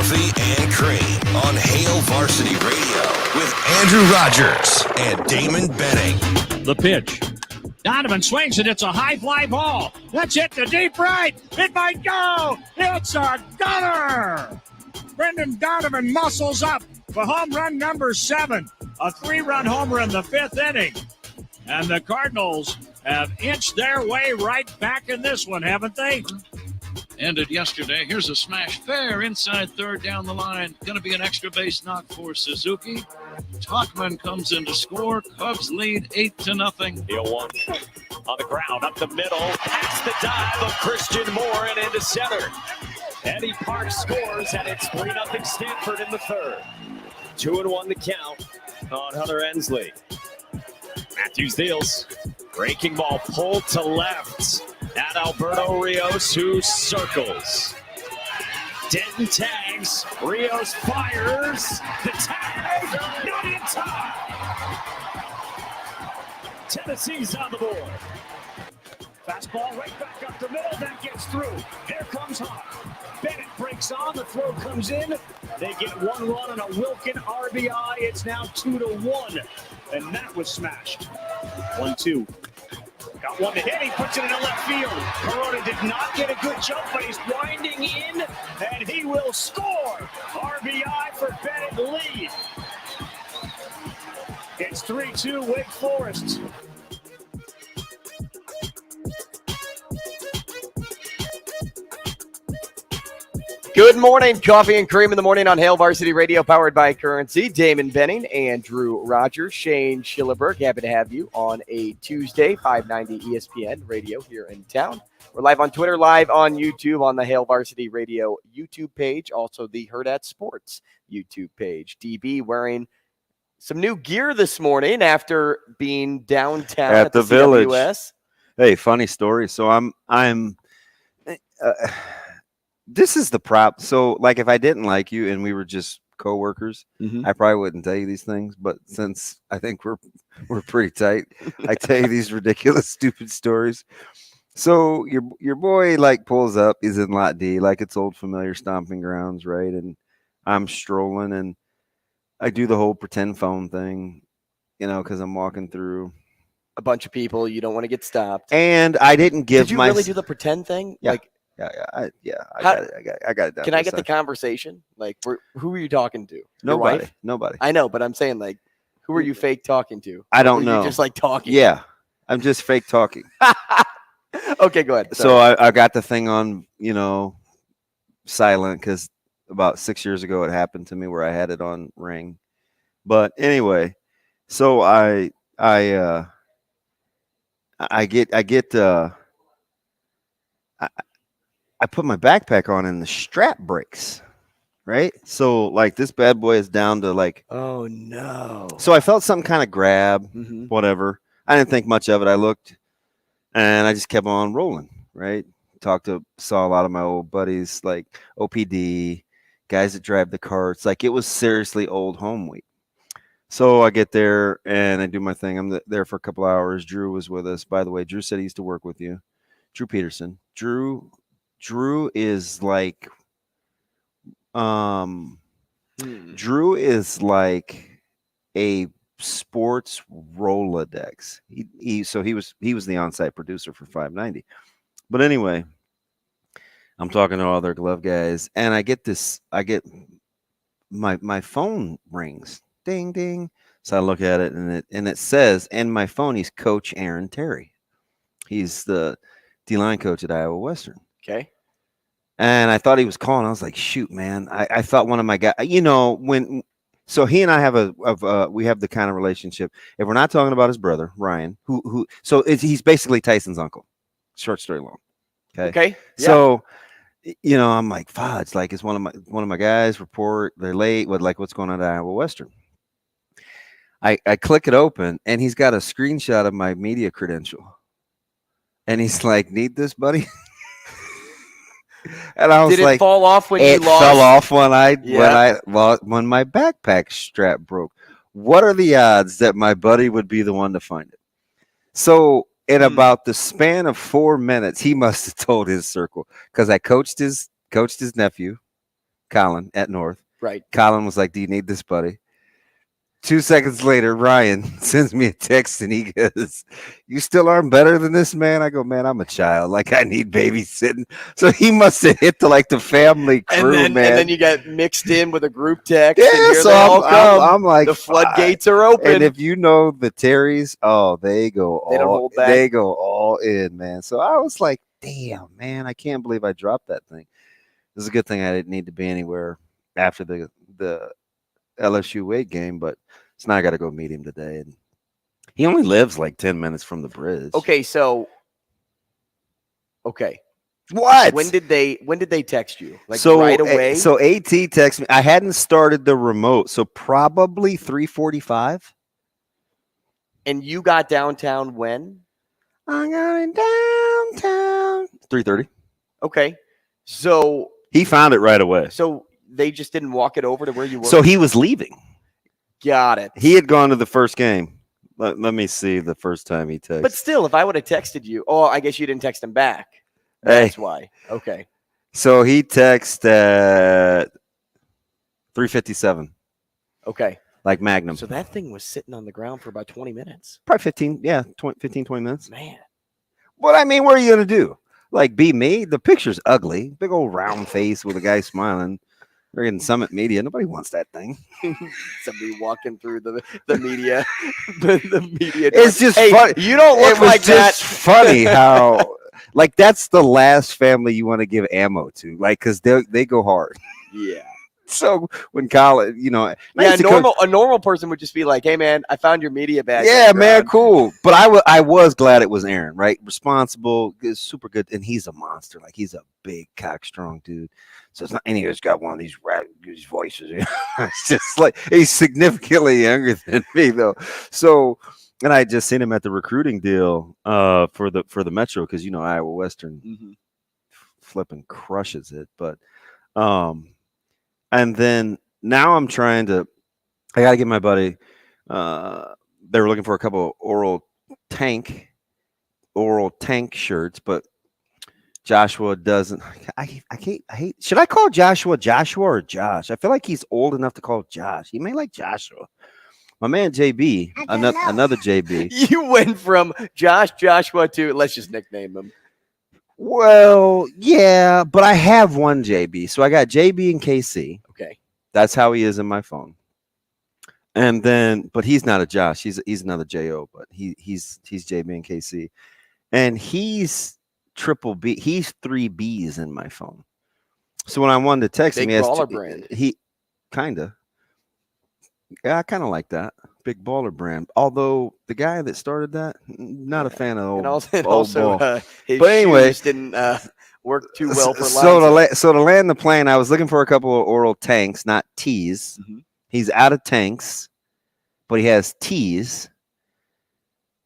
Coffee and Cream on Hail Varsity Radio with Andrew Rogers and Damon Benning. The pitch. Donovan swings it. It's a high fly ball. Let's hit the deep right. It might go. It's a gunner. Brendan Donovan muscles up for home run number 7. A 3-run homer in the 5th inning. And the Cardinals have inched their way right back in this one, haven't they? Ended yesterday. Here's a smash fair inside third down the line. Going to be an extra base knock for Suzuki. Tachman comes in to score. Cubs lead 8-0. Deal one on the ground, up the middle, past the dive of Christian Moore and into center. Eddie Park scores, and it's 3-0 Stanford in the third. 2-1 the count on Hunter Ensley. Matthews deals. Breaking ball pulled to left at Alberto Rios, who circles. Denton tags. Rios fires. The tag. Not in time. Tennessee's on the board. Fastball right back up the middle. That gets through. Here comes Hawk. Bennett breaks on. The throw comes in. They get 1 run on a Wilkin RBI. It's now 2-1. And that was smashed. 1-2. Got one to hit. He puts it into left field. Corona did not get a good jump, but he's winding in, and he will score. RBI for Bennett lead. It's 3-2 Wake Forest. Good morning, Coffee and Cream in the morning on Hail Varsity Radio, powered by Currency. Damon Benning, Andrew Rogers, Shane Schillerberg. Happy to have you on a Tuesday, 590 ESPN Radio here in town. We're live on Twitter, live on YouTube, on the Hail Varsity Radio YouTube page, also the Hurrdat Sports YouTube page. DB wearing some new gear this morning after being downtown at the Village. MCWS. Hey, funny story. So I'm this is the prop. So, like, if I didn't like you and we were just coworkers, I probably wouldn't tell you these things. But since I think we're pretty tight, I tell you these ridiculous, stupid stories. So your boy like pulls up. He's in Lot D, like it's old familiar stomping grounds, right? And I'm strolling, and I do the whole pretend phone thing, because I'm walking through A bunch of people, you don't want to get stopped. And I didn't give Did you really do the pretend thing? Yeah. Like, I got it done. Can I get the conversation? Like, who are you talking to? Nobody. I know, but I'm saying, like, who are you fake talking to? I don't know. You just like talking. Yeah, I'm just fake talking. Okay, go ahead. So I got the thing on, silent because about 6 years ago it happened to me where I had it on ring. But anyway, so I put my backpack on and the strap breaks, right? So like this bad boy is down to like, oh no. So I felt something kind of grab, whatever. I didn't think much of it. I looked and I just kept on rolling, right? Saw a lot of my old buddies, like OPD, guys that drive the carts. Like it was seriously old home week. So I get there and I do my thing. I'm there for a couple hours. Drew was with us. By the way, Drew said he used to work with you. Drew Peterson. Drew is like Drew is like a sports Rolodex. He was the on-site producer for 590. But anyway, I'm talking to all their glove guys, and I get my phone rings. Ding ding. So I look at it and it says, and my phone, he's Coach Aaron Terry. He's the D-line coach at Iowa Western. Okay. And I thought he was calling. I was like, shoot, man. I thought one of my guys, so he and I have we have the kind of relationship. If we're not talking about his brother, Ryan, he's basically Tyson's uncle. Short story long. Okay. Yeah. So, I'm like, fudge, like it's one of my guys report, they're late. What's going on at Iowa Western? I click it open and he's got a screenshot of my media credential. And he's like, need this, buddy? And I was Did it like, fall off when you lost? It fell off when my backpack strap broke. What are the odds that my buddy would be the one to find it? So in about the span of 4 minutes, he must have told his circle because I coached his nephew, Colin at North. Right. Colin was like, "Do you need this, buddy?" 2 seconds later, Ryan sends me a text and he goes, "You still aren't better than this, man?" I go, "Man, I'm a child. Like, I need babysitting." So he must have hit the family crew, man. And then you got mixed in with a group text. Yeah, and here so they all come. I'm like, the floodgates are open. And if you know the Terrys, they go They don't hold back. They go all in, man. So I was like, damn, man, I can't believe I dropped that thing. It was a good thing I didn't need to be anywhere after the LSU Wade game, but so now I got to go meet him today. And he only lives like 10 minutes from the bridge. Okay. What? When did they text you? Like right away? So AT texted me. I hadn't started the remote, so probably 3:45. And you got downtown when? I got it downtown. 3:30. Okay. So he found it right away. So they just didn't walk it over to where you were? So he was leaving. Got it. He had gone to the first game. Let me see the first time he texted. But still, if I would have texted you, I guess you didn't text him back. That's why. Okay. So he texted at 3:57. Okay. Like Magnum. So that thing was sitting on the ground for about 20 minutes. Probably 15, 20 minutes. Man. What I mean, what are you going to do? Like, be me? The picture's ugly. Big old round face with a guy smiling. We're in Summit Media. Nobody wants that thing. Somebody walking through the media. the media. It's just funny. You don't look like that. It's funny how, like, that's the last family you want to give ammo to. Like, because they go hard. Yeah. So when Colin, a normal person would just be like, "Hey, man, I found your media badge." Yeah, man, cool. But I was glad it was Aaron, right? Responsible, super good, and he's a monster. Like, he's a big, cock-strong dude. So it's not any of us got one of these voices. It's just like he's significantly younger than me, though. So, and I just seen him at the recruiting deal for the Metro because Iowa Western flipping crushes it, but and then now I'm I got to get my buddy. They were looking for a couple of oral tank shirts, but Joshua doesn't. I hate. Should I call Joshua or Josh? I feel like he's old enough to call Josh. He may like Joshua. My man JB, another JB. You went from Joshua to let's just nickname him. Well, yeah, but I have one JB. So I got JB and KC. Okay. That's how he is in my phone. And then, but he's not a Josh. He's another JO, but he's JB and KC. And he's triple B. He's 3 Bs in my phone. So when I wanted to text him, he kind of. Yeah, I kind of like that. Big baller brand. Although the guy that started that, not a fan of old ball. His but anyway, shoes didn't work too well for so to land the plane, I was looking for a couple of oral tanks, not tees. Mm-hmm. He's out of tanks, but he has tees.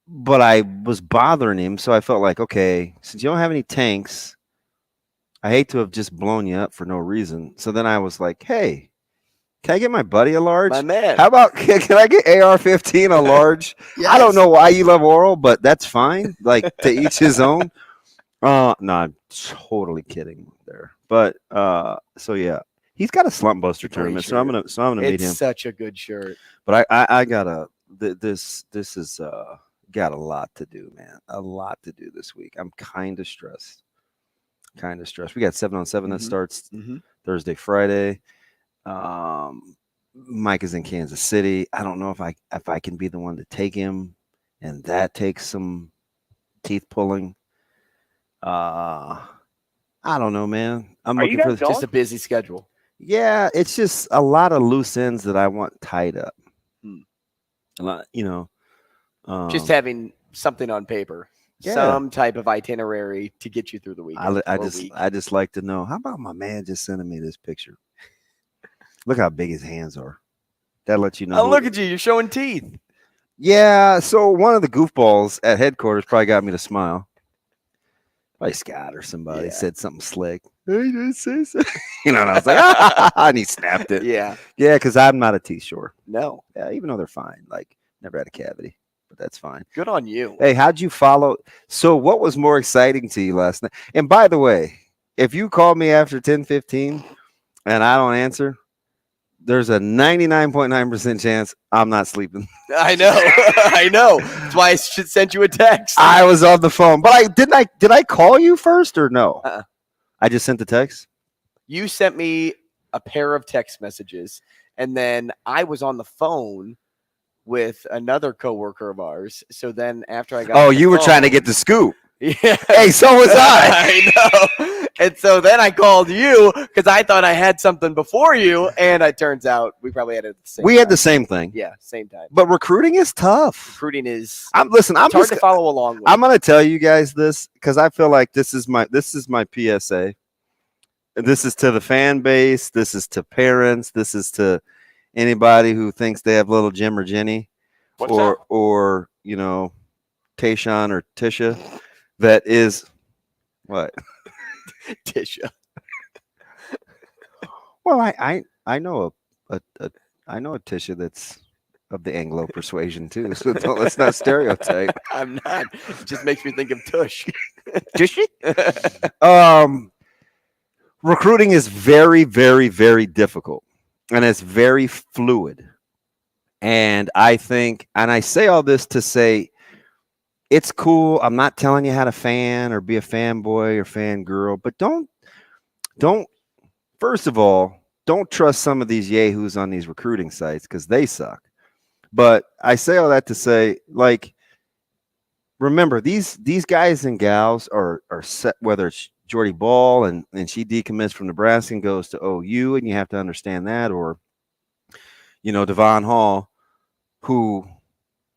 But I was bothering him, so I felt like, okay, since you don't have any tanks, I hate to have just blown you up for no reason. So then I was like, hey, can I get my buddy a large? My man. How about, can I get AR-15 a large? Yes. I don't know why you love oral, but that's fine. Like, to each his own. No, I'm totally kidding there. But, so yeah. He's got a slump buster tournament, so I'm gonna meet him. It's such a good shirt. But I gotta, this is, got a lot to do, man. A lot to do this week. I'm kind of stressed. We got 7-on-7 that starts Thursday, Friday. Mike is in Kansas City. I don't know if I can be the one to take him, and that takes some teeth pulling. I don't know, man. I'm looking for just a busy schedule. Yeah, it's just a lot of loose ends that I want tied up. A lot, just having something on paper, some type of itinerary to get you through the week. I just like to know. How about my man just sending me this picture? Look how big his hands are. That lets you know. Oh, look at you. You're showing teeth. Yeah. So one of the goofballs at headquarters probably got me to smile. Probably Scott or somebody said something slick. Hey, did say so? And I was like, and he snapped it. Yeah. Yeah, because I'm not a teeth sure. No. Yeah, even though they're fine. Like, never had a cavity, but that's fine. Good on you. Hey, how'd you follow? So what was more exciting to you last night? And by the way, if you called me after 10:15, and I don't answer, there's a 99.9% chance I'm not sleeping. I know. I know. That's why I should send you a text. I was on the phone, but did I call you first or no? I just sent the text. You sent me a pair of text messages, and then I was on the phone with another coworker of ours. So then after I got Oh, you were trying to get the scoop. Yeah. Hey, so was I. I know. And so then I called you because I thought I had something before you, and it turns out we probably had it at the same time. We had the same thing. Yeah, same time. But recruiting is tough. Recruiting is It's hard to follow along with. I'm going to tell you guys this because I feel like this is my PSA. This is to the fan base. This is to parents. This is to anybody who thinks they have little Jim or Jenny or you know, Tayshawn or Tisha. That is what? Tisha. Well, I know a Tisha that's of the Anglo persuasion too. So let's not stereotype. I'm not. It just makes me think of Tush. Tushy? Recruiting is very, very, very difficult, and it's very fluid. And I think, and I say all this to say, it's cool. I'm not telling you how to fan or be a fanboy or fangirl, but don't, first of all, don't trust some of these yahoos on these recruiting sites because they suck. But I say all that to say, like, remember, these guys and gals are set, whether it's Jordy Ball and she decommits from Nebraska and goes to OU, and you have to understand that, or, you know, Devon Hall, who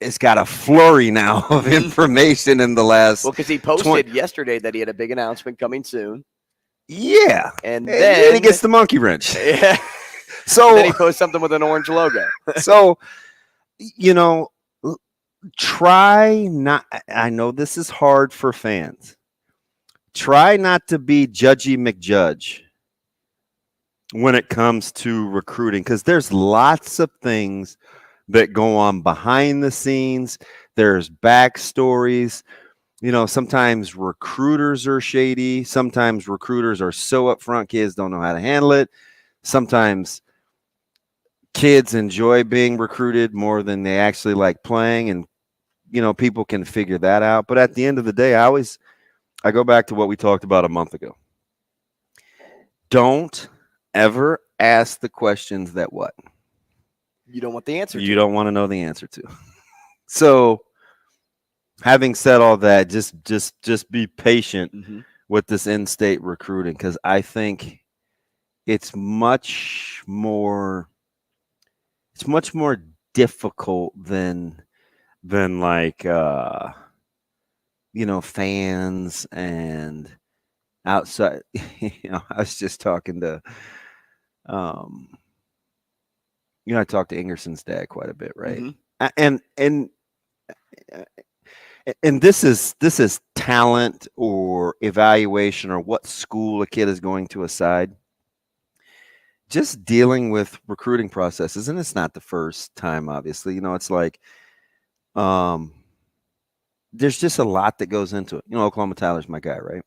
has got a flurry now of information in the last. Well, because he posted yesterday that he had a big announcement coming soon. Yeah. And then he gets the monkey wrench. Yeah. So and then he posts something with an orange logo. So, you know, try not, I know this is hard for fans. Try not to be Judgy McJudge when it comes to recruiting, because there's lots of things that go on behind the scenes. There's backstories. You know, sometimes recruiters are shady. Sometimes recruiters are so upfront, kids don't know how to handle it. Sometimes kids enjoy being recruited more than they actually like playing. And, you know, people can figure that out. But at the end of the day, I go back to what we talked about a month ago. Don't ever ask the questions that what? You don't want the answer to. You don't want to know the answer to. So, having said all that, just be patient with this in-state recruiting, because I think it's much more difficult than like you know, fans and outside. You know, I was just talking to you know, I talked to Ingerson's dad quite a bit, right? And this is talent or evaluation or what school a kid is going to aside. Just dealing with recruiting processes, and it's not the first time, obviously. You know, it's like there's just a lot that goes into it. You know, Oklahoma Tyler's my guy, right?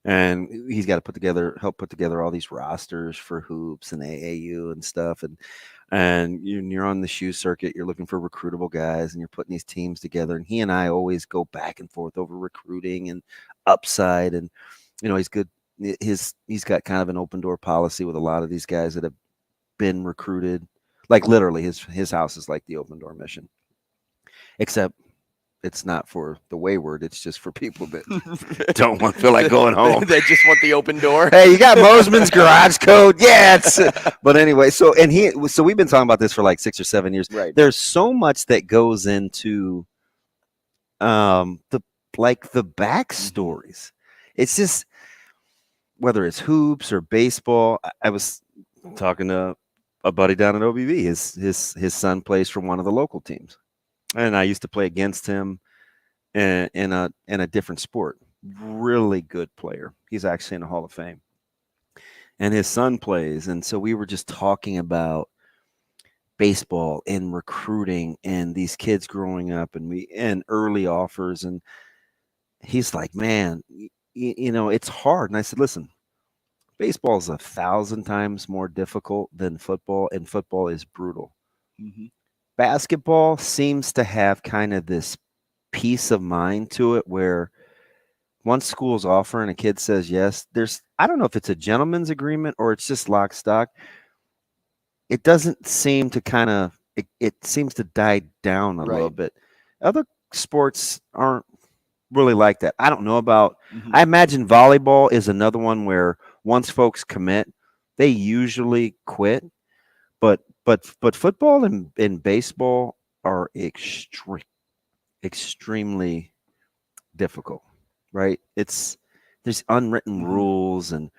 And he's got to help put together all these rosters for hoops and AAU and stuff. And you're on the shoe circuit, you're looking for recruitable guys, and you're putting these teams together. And he and I always go back and forth over recruiting and upside. And, you know, he's good. He's got kind of an open door policy with a lot of these guys that have been recruited. Like literally his house is like the open door mission, except it's not for the wayward. It's just for people that don't feel like going home. They just want the open door. Hey, you got Mosman's garage code? Yeah. But anyway, so we've been talking about this for like 6 or 7 years. Right. There's so much that goes into the backstories. It's just, whether it's hoops or baseball. I was talking to a buddy down at OBV. His son plays for one of the local teams, and I used to play against him in a different sport. Really good player. He's actually in the Hall of Fame, and his son plays. And so we were just talking about baseball and recruiting and these kids growing up and early offers. And he's like, man, you know, it's hard. And I said, listen, Baseball is 1,000 times more difficult than football, and football is brutal. Mm-hmm. Basketball seems to have kind of this peace of mind to it where once school's offering, a kid says yes, I don't know if it's a gentleman's agreement or it's just lock stock. It doesn't seem to it seems to die down a little bit. Other sports aren't really like that. I don't know about, I imagine volleyball is another one where once folks commit, they usually quit. But football and baseball are extremely difficult, right? There's unwritten rules and,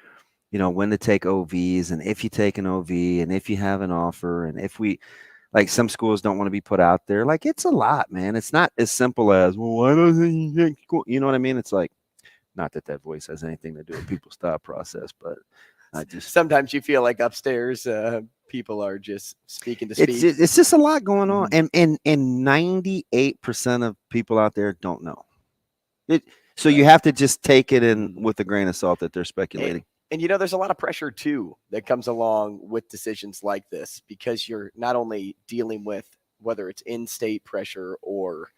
when to take OVs and if you take an OV and if you have an offer and if like some schools don't want to be put out there. Like it's a lot, man. It's not as simple as, well, why doesn't he take school? You know what I mean? It's like, not that voice has anything to do with people's thought process, but sometimes you feel like upstairs people are just speaking to speak. It's just a lot going on, and 98% of people out there don't know it. So you have to just take it in with a grain of salt that they're speculating. And there's a lot of pressure too that comes along with decisions like this because you're not only dealing with whether it's in-state pressure or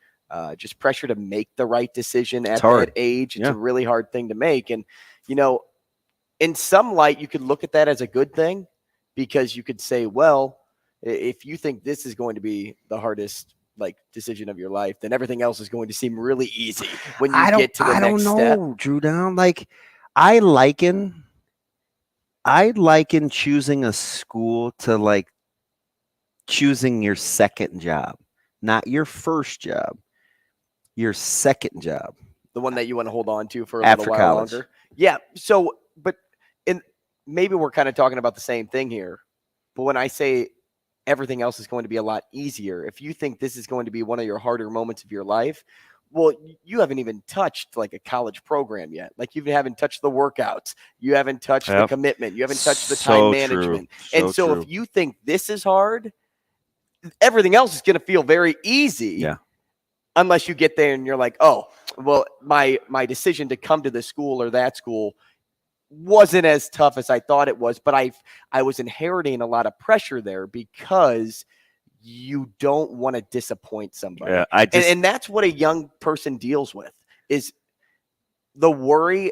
just pressure to make the right decision at that age. It's a really hard thing to make, and in some light, you could look at that as a good thing because you could say, well, if you think this is going to be the hardest decision of your life, then everything else is going to seem really easy when you get to the next step. I don't know, Drew Down. Like I liken choosing a school to choosing your second job, not your first job, your second job. The one that you want to hold on to for a after little while college. Longer. Yeah. So, maybe we're kind of talking about the same thing here, but when I say everything else is going to be a lot easier, if you think this is going to be one of your harder moments of your life, well, you haven't even touched a college program yet. You haven't touched the workouts. You haven't touched the commitment. You haven't touched the time management. So if you think this is hard, everything else is going to feel very easy. Yeah. Unless you get there and you're like, oh, well, my decision to come to this school or that school wasn't as tough as I thought it was, but I was inheriting a lot of pressure there because you don't want to disappoint somebody. Yeah, and that's what a young person deals with is the worry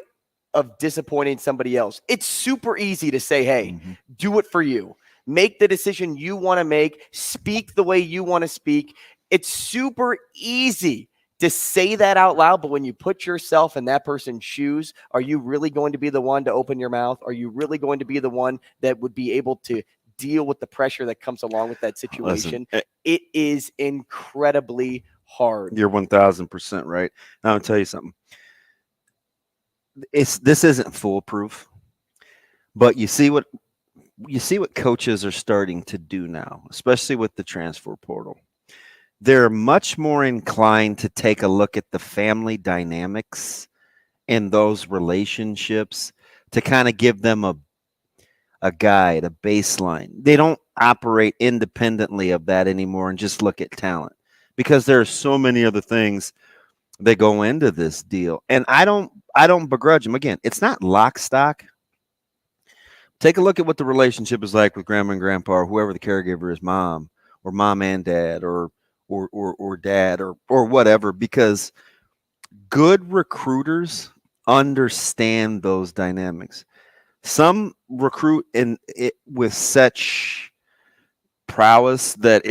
of disappointing somebody else. It's super easy to say, hey, do it for you. Make the decision you want to make. Speak the way you want to speak. It's super easy to say that out loud, but when you put yourself in that person's shoes, are you really going to be the one to open your mouth? Are you really going to be the one that would be able to deal with the pressure that comes along with that situation? Listen, it is incredibly hard. You're 1,000% right. Now I'll tell you something. This isn't foolproof, but you see what coaches are starting to do now, especially with the transfer portal. They're much more inclined to take a look at the family dynamics in those relationships to kind of give them a guide, a baseline. They don't operate independently of that anymore and just look at talent because there are so many other things that go into this deal. And I don't begrudge them. Again, it's not lock stock. Take a look at what the relationship is like with grandma and grandpa or whoever the caregiver is, mom or mom and dad or dad or whatever, because good recruiters understand those dynamics. Some recruit with such prowess that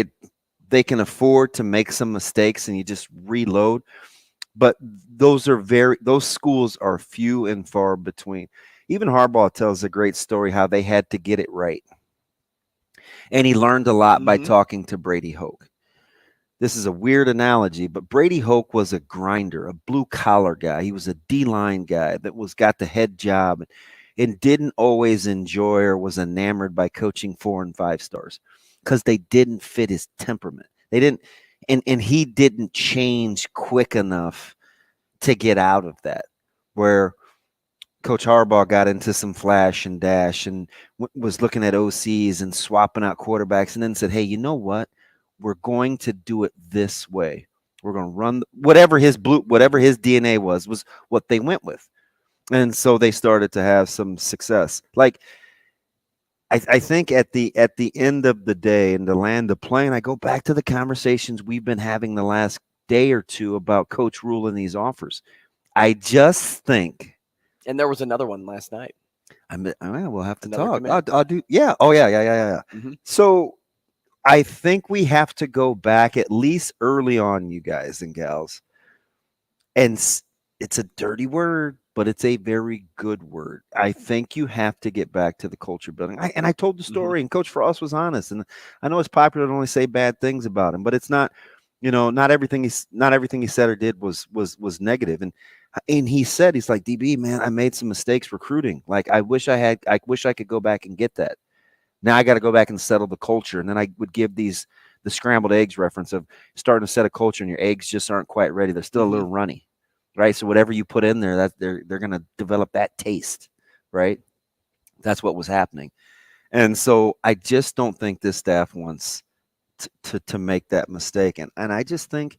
they can afford to make some mistakes and you just reload. But those schools are few and far between. Even Harbaugh tells a great story how they had to get it right. And he learned a lot by talking to Brady Hoke. This is a weird analogy, but Brady Hoke was a grinder, a blue-collar guy. He was a D-line guy that got the head job and didn't always enjoy or was enamored by coaching 4 and 5 stars because they didn't fit his temperament. They didn't, and he didn't change quick enough to get out of that, where Coach Harbaugh got into some flash and dash and was looking at OCs and swapping out quarterbacks and then said, hey, you know what? We're going to do it this way. We're going to run whatever his DNA was what they went with. And so they started to have some success. Like, I think at the end of the day, in the land of playing, I go back to the conversations we've been having the last day or two about Coach ruling these offers. I just think, and there was another one last night. We'll have to Another talk. I'll do. Yeah. Oh yeah. Mm-hmm. So I think we have to go back at least early on, you guys and gals. And it's a dirty word, but it's a very good word. I think you have to get back to the culture building. I told the story, and Coach Frost was honest. And I know it's popular to only say bad things about him, but it's not. Not everything he said or did was negative. And he said, he's like, DB, man, I made some mistakes recruiting. Like, I wish I could go back and get that. Now I got to go back and settle the culture. And then I would give the scrambled eggs reference of starting to set a culture and your eggs just aren't quite ready. They're still a little runny. Right. So whatever you put in there, that they're going to develop that taste. Right. That's what was happening. And so I just don't think this staff wants to make that mistake. And I just think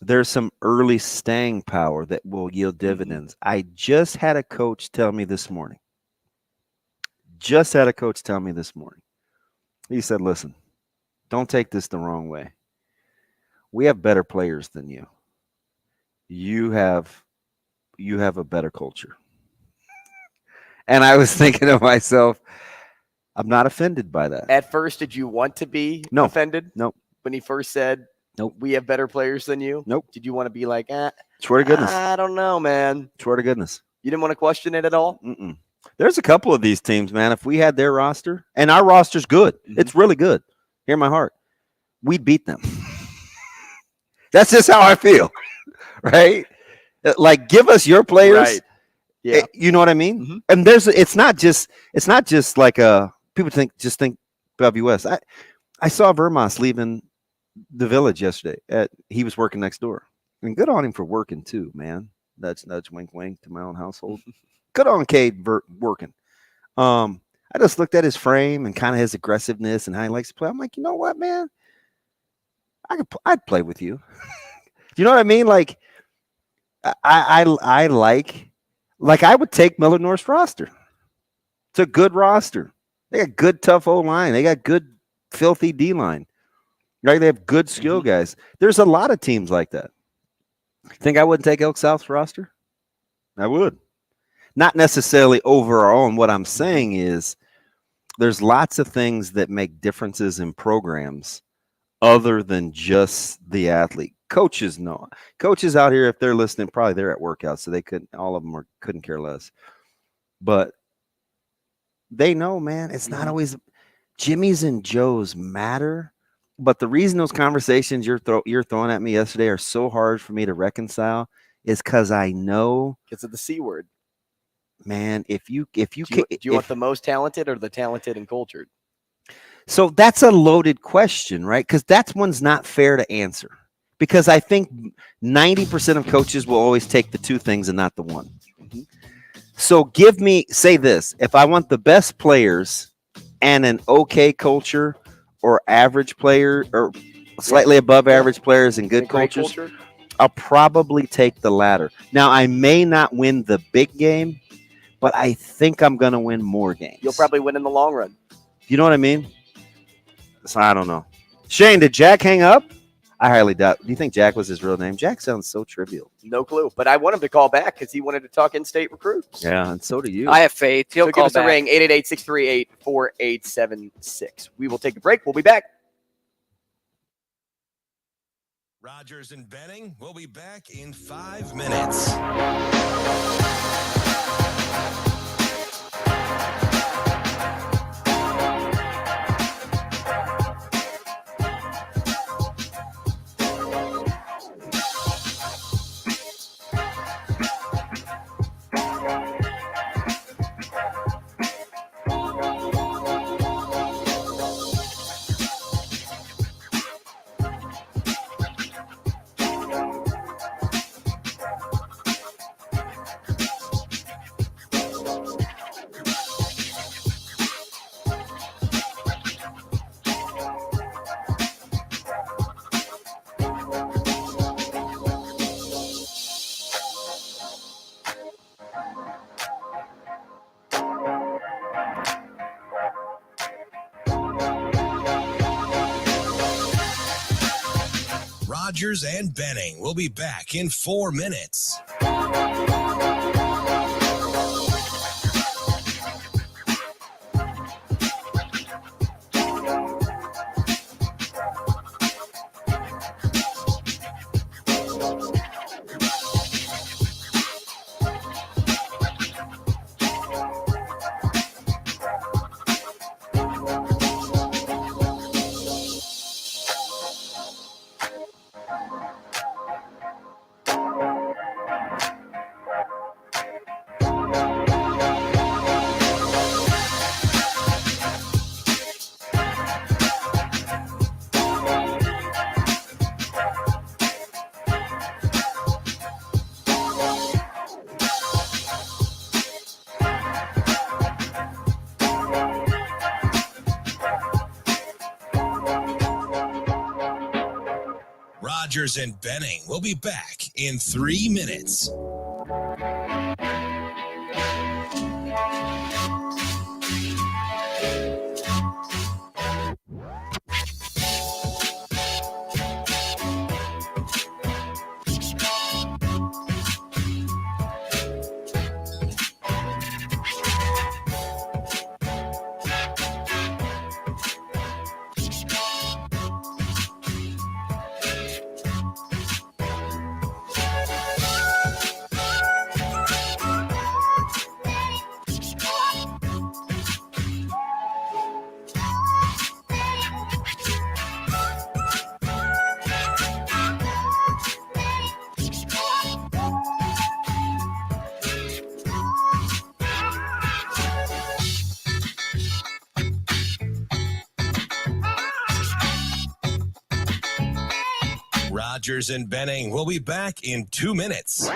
there's some early staying power that will yield dividends. I just had a coach tell me this morning. He said, listen, don't take this the wrong way. We have better players than you. You have a better culture. And I was thinking to myself, I'm not offended by that. At first, did you want to be offended? Nope. When he first said, nope, we have better players than you? Nope. Did you want to be like, swear to goodness. I don't know, man. Swear to goodness. You didn't want to question it at all? Mm-mm. There's a couple of these teams, man. If we had their roster, and our roster's good, it's really good. Hear my heart. We'd beat them. That's just how I feel. Right? Like, give us your players. Right. Yeah. You know what I mean? Mm-hmm. And it's not just like people think WS. I saw Vermont leaving the village yesterday. He was working next door. And good on him for working too, man. Nudge, nudge, wink, wink to my own household. Good on Cade working. I just looked at his frame and kind of his aggressiveness and how he likes to play. I'm like, you know what, man? I'd play with you. You know what I mean? Like, I I would take Miller North's roster. It's a good roster. They got good, tough O-line. They got good, filthy D-line. Right? They have good skill guys. There's a lot of teams like that. Think I wouldn't take Elk South's roster? I would. Not necessarily over our own. What I'm saying is there's lots of things that make differences in programs other than just the athlete. Coaches know. Coaches out here, if they're listening, probably they're at workouts, so they couldn't. All of them couldn't care less. But they know, man. It's not always Jimmy's and Joe's matter. But the reason those conversations you're throwing at me yesterday are so hard for me to reconcile is because I know because of the C word. Man, do you want the most talented or the talented and cultured? So that's a loaded question, right? Because that one's not fair to answer. Because I think 90% of coaches will always take the two things and not the one. So say this. If I want the best players and an okay culture or average player or slightly above average players and good cultures, I'll probably take the latter. Now, I may not win the big game, but I think I'm going to win more games. You'll probably win in the long run. You know what I mean? So I don't know. Shane, did Jack hang up? I highly doubt. Do you think Jack was his real name? Jack sounds so trivial. No clue. But I want him to call back because he wanted to talk in-state recruits. Yeah, and so do you. I have faith. He'll so call give us back. a ring, 888-638-4876. We will take a break. We'll be back. Rogers and Benning will be back in 5 minutes. Rogers and Benning will be back in 4 minutes. Rogers and Benning will be back in 3 minutes. Rogers and Benning will be back in 2 minutes.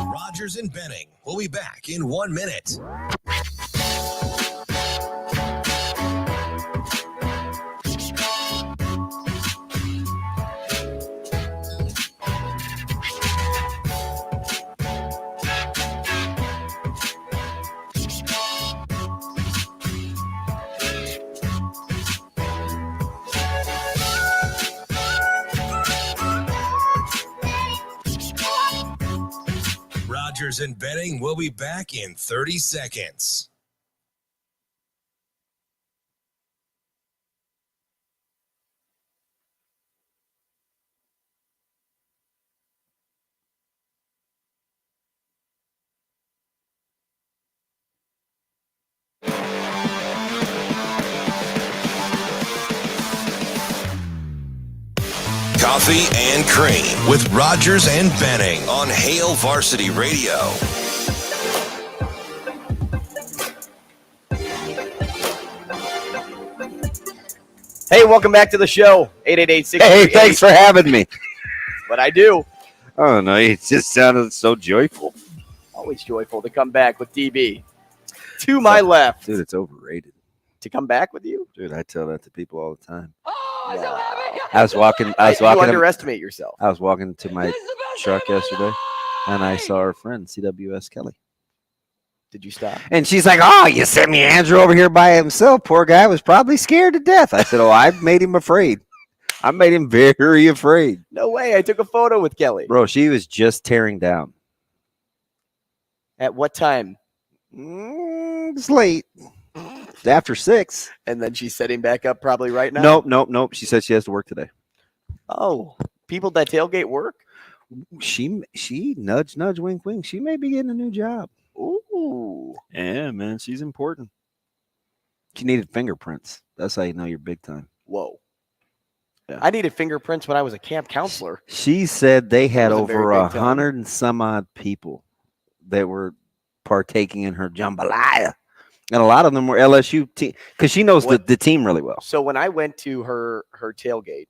Rogers and Benning will be back in 1 minute. Rogers and Benning will be back in 30 seconds. Coffee and Cream with Rogers and Benning on Hail Varsity Radio. Hey, welcome back to the show. 888-638. Hey, thanks for having me. What I do. Oh, no, it just sounded so joyful. Always joyful to come back with DB. To my left. Dude, it's overrated. To come back with you? Dude, I tell that to people all the time. Oh, I'm so happy. I was walking. You underestimate yourself. I was walking to my truck yesterday, and I saw our friend CWS Kelly. Did you stop? And she's like, "Oh, you sent me Andrew over here by himself. Poor guy was probably scared to death." I said, "Oh, I made him afraid. I made him very afraid." No way. I took a photo with Kelly. Bro, she was just tearing down. At what time? It's late. After 6. And then she's setting back up probably right now? Nope. She said she has to work today. Oh, people that tailgate work? She nudge, wink, wink. She may be getting a new job. Ooh. Yeah, man, she's important. She needed fingerprints. That's how you know you're big time. Whoa. Yeah. I needed fingerprints when I was a camp counselor. She said they had That was a over very big time. 100 and some odd people that were partaking in her jambalaya. And a lot of them were LSU team because she knows the team really well. So when I went to her tailgate, it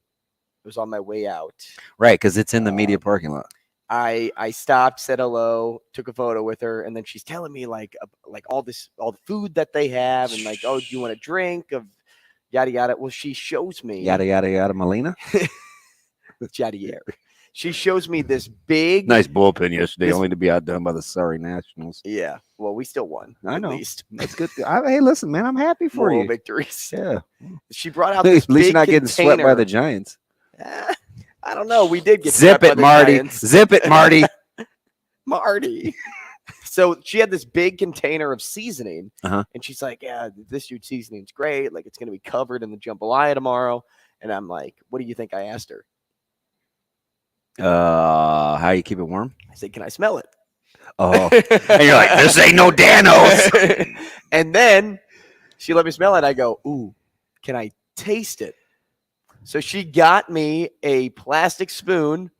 was on my way out. Right, because it's in the media parking lot. I stopped, said hello, took a photo with her, and then she's telling me like all the food that they have, and like, oh, do you want a drink of yada yada? Well, she shows me Yada yada yada, Melina. yada yada. She shows me this big, Nice bullpen yesterday, only to be outdone by the Surrey Nationals. Yeah, well, we still won. I know. At least. That's good. Hey, listen, man, I'm happy for Moral you. victories. Yeah. She brought out this At least big you're not getting swept by container. the Giants. I don't know. We did get Zip swept by it, the Marty. Giants. Zip it, Marty. Marty. So she had this big container of seasoning, Uh-huh. and she's like, "Yeah, this huge seasoning's great. Like, it's going to be covered in the jambalaya tomorrow." And I'm like, "What do you think I asked her?" How you keep it warm? I said, "Can I smell it?" Oh, and you're like, this ain't no Danos. And then she let me smell it. I go, "Ooh, can I taste it?" So she got me a plastic spoon,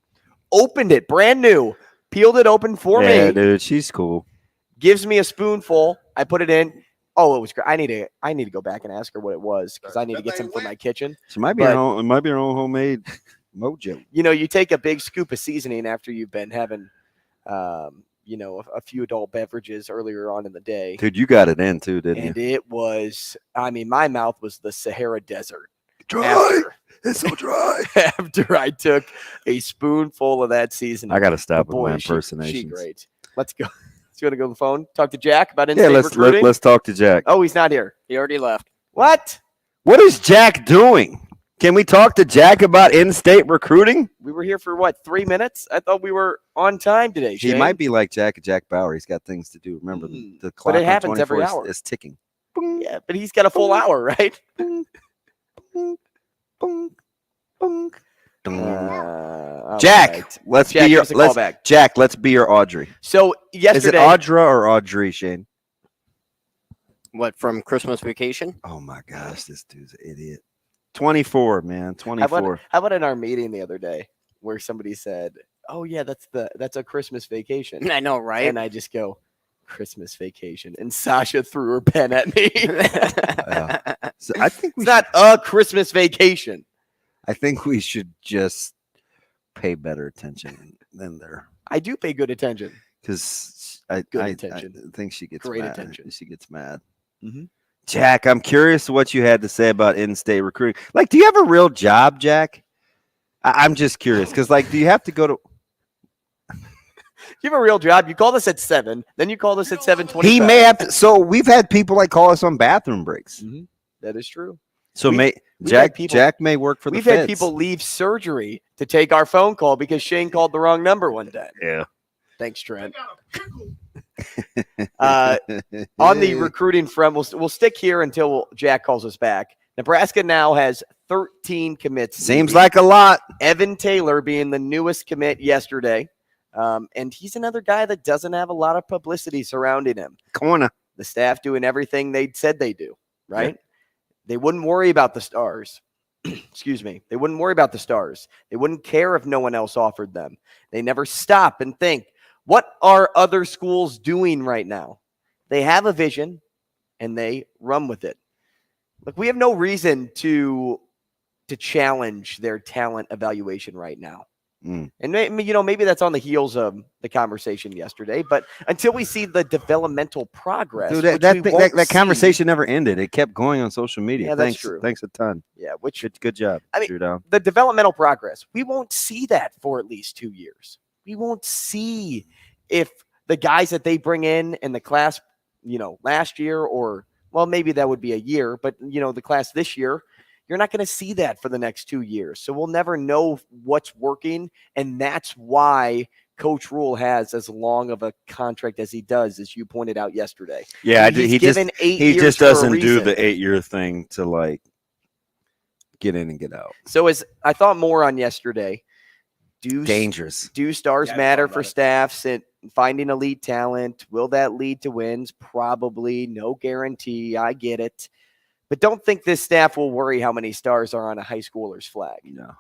opened it, brand new, peeled it open for Yeah, me. dude, she's cool. Gives me a spoonful. I put it in. Oh, it was great. I need to go back and ask her what it was because I need to get some for my kitchen. She might be her own. It might be her own homemade mojo. You know, you take a big scoop of seasoning after you've been having, a few adult beverages earlier on in the day. Dude, you got it in too, didn't And you? it was, I mean, my mouth was the Sahara Desert. Dry. It's so dry. After I took a spoonful of that seasoning. I got to stop with Boy, my she impersonations. great. Let's go. So you want to go to the phone? Talk to Jack about Yeah, in-state recruiting? let's talk to Jack. Oh, he's not here. He already left. What? What is Jack doing? Can we talk to Jack about in-state recruiting? We were here for, 3 minutes? I thought we were on time today, He Shane. might be like Jack Bauer. He's got things to do. Remember, the clock But it on happens every 24 hour. is ticking. Yeah, but he's got a full hour, right? All Jack, right. let's Jack, be your give us a call back. Jack. Let's be your Audrey. So Is it yesterday, Audra or Audrey, Shane? What, from Christmas vacation? Oh my gosh, this dude's an idiot. 24, man. 24. how about in our meeting the other day where somebody said, "Oh yeah, that's a Christmas vacation," I know, right? and I just go, "Christmas vacation," and Sasha threw her pen at me. So I think It's not a Christmas vacation. I think we should just pay better attention than there, I do pay good attention. because Good I attention. think she gets Great mad. attention. She gets mad. Mhm. Jack, I'm curious what you had to say about in-state recruiting. Like, do you have a real job, Jack? I'm just curious because, like, do you have to go to? You have a real job. You called us at 7, then you called us at 7:25. He may have to. So we've had people like call us on bathroom breaks. That is true. So We've had Jack people- Jack may work for the We've feds. had people leave surgery to take our phone call because Shane called the wrong number one day. Yeah. Thanks, Trent. On the recruiting front, we'll stick here until Jack calls us back. Nebraska now has 13 commits. Seems like a lot. Evan Taylor being the newest commit yesterday. And he's another guy that doesn't have a lot of publicity surrounding him. Corner. The staff doing everything they said they do, right? Yeah. They wouldn't worry about the stars. Excuse me. They wouldn't worry about the stars. They wouldn't care if no one else offered them. They never stop and think, what are other schools doing right now? They have a vision and they run with it. Look, we have no reason to challenge their talent evaluation right now. And maybe that's on the heels of the conversation yesterday, but until we see the developmental progress, Dude, that conversation never ended. It kept going on social media. Yeah, that's true. Thanks a ton. Yeah, Good job. I mean, Drew Down. the developmental progress, we won't see that for at least 2 years. We won't see if the guys that they bring in the class, last year, or, well, maybe that would be a year, but, the class this year, you're not going to see that for the next 2 years. So we'll never know what's working. And that's why Coach Rule has as long of a contract as he does, as you pointed out yesterday. Yeah, he just doesn't do the 8-year thing to, like, get in and get out. So as I thought more on yesterday, dangerous. Do stars matter for staffs and finding elite talent? Will that lead to wins? Probably. No guarantee. I get it. But don't think this staff will worry how many stars are on a high schooler's flag. No.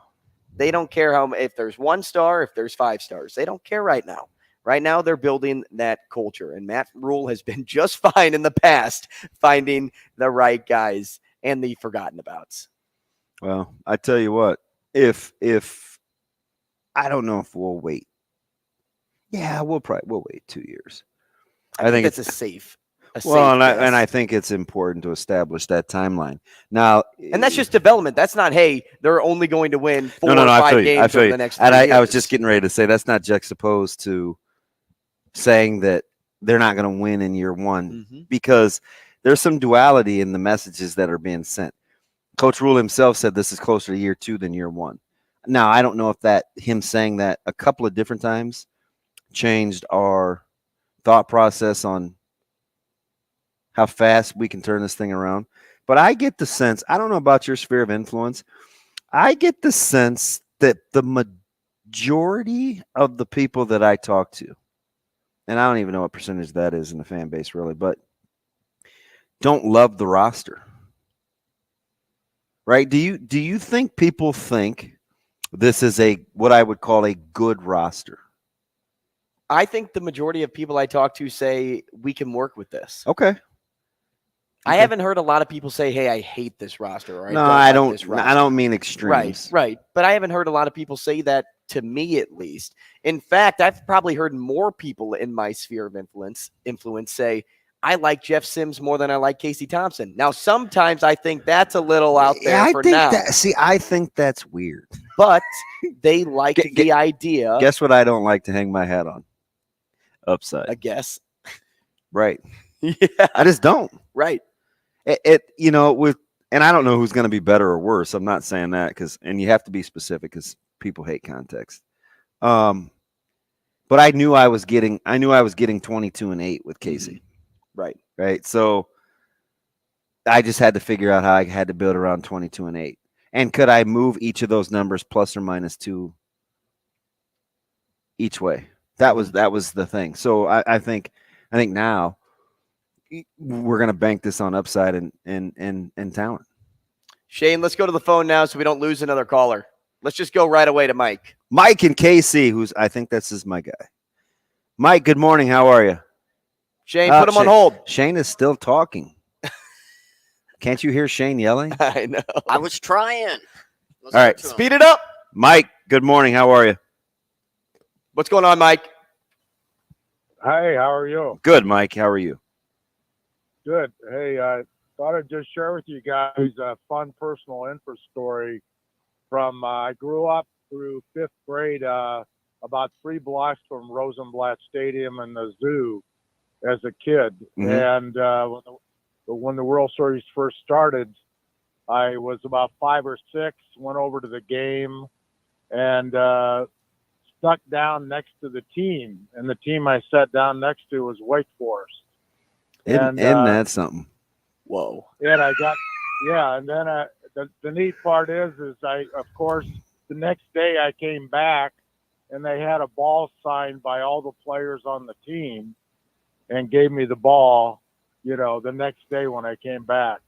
They don't care if there's 1 star, if there's 5 stars. They don't care right now. Right now, they're building that culture. And Matt Rule has been just fine in the past finding the right guys and the forgotten abouts. Well, I tell you what, if I don't know if we'll wait. Yeah, we'll wait 2 years. I think it's a safe. And I think it's important to establish that timeline. Now, and that's just development. That's not, hey, they're only going to win 4 or 5 games over the next 3 years. I was just getting ready to say that's not juxtaposed to saying that they're not going to win in year one, because there's some duality in the messages that are being sent. Coach Rule himself said this is closer to year 2 than year 1. Now, I don't know if him saying that a couple of different times changed our thought process on how fast we can turn this thing around. But I get the sense, I don't know about your sphere of influence, I get the sense that the majority of the people that I talk to, and I don't even know what percentage that is in the fan base really, but don't love the roster. Right? Do you think people think this is what I would call a good roster? I think the majority of people I talk to say we can work with this. Okay. I haven't heard a lot of people say, hey, I hate this roster. Or I don't mean extremes. Right. But I haven't heard a lot of people say that, to me at least. In fact, I've probably heard more people in my sphere of influence say, I like Jeff Sims more than I like Casey Thompson. Now, sometimes I think that's a little out there for now. I think that's weird. But they like the idea. Guess what I don't like to hang my hat on? Upside. I guess. Right. Yeah. I just don't. Right. And I don't know who's going to be better or worse. I'm not saying that and you have to be specific because people hate context. But I knew I was getting 22-8 with Casey. Right. Right. So I just had to figure out how I had to build around 22-8. And could I move each of those numbers plus or minus 2 each way? That was the thing. So I think now we're going to bank this on upside and talent. Shane, let's go to the phone now so we don't lose another caller. Let's just go right away to Mike. Mike in KC, I think this is my guy. Mike, good morning. How are you? Shane, put him on hold. Shane is still talking. Can't you hear Shane yelling? I know. I was trying. All right. Speed it up. Mike, good morning. How are you? What's going on, Mike? Hey, how are you? Good, Mike. How are you? Good. Hey, I thought I'd just share with you guys a fun personal info story from I grew up through 5th grade about 3 blocks from Rosenblatt Stadium and the zoo as a kid. And when the World Series first started, I was about 5 or 6, went over to the game and stuck down next to the team. And the team I sat down next to was Wake Forest. Isn't that something? Whoa. And I got, and then the neat part is of course, the next day I came back and they had a ball signed by all the players on the team and gave me the ball, the next day when I came back.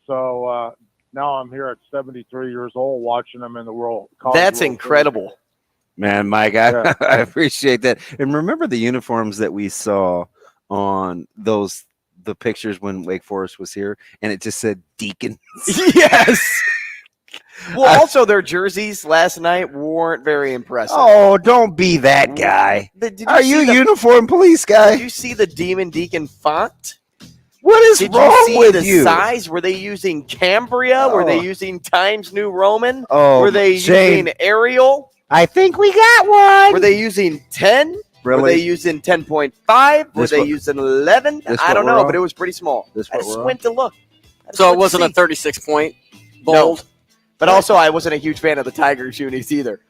So now I'm here at 73 years old watching them in the World. That's incredible. Man, Mike, I appreciate that. And remember the uniforms that we saw on the pictures when Wake Forest was here, and it just said Deacons. Yes. Well, also their jerseys last night weren't very impressive. Oh, don't be that guy. Are you a uniform police guy? Did you see the Demon Deacon font? What is wrong with you? Did you see the size? Were they using Cambria? Oh. Were they using Times New Roman? Oh, were they using Arial? I think we got one. Were they using 10? Really? Were they using 10.5? Were they using 11? I don't know, but it was pretty small. I just went to look. So it wasn't a 36-point bold? No. But also, I wasn't a huge fan of the Tigers unis either.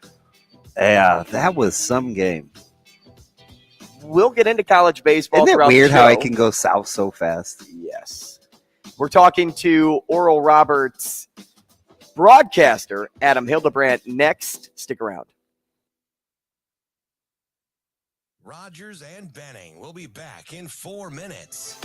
Yeah, that was some game. We'll get into college baseball. Isn't it weird how it can go south so fast? Yes. We're talking to Oral Roberts broadcaster Adam Hildebrandt next. Stick around. Rogers and Benning will be back in 4 minutes.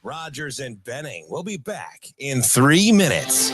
Rogers and Benning will be back in 3 minutes.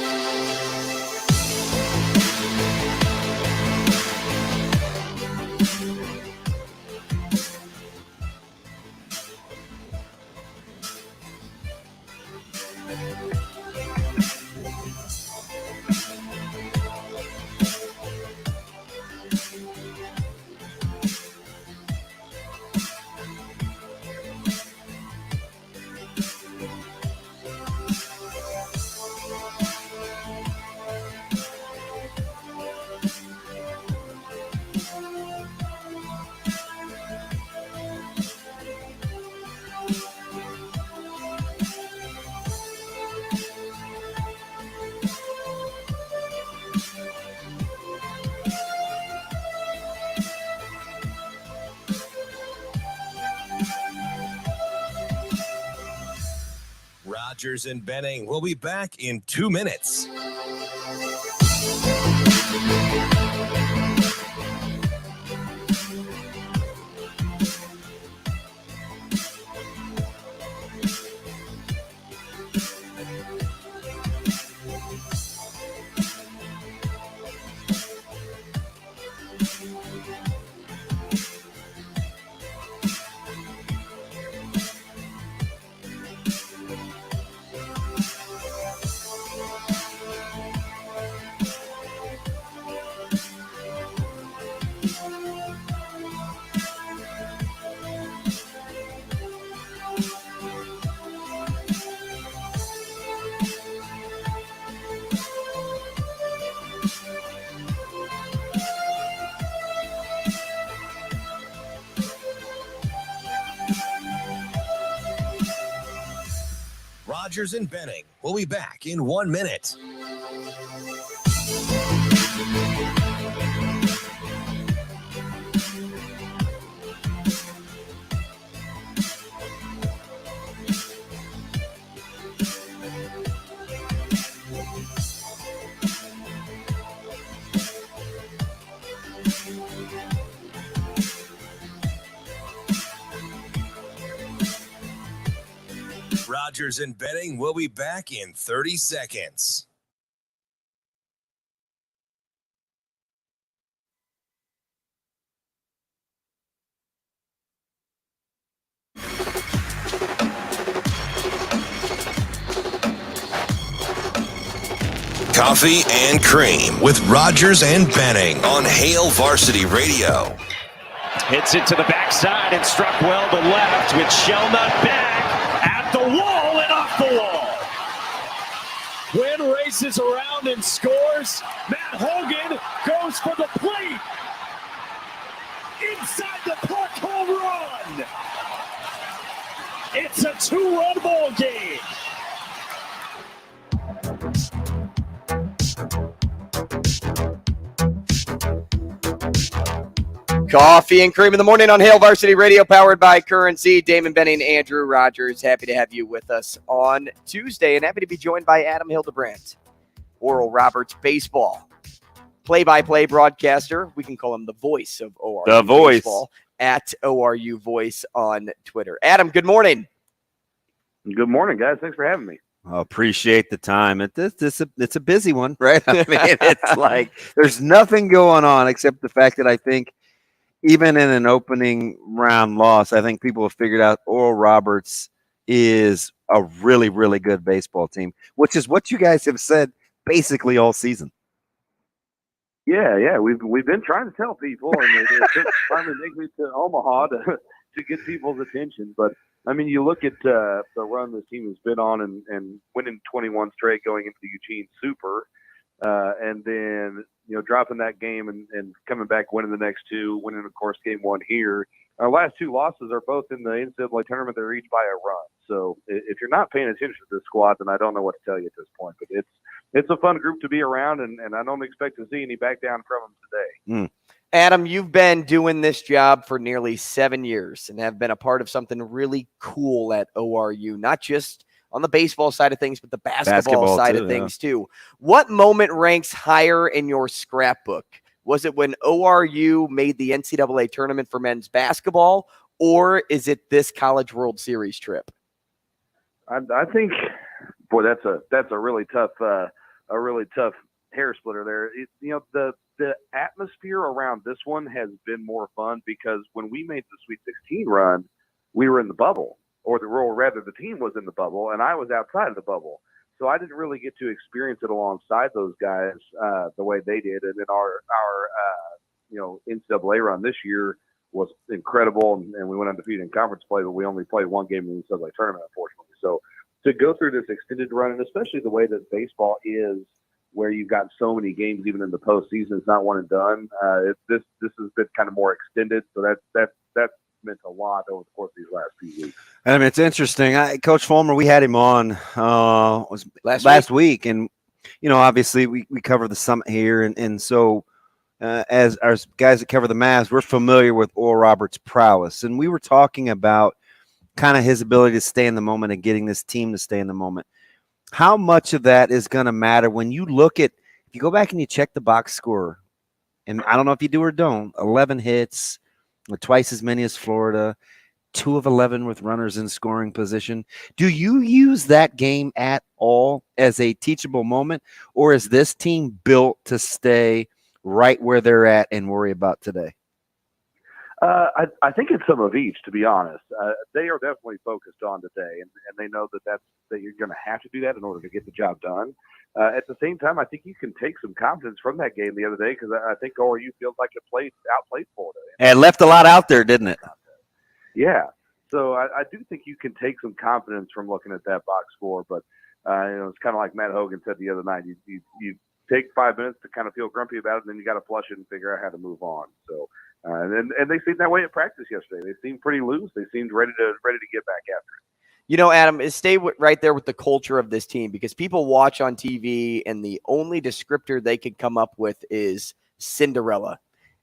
Rogers and Benning will be back in 2 minutes. Rogers and Benning will be back in 1 minute. Rogers and Benning will be back in 30 seconds. Coffee and Cream with Rogers and Benning on Hail Varsity Radio. Hits it to the backside and struck well to left with Shelnut back at the wall and off the wall. Quinn races around and scores. Matt Hogan goes for the plate. Inside the park, home run. It's a 2-run ball game. Coffee and Cream in the morning on Hail Varsity Radio, powered by Currency. Damon Benning, Andrew Rogers, happy to have you with us on Tuesday, and happy to be joined by Adam Hildebrandt, Oral Roberts baseball play-by-play broadcaster. We can call him the voice of ORU The voice. Baseball at ORU Voice on Twitter. Adam, good morning. Good morning, guys. Thanks for having me. I appreciate the time. It's a busy one, right? I mean, it's like there's nothing going on except the fact that I think even in an opening round loss, I think people have figured out Oral Roberts is a really, really good baseball team, which is what you guys have said basically all season. Yeah, we've been trying to tell people, and it finally makes me to Omaha to get people's attention. But I mean, you look at the run this team has been on, and winning 21 straight, going into the Eugene Super, and then dropping that game and coming back, winning the next two, winning of course game one here. Our last two losses are both in the NCAA tournament. They're each by a run. So if you're not paying attention to this squad, then I don't know what to tell you at this point. But it's a fun group to be around, and I don't expect to see any back down from them today. Adam, you've been doing this job for nearly 7 years and have been a part of something really cool at ORU, not just on the baseball side of things, but the basketball side too, of things too. What moment ranks higher in your scrapbook? Was it when ORU made the NCAA tournament for men's basketball, or is it this College World Series trip? I think, boy, that's a really tough hair splitter there. The atmosphere around this one has been more fun because when we made the Sweet 16 run, we were in the bubble, or rather the team was in the bubble, and I was outside of the bubble. So I didn't really get to experience it alongside those guys the way they did. And then our NCAA run this year was incredible, and we went undefeated in conference play, but we only played one game in the NCAA tournament, unfortunately. So to go through this extended run, and especially the way that baseball is, where you've got so many games even in the postseason, it's not one and done. This has been kind of more extended, so that's meant a lot over the course of these last few weeks. I mean, it's interesting. Coach Fulmer, we had him on last week, and obviously we cover the summit here, and so as our guys that cover the Mavs, we're familiar with Oral Roberts' prowess, and we were talking about kind of his ability to stay in the moment and getting this team to stay in the moment. How much of that is going to matter when you look at, if you go back and you check the box score, and I don't know if you do or don't, 11 hits, twice as many as Florida, 2 of 11 with runners in scoring position. Do you use that game at all as a teachable moment, or is this team built to stay right where they're at and worry about today? I think it's some of each, to be honest. They are definitely focused on today, and they know that you're going to have to do that in order to get the job done. At the same time, I think you can take some confidence from that game the other day, because I think ORU feels like it outplayed Florida. And left a lot out there, didn't it? Yeah. So I do think you can take some confidence from looking at that box score, but it's kind of like Matt Hogan said the other night. You take 5 minutes to kind of feel grumpy about it, and then you got to flush it and figure out how to move on. So, and they seemed that way at practice yesterday. They seemed pretty loose. They seemed ready to get back after it. Adam, stay right there with the culture of this team, because people watch on TV and the only descriptor they could come up with is Cinderella.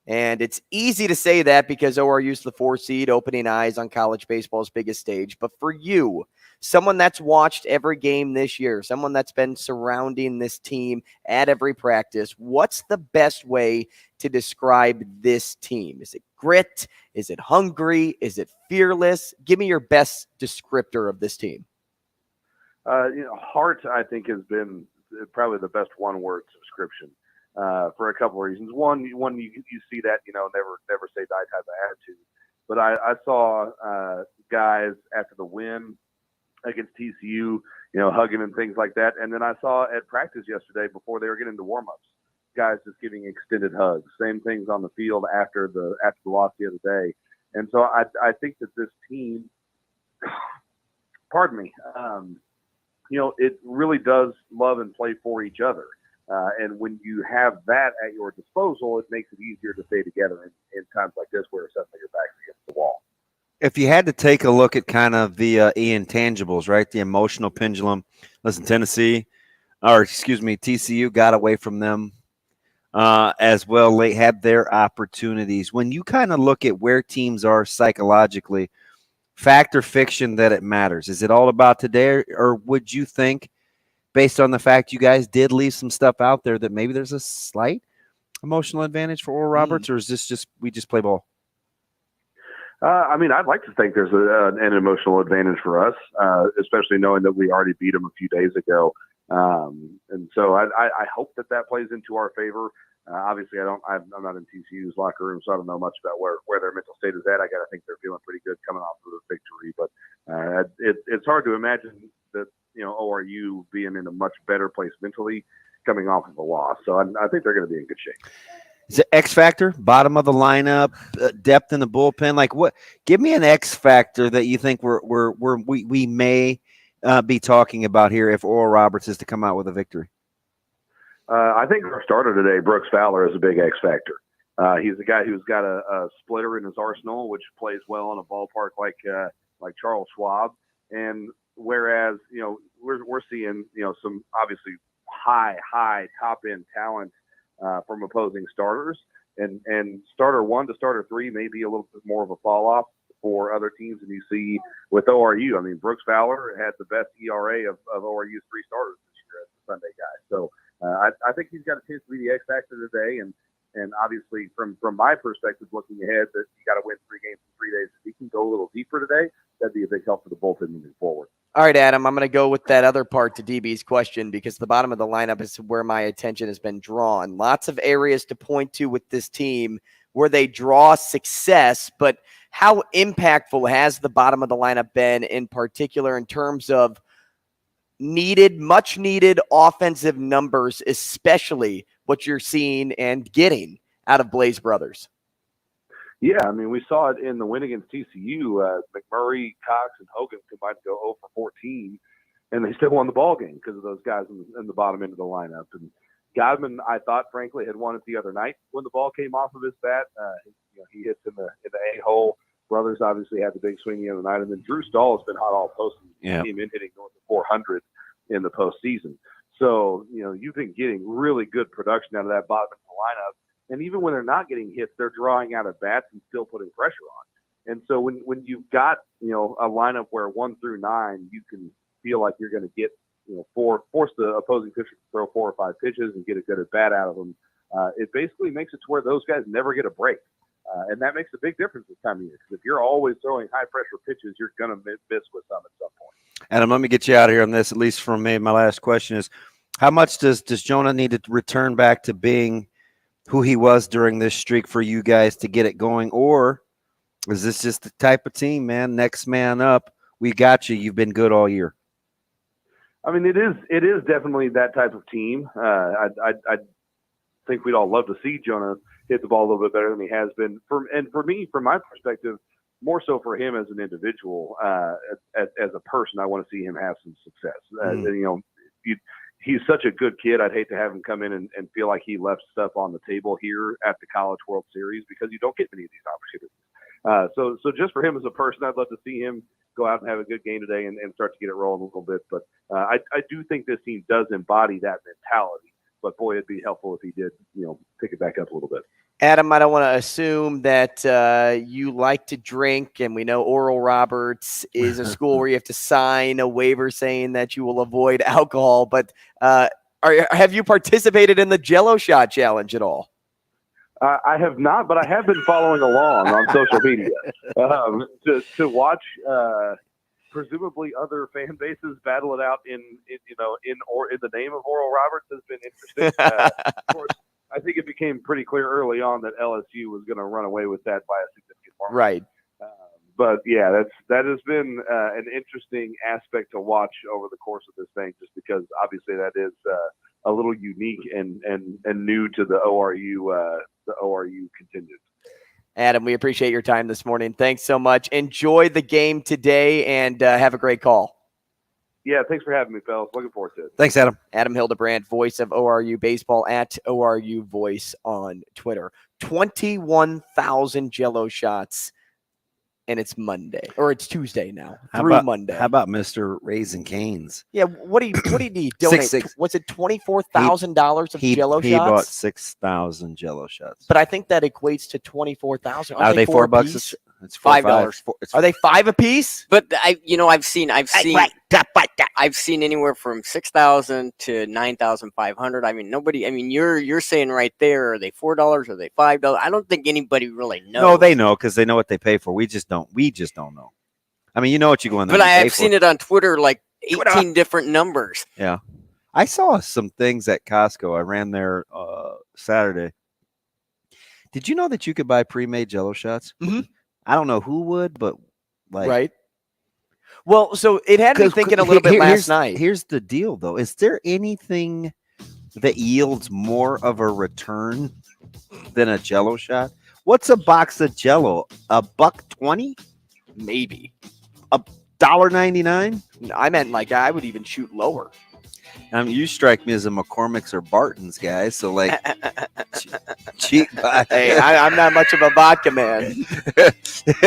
And it's easy to say that because ORU's the 4 seed, opening eyes on college baseball's biggest stage. But for you, someone that's watched every game this year, someone that's been surrounding this team at every practice, what's the best way to describe this team? Is it grit? Is it hungry? Is it fearless? Give me your best descriptor of this team. Heart, I think, has been probably the best one-word description. For a couple of reasons. One, you see that, never say die type of attitude. But I saw guys after the win against TCU, hugging and things like that. And then I saw at practice yesterday, before they were getting into warm-ups, guys just giving extended hugs. Same things on the field after the loss the other day. And so I think that this team, pardon me, it really does love and play for each other. And when you have that at your disposal, it makes it easier to stay together in times like this where suddenly your back's against the wall. If you had to take a look at kind of the intangibles, right, the emotional pendulum, listen, TCU got away from them as well. They had their opportunities. When you kind of look at where teams are psychologically, fact or fiction that it matters, is it all about today, or would you think, based on the fact you guys did leave some stuff out there, that maybe there's a slight emotional advantage for Oral Roberts, or is this we just play ball? I'd like to think there's an emotional advantage for us, especially knowing that we already beat them a few days ago. And so I hope that plays into our favor. Obviously, I'm not in TCU's locker room, so I don't know much about where their mental state is at. I got to think they're feeling pretty good coming off of the victory, but it's hard to imagine that ORU being in a much better place mentally coming off of a loss. So I think they're going to be in good shape. Is it X factor, bottom of the lineup, depth in the bullpen? Like what? Give me an X factor that you think we may be talking about here if Oral Roberts is to come out with a victory. I think our starter today, Brooks Fowler, is a big X factor. He's a guy who's got a splitter in his arsenal, which plays well in a ballpark like Charles Schwab. And whereas we're seeing some obviously high top end talent from opposing starters, and starter 1 to starter 3 may be a little bit more of a fall off for other teams than you see with ORU. I mean, Brooks Fowler had the best ERA of ORU's 3 starters this year as the Sunday guy. So I think he's got a chance to be the X factor today, and obviously from my perspective, looking ahead, that you got to win 3 games in 3 days. If he can go a little deeper today, that'd be a big help for the bullpen moving forward. All right, Adam, I'm going to go with that other part to DB's question because the bottom of the lineup is where my attention has been drawn. Lots of areas to point to with this team where they draw success, but how impactful has the bottom of the lineup been in particular in terms of much needed offensive numbers, especially what you're seeing and getting out of Blaze Brothers? Yeah, I mean, we saw it in the win against TCU. McMurray, Cox, and Hogan combined to go 0 for 14, and they still won the ball game because of those guys in the bottom end of the lineup. And Godman, I thought, frankly, had won it the other night when the ball came off of his bat. He hits in the A-hole. Brothers obviously had the big swing the other night, and then Drew Stahl has been hot all postseason. Yeah. He came in hitting north of 400 in the postseason. So you've been getting really good production out of that bottom end of the lineup. And even when they're not getting hits, they're drawing out at bats and still putting pressure on. And so when you've got, a lineup where 1 through 9, you can feel like you're going to get, force the opposing pitcher to throw 4 or 5 pitches and get a good at bat out of them. It basically makes it to where those guys never get a break. And that makes a big difference this time of year. Because if you're always throwing high pressure pitches, you're going to miss with some at some point. Adam, let me get you out of here on this, at least from me. My last question is, how much does Jonah need to return back to being who he was during this streak for you guys to get it going? Or is this just the type of team, man, next man up, we got you, you've been good all year? I mean, it is definitely that type of team. I think we'd all love to see Jonah hit the ball a little bit better than he has been. For me, from my perspective, more so for him as an individual, as a person, I want to see him have some success. He's such a good kid. I'd hate to have him come in and feel like he left stuff on the table here at the College World Series, because you don't get many of these opportunities. So just for him as a person, I'd love to see him go out and have a good game today and start to get it rolling a little bit. But I do think this team does embody that mentality. But boy, it'd be helpful if he did, pick it back up a little bit. Adam, I don't want to assume that you like to drink, and we know Oral Roberts is a school where you have to sign a waiver saying that you will avoid alcohol, but have you participated in the Jell-O Shot Challenge at all? I have not, but I have been following along on social media to watch presumably other fan bases battle it out in the name of Oral Roberts has been interesting. Of course, I think it became pretty clear early on that LSU was going to run away with that by a significant margin. Right. But yeah, that has been an interesting aspect to watch over the course of this thing, just because obviously that is a little unique and new to the ORU contingent. Adam, we appreciate your time this morning. Thanks so much. Enjoy the game today and have a great call. Yeah, thanks for having me, fellas. Looking forward to it. Thanks, Adam. Adam Hildebrandt, voice of ORU baseball at ORU Voice on Twitter. 21,000 Jell-O shots, and it's Monday, or it's Tuesday now, Monday. How about Mr. Raisin Canes? Yeah, what do you need? Donate? Was it $24,000 of Jell-O shots? He bought 6,000 Jell-O shots. But I think that equates to 24,000. Are they $4? It's $5. Are they $5 a piece? But I've seen anywhere from 6,000 to 9,500. I mean, you're saying right there, are they $4? Are they $5? I don't think anybody really knows. No, they know, because they know what they pay for. We just don't know. I mean, you know what you go in there. But I've seen it on Twitter, like 18 different numbers. Yeah. I saw some things at Costco. I ran there Saturday. Did you know that you could buy pre-made Jello shots? Mhm. I don't know who would, but like, Right. Well, so it had me thinking a little bit last night. Here's the deal, though. Is there anything that yields more of a return than a Jello shot? What's a box of Jello? $1.20? Maybe. $1.99? I meant like I would even shoot lower. I mean, you strike me as a McCormick's or Barton's guy, so like cheap. Hey, I'm not much of a vodka man.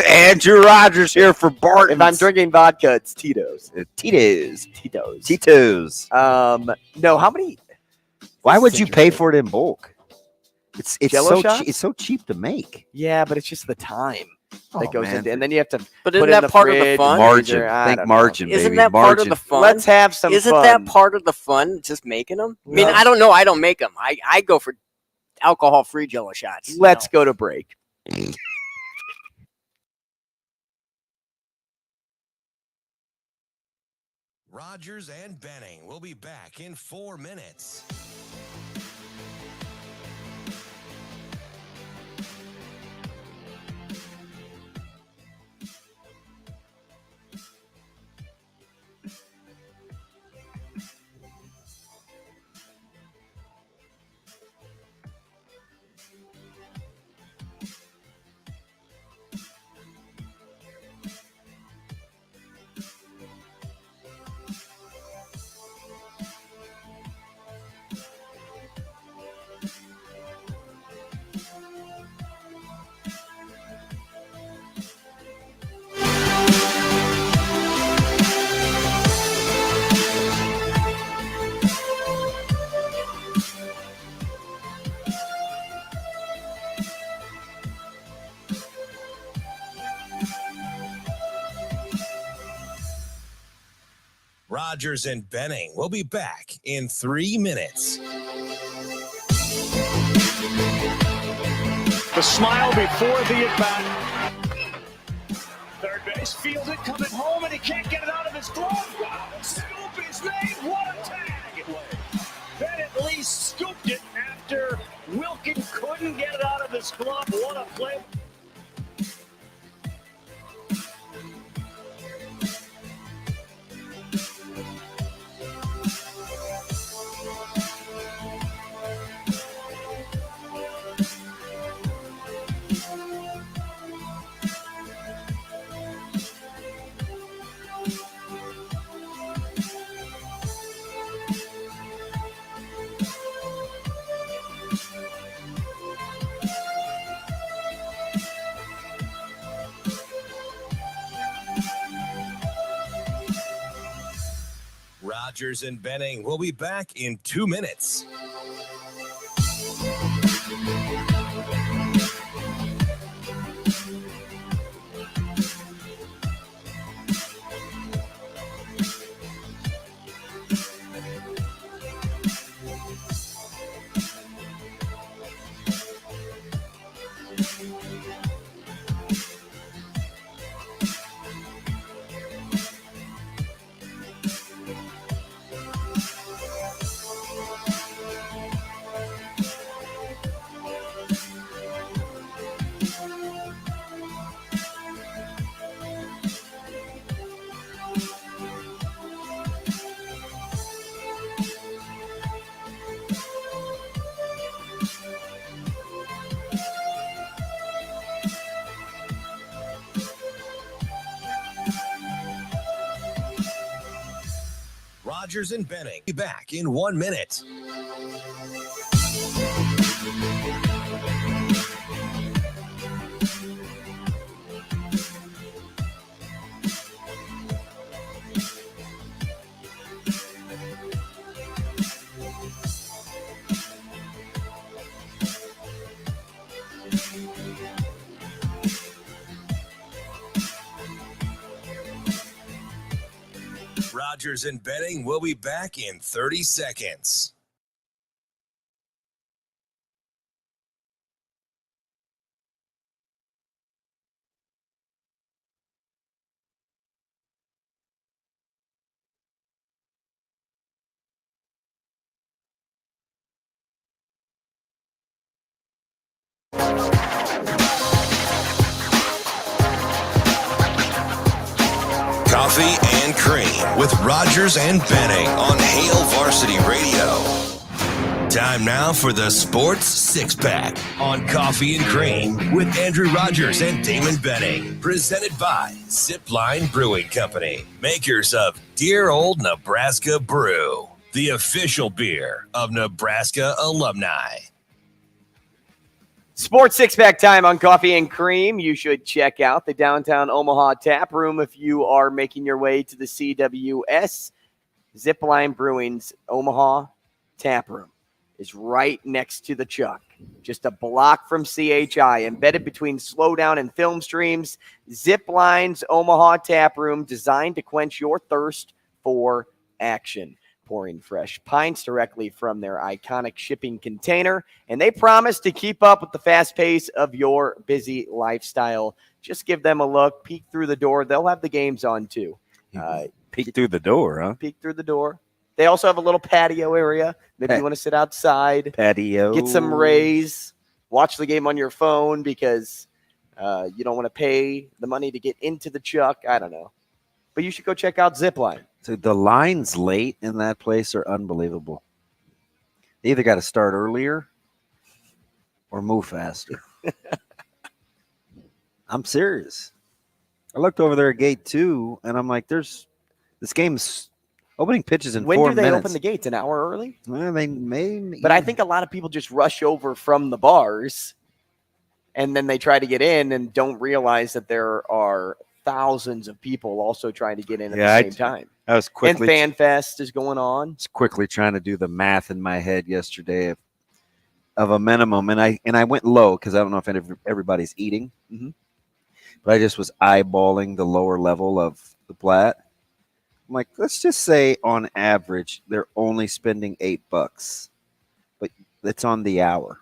Andrew Rogers here for Barton's. If I'm drinking vodka, it's Tito's. Tito's. No, how many? Why would you pay for it in bulk? It's Jello so shots? it's so cheap to make. Yeah, but it's just the time that goes into, and then you have to. But put isn't in that the part of the fridge, fun? Margin. freezer, I Think don't know. margin, Isn't baby. that part of the fun? Let's have some Isn't fun. that part of the fun? Just making them. I mean, I don't know. I don't make them. I go for alcohol-free Jello shots. Let's go to break. Rogers and Benning will be back in 4 minutes. Rogers and Benning will be back in 3 minutes. The smile before the at-bat. Third base, fields it, coming home, and he can't get it out of his glove. Wow, the scoop is made. What a tag! Ben at least scooped it after Wilkin couldn't get it out of his glove. What a play. Rogers and Benning will be back in 2 minutes. Rogers and Benning be back in 1 minute. Rogers and Benning will be back in 30 seconds. Coffee and Cream with Rogers and Benning on Hail Varsity Radio. Time now for the Sports Six-Pack on Coffee and Cream with Andrew Rogers and Damon Benning. Presented by Zipline Brewing Company, makers of Dear Old Nebraska Brew, the official beer of Nebraska alumni. Sports Six-Pack time on Coffee and Cream. You should check out the downtown Omaha tap room if you are making your way to the CWS. Zipline Brewing's Omaha tap room is right next to the Chuck, just a block from CHI, embedded between Slowdown and Film Streams. Zipline's Omaha tap room, designed to quench your thirst for action. Pouring fresh pints directly from their iconic shipping container, and they promise to keep up with the fast pace of your busy lifestyle. Just give them a look, peek through the door. They'll have the games on too. Peek through the door, huh? Peek through the door. They also have a little patio area. Maybe you want to sit outside, patio, get some rays, watch the game on your phone because you don't want to pay the money to get into the Chuck. I don't know, but you should go check out Zipline. So the lines late in that place are unbelievable. They either got to start earlier or move faster. I'm serious. I looked over there at gate 2, and I'm like, this game's opening pitches in 4 minutes. When do they open the gates? An hour early? Well, they may. But I think a lot of people just rush over from the bars, and then they try to get in and don't realize that there are thousands of people also trying to get in at the same time. I was quickly, and Fan Fest is going on. I was quickly trying to do the math in my head yesterday of a minimum, and I went low because I don't know if everybody's eating, but I just was eyeballing the lower level of the Platte. I'm like, let's just say on average they're only spending $8, but it's on the hour.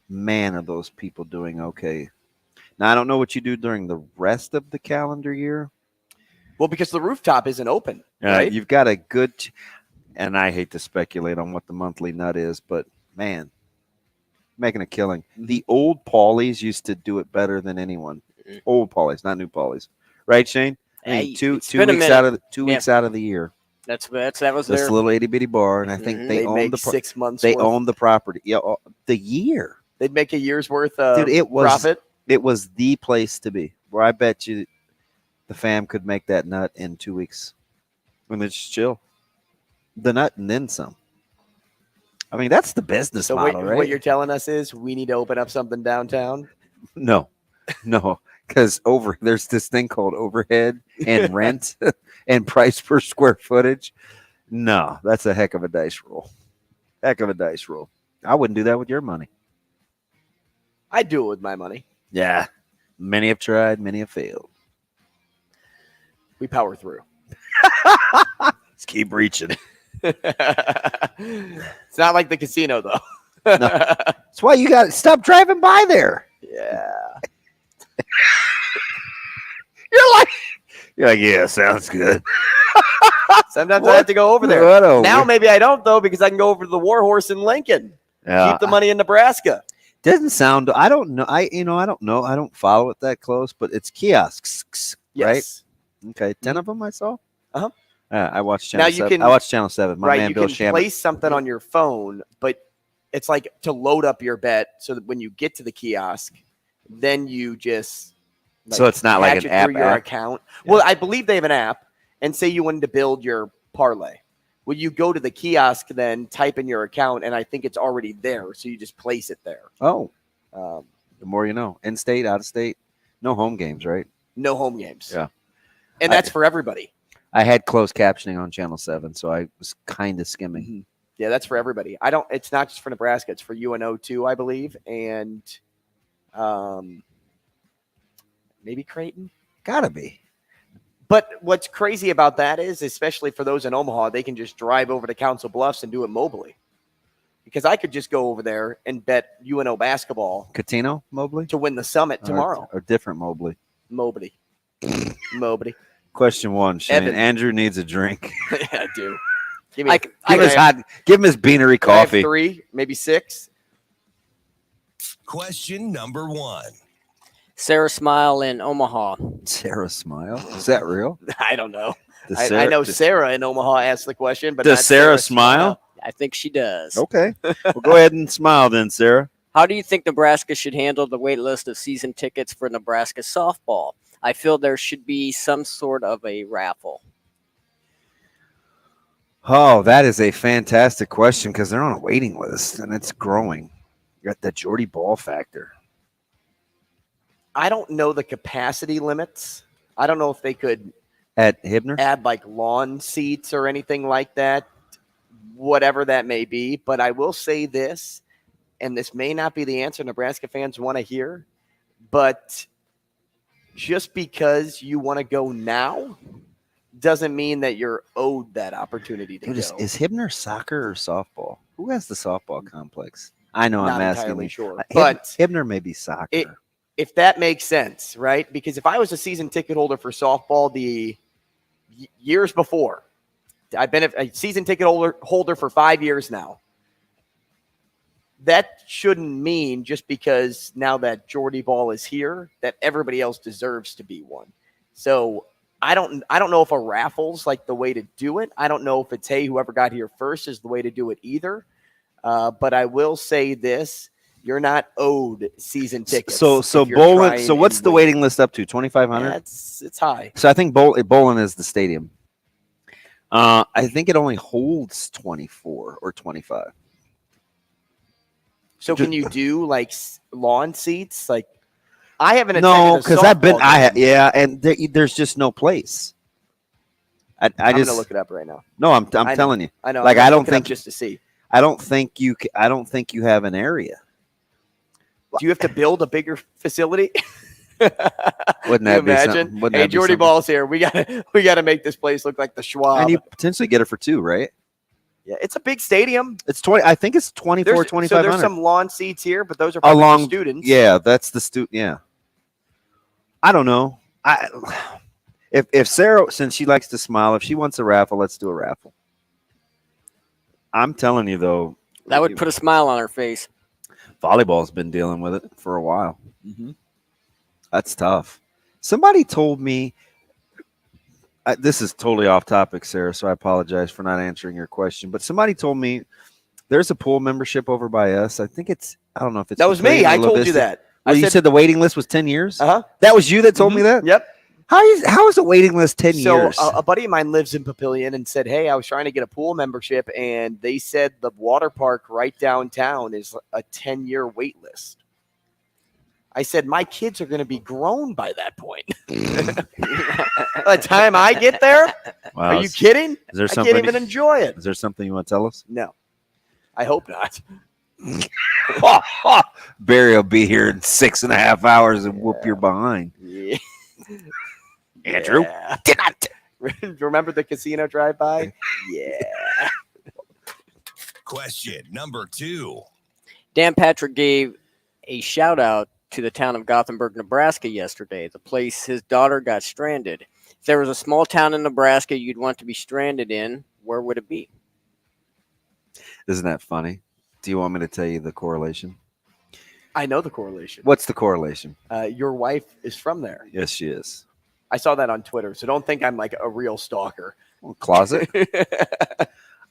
Man, are those people doing okay? Now I don't know what you do during the rest of the calendar year. Well, because the rooftop isn't open, right? You've got a good, and I hate to speculate on what the monthly nut is, but man, making a killing. The old Paulies used to do it better than anyone. Old Paulies, not new Paulies, right, Shane? I mean, two weeks out of weeks out of the year. That was this their little itty bitty bar, and I think they owned 6 months. They owned the property. Yeah, the year they'd make a year's worth of profit. It was the place to be. Where I bet you the fam could make that nut in 2 weeks when they just chill. The nut and then some. I mean, that's the business model, right? What you're telling us is we need to open up something downtown? No, because there's this thing called overhead and rent and price per square footage. No, that's a heck of a dice roll. Heck of a dice roll. I wouldn't do that with your money. I'd do it with my money. Yeah. Many have tried, many have failed. We power through. Let's keep reaching. It's not like the casino, though. No. That's why you got to stop driving by there. Yeah. You're like, yeah, sounds good. Sometimes I have to go over there. Now maybe I don't, though, because I can go over to the Warhorse in Lincoln. Keep the money in Nebraska. Doesn't sound. I don't know. I don't know. I don't follow it that close, but it's kiosks, yes. Right? Okay, 10 of them I saw. I watched Channel 7. I watched Channel 7. My man Bill Shammer. You can place something on your phone, but it's like to load up your bet so that when you get to the kiosk, then you just so it's not like an app. Your account. Yeah. Well, I believe they have an app, and say you wanted to build your parlay. Well, you go to the kiosk, then type in your account, and I think it's already there, so you just place it there. Oh, the more you know. In-state, out-of-state, no home games, right? No home games. Yeah, and that's for everybody. I had closed captioning on Channel 7, so I was kind of skimming. Mm-hmm. Yeah, that's for everybody. It's not just for Nebraska; it's for UNO too, I believe, and maybe Creighton. Gotta be. But what's crazy about that is, especially for those in Omaha, they can just drive over to Council Bluffs and do it mobily. Because I could just go over there and bet UNO basketball. Catino Mobley? To win the Summit tomorrow. Or different Mobley. Mobley. Question 1, Shane. Evan. Andrew needs a drink. Yeah, I do. Give him his beanery coffee. 3, maybe 6. Question number 1. Sarah Smile in Omaha. Sarah Smile? Is that real? I don't know. Does I know Sarah in Omaha asked the question, but does not Sarah smile? I think she does. Okay. Well, go ahead and smile then, Sarah. How do you think Nebraska should handle the wait list of season tickets for Nebraska softball? I feel there should be some sort of a raffle. Oh, that is a fantastic question because they're on a waiting list and it's growing. You got the Jordy Ball factor. I don't know the capacity limits. I don't know if they could At Hibner? add like lawn seats or anything like that, whatever that may be. But I will say this, and this may not be the answer Nebraska fans want to hear, but just because you want to go now doesn't mean that you're owed that opportunity to Dude, go. is Hibner soccer or softball? Who has the softball complex? I know Not I'm asking entirely you. sure, but Hibner may be soccer. If that makes sense, right? Because if I was a season ticket holder for softball the years before, I've been a season ticket holder for 5 years now. That shouldn't mean just because now that Jordy Ball is here that everybody else deserves to be one. So I don't know if a raffle's like the way to do it. I don't know if it's, hey, whoever got here first is the way to do it either. But I will say this. You're not owed season tickets. So bowling. So what's the waiting list up to? 2,500. Yeah, it's high. So I think bowling is the stadium. I think it only holds 24 or 25. So can you do like lawn seats? Like I haven't attended No, because because I've been. And there's just no place. I'm gonna look it up right now. No, I'm telling you. I know. Like I don't think just to see. I don't think you have an area. Do you have to build a bigger facility? Wouldn't that be imagine? something? Hey, Jordy Ball's here. We gotta make this place look like the Schwab. And you potentially get it for 2, right? Yeah, it's a big stadium. It's 20. I think it's 24, 2,500. So there's some lawn seats here, but those are probably for students. Yeah, that's the student. Yeah. I don't know. If Sarah, since she likes to smile, if she wants a raffle, let's do a raffle. I'm telling you though, that would put a smile on her face. Volleyball's been dealing with it for a while. Mm-hmm. That's tough. Somebody told me, this is totally off topic, Sarah, so I apologize for not answering your question. But somebody told me there's a pool membership over by us. I think I don't know if it's. That was me. I told you that. Well, you said the waiting list was 10 years? Uh-huh. That was you that told me that? Yep. How is a waiting list 10 years? So a buddy of mine lives in Papillion and said, hey, I was trying to get a pool membership, and they said the water park right downtown is a 10-year wait list. I said, my kids are going to be grown by that point. By the time I get there? Wow. Are you kidding? I can't even enjoy it. Is there something you want to tell us? No. I hope not. Barry will be here in 6.5 hours and whoop your behind. Yeah. Andrew? Yeah. Remember the casino drive-by? Yeah. Question number 2. Dan Patrick gave a shout-out to the town of Gothenburg, Nebraska yesterday, the place his daughter got stranded. If there was a small town in Nebraska you'd want to be stranded in, where would it be? Isn't that funny? Do you want me to tell you the correlation? I know the correlation. What's the correlation? Your wife is from there. Yes, she is. I saw that on Twitter, so don't think I'm like a real stalker. Closet?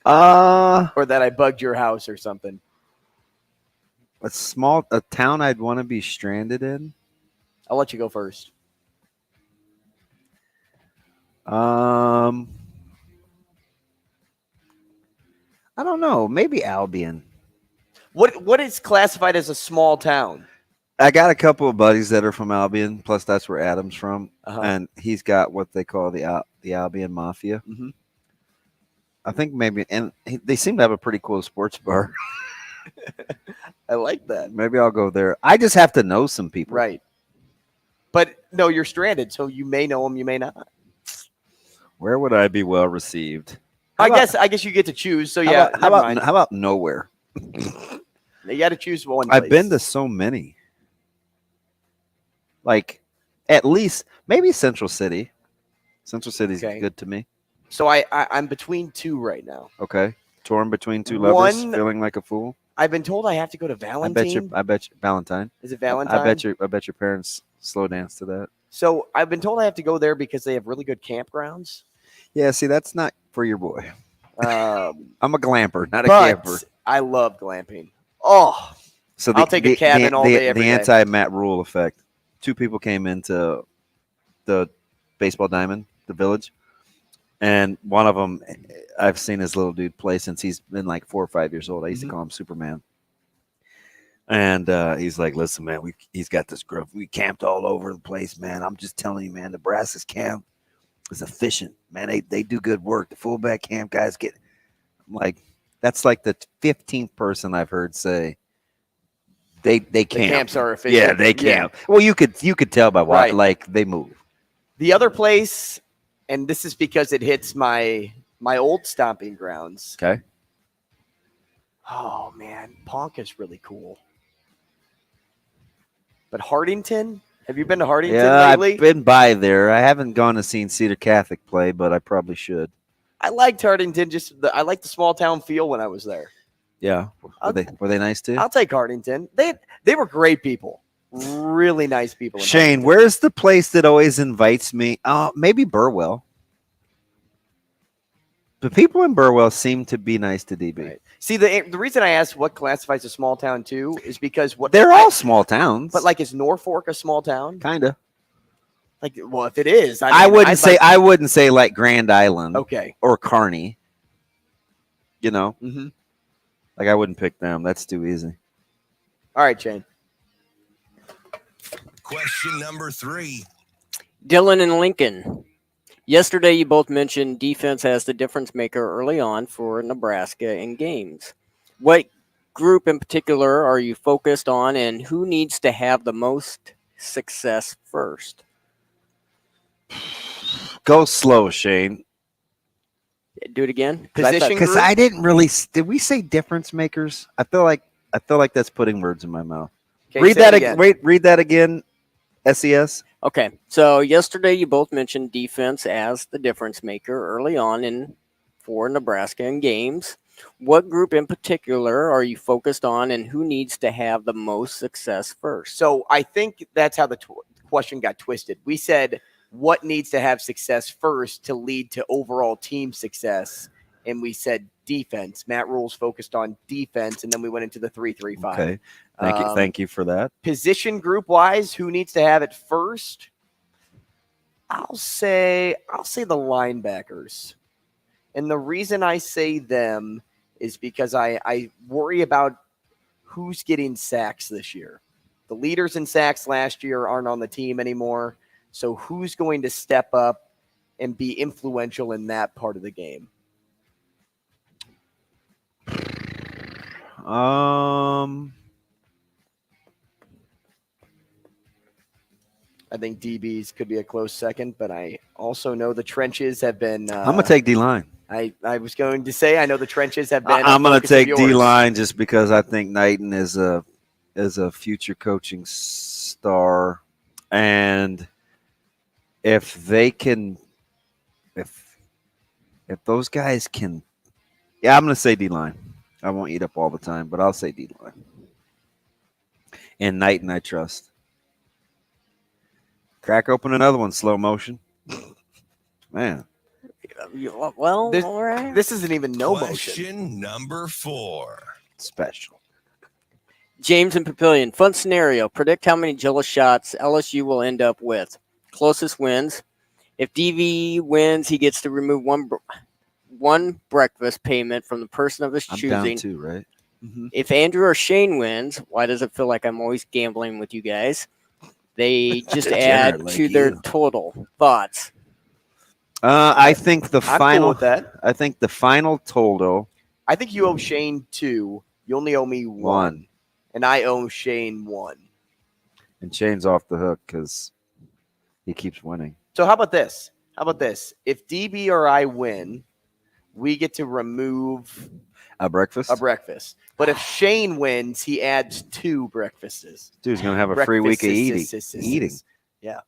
Or that I bugged your house or something. A town I'd want to be stranded in? I'll let you go first. I don't know. Maybe Albion. What is classified as a small town? I got a couple of buddies that are from Albion. Plus, that's where Adam's from, Uh-huh. and he's got what they call the Albion Mafia. Mm-hmm. I think maybe, and they seem to have a pretty cool sports bar. I like that. Maybe I'll go there. I just have to know some people, Right. But no, you're stranded, so you may know them, you may not. Where would I be well received? I guess you get to choose. So yeah, how about nowhere? You got to choose one place. I've been to so many. Like, at least maybe Central City. Central City's good to me. So I'm between 2 right now. Okay, torn between 2 lovers, One- feeling like a fool. I've been told I have to go to Valentine. I bet you Valentine. Is it Valentine? I bet your parents slow dance to that. So I've been told I have to go there because they have really good campgrounds. Yeah, see, that's not for your boy. I'm a glamper, not a but camper. I love glamping. Oh, so I'll take a cabin all day, every the day. anti-Matt Rule effect. 2 people came into the baseball diamond, the village, and one of them, I've seen this little dude play since he's been like 4 or 5 years old. I used to call him Superman. And he's like, listen, man, he's got this group. We camped all over the place, man. I'm just telling you, man, Nebraska's camp is efficient, man. They do good work. The fullback camp guys I'm like, that's like the 15th person I've heard say they camp. The camps are efficient. Yeah, they camp. Yeah. Well, you could tell by what like they move. The other place, and this is because it hits my old stomping grounds. Okay. Oh man, Ponca's really cool. But Hardington, have you been to Hardington lately? I've been by there. I haven't gone to see Cedar Catholic play, but I probably should. I liked Hardington. I liked the small town feel when I was there. Yeah, were they nice too? I'll take Hardington. They were great people, really nice people. Shane, where's the place that always invites me? Maybe Burwell. The people in Burwell seem to be nice to DB. Right. See, the reason I asked what classifies a small town too is because they're all small towns. But like, is Norfolk a small town? Kinda. Like, well, if it is, I wouldn't say like Grand Island, okay, or Kearney. You know, mm-hmm. Like I wouldn't pick them. That's too easy. All right, Shane. Question number 3. Dylan and Lincoln. Yesterday, you both mentioned defense as the difference maker early on for Nebraska in games. What group in particular are you focused on, and who needs to have the most success first? Go slow, Shane. Do it again. Because I didn't really. Did we say difference makers? I feel like that's putting words in my mouth. Okay, read that again. Read that again. SES. Okay, so yesterday you both mentioned defense as the difference maker early on for Nebraska in games. What group in particular are you focused on, and who needs to have the most success first? So I think that's how the question got twisted. We said what needs to have success first to lead to overall team success, and we said defense. Matt Rule's focused on defense, and then we went into the 3-3-5. Okay. Thank you for that. Position group wise, who needs to have it first? I'll say the linebackers. And the reason I say them is because I worry about who's getting sacks this year. The leaders in sacks last year aren't on the team anymore. So who's going to step up and be influential in that part of the game? I think DBs could be a close second, but I also know the trenches have been. I'm going to take D-line. I was going to say I know the trenches have been. I'm going to take D-line just because I think Knighton is a future coaching star, and if they can, if those guys can, yeah, I'm going to say D-line. I won't eat up all the time, but I'll say D-line. And Knighton, I trust. Crack open another one, slow motion. Man. Well, all right. This isn't even no motion. Question number 4. Special. James and Papillion, fun scenario. Predict how many Gilla shots LSU will end up with. Closest wins. If DV wins, he gets to remove one breakfast payment from the person of his choosing. I'm down 2, right? Mm-hmm. If Andrew or Shane wins, why does it feel like I'm always gambling with you guys? They just add to their total. Thoughts? I think the final. Cool with that. I think the final total. I think you owe Shane 2. You only owe me 1, and I owe Shane 1. And Shane's off the hook because he keeps winning. So how about this? If DB or I win, we get to remove a breakfast. But if Shane wins, he adds 2 breakfasts. Dude's gonna have a free week of eating. Yeah.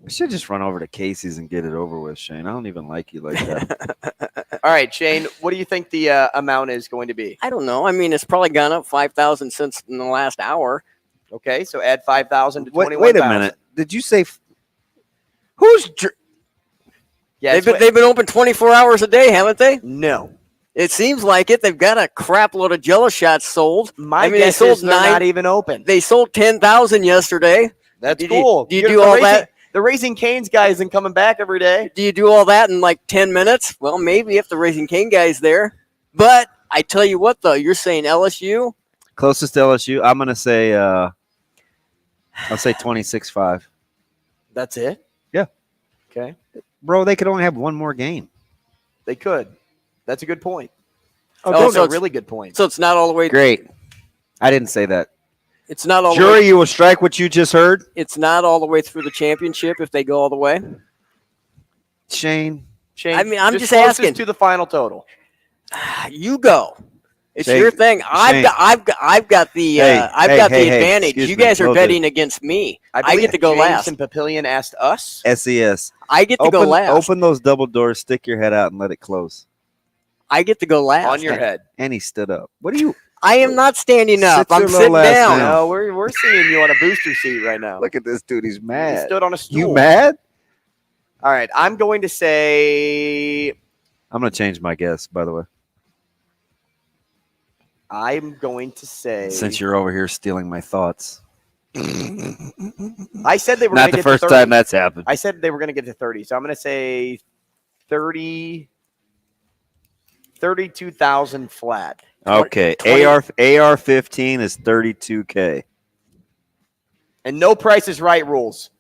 We should just run over to Casey's and get it over with, Shane. I don't even like you like that. All right, Shane, what do you think the amount is going to be? I don't know. I mean, it's probably gone up 5,000 since in the last hour. Okay, so add 5,000 to 21,000. Wait a minute. Did you say who's? Yeah, They've been open 24 hours a day, haven't they? No. It seems like it. They've got a crap load of Jello shots sold. My guess is they're not even open. They sold 10,000 yesterday. That's cool. Do you do all that? The Raising Cane's guy isn't coming back every day. Do you do all that in like 10 minutes? Well, maybe if the Raising Cane guy's there. But I tell you what, though, you're saying LSU? Closest to LSU, I'm going to say, I'll say 26-5. That's it? Yeah. Okay. Bro, they could only have one more game. They could. That's a good point. So that's a really good point. So it's not all the way. Great. I didn't say that. It's not all the Jury, way. you will strike what you just heard. It's not all the way through the championship if they go all the way. Shane. I mean, I'm just closest asking. to the final total. You go. It's Shane, your thing. I've got the advantage. Excuse You me. guys are Hold betting against me. I believe get to go James last. and Papillion asked us. SES. I get to go last. Open those double doors, stick your head out, and let it close. I get to go last. On your head. And he stood up. What are you? I am not standing up. Sit your I'm little sitting ass down. down. No, we're seeing you on a booster seat right now. Look at this dude. He's He mad. stood on a stool. You mad? All right, I'm going to say I'm going to change my guess, by the way. I'm going to say Since you're over here stealing my thoughts. I said they were Not going to the get first to 30. time that's happened. I said they were going to get to 30, so I'm going to say 32,000 flat. Okay. 20 AR-15 is $32K. And no Price is Right rules.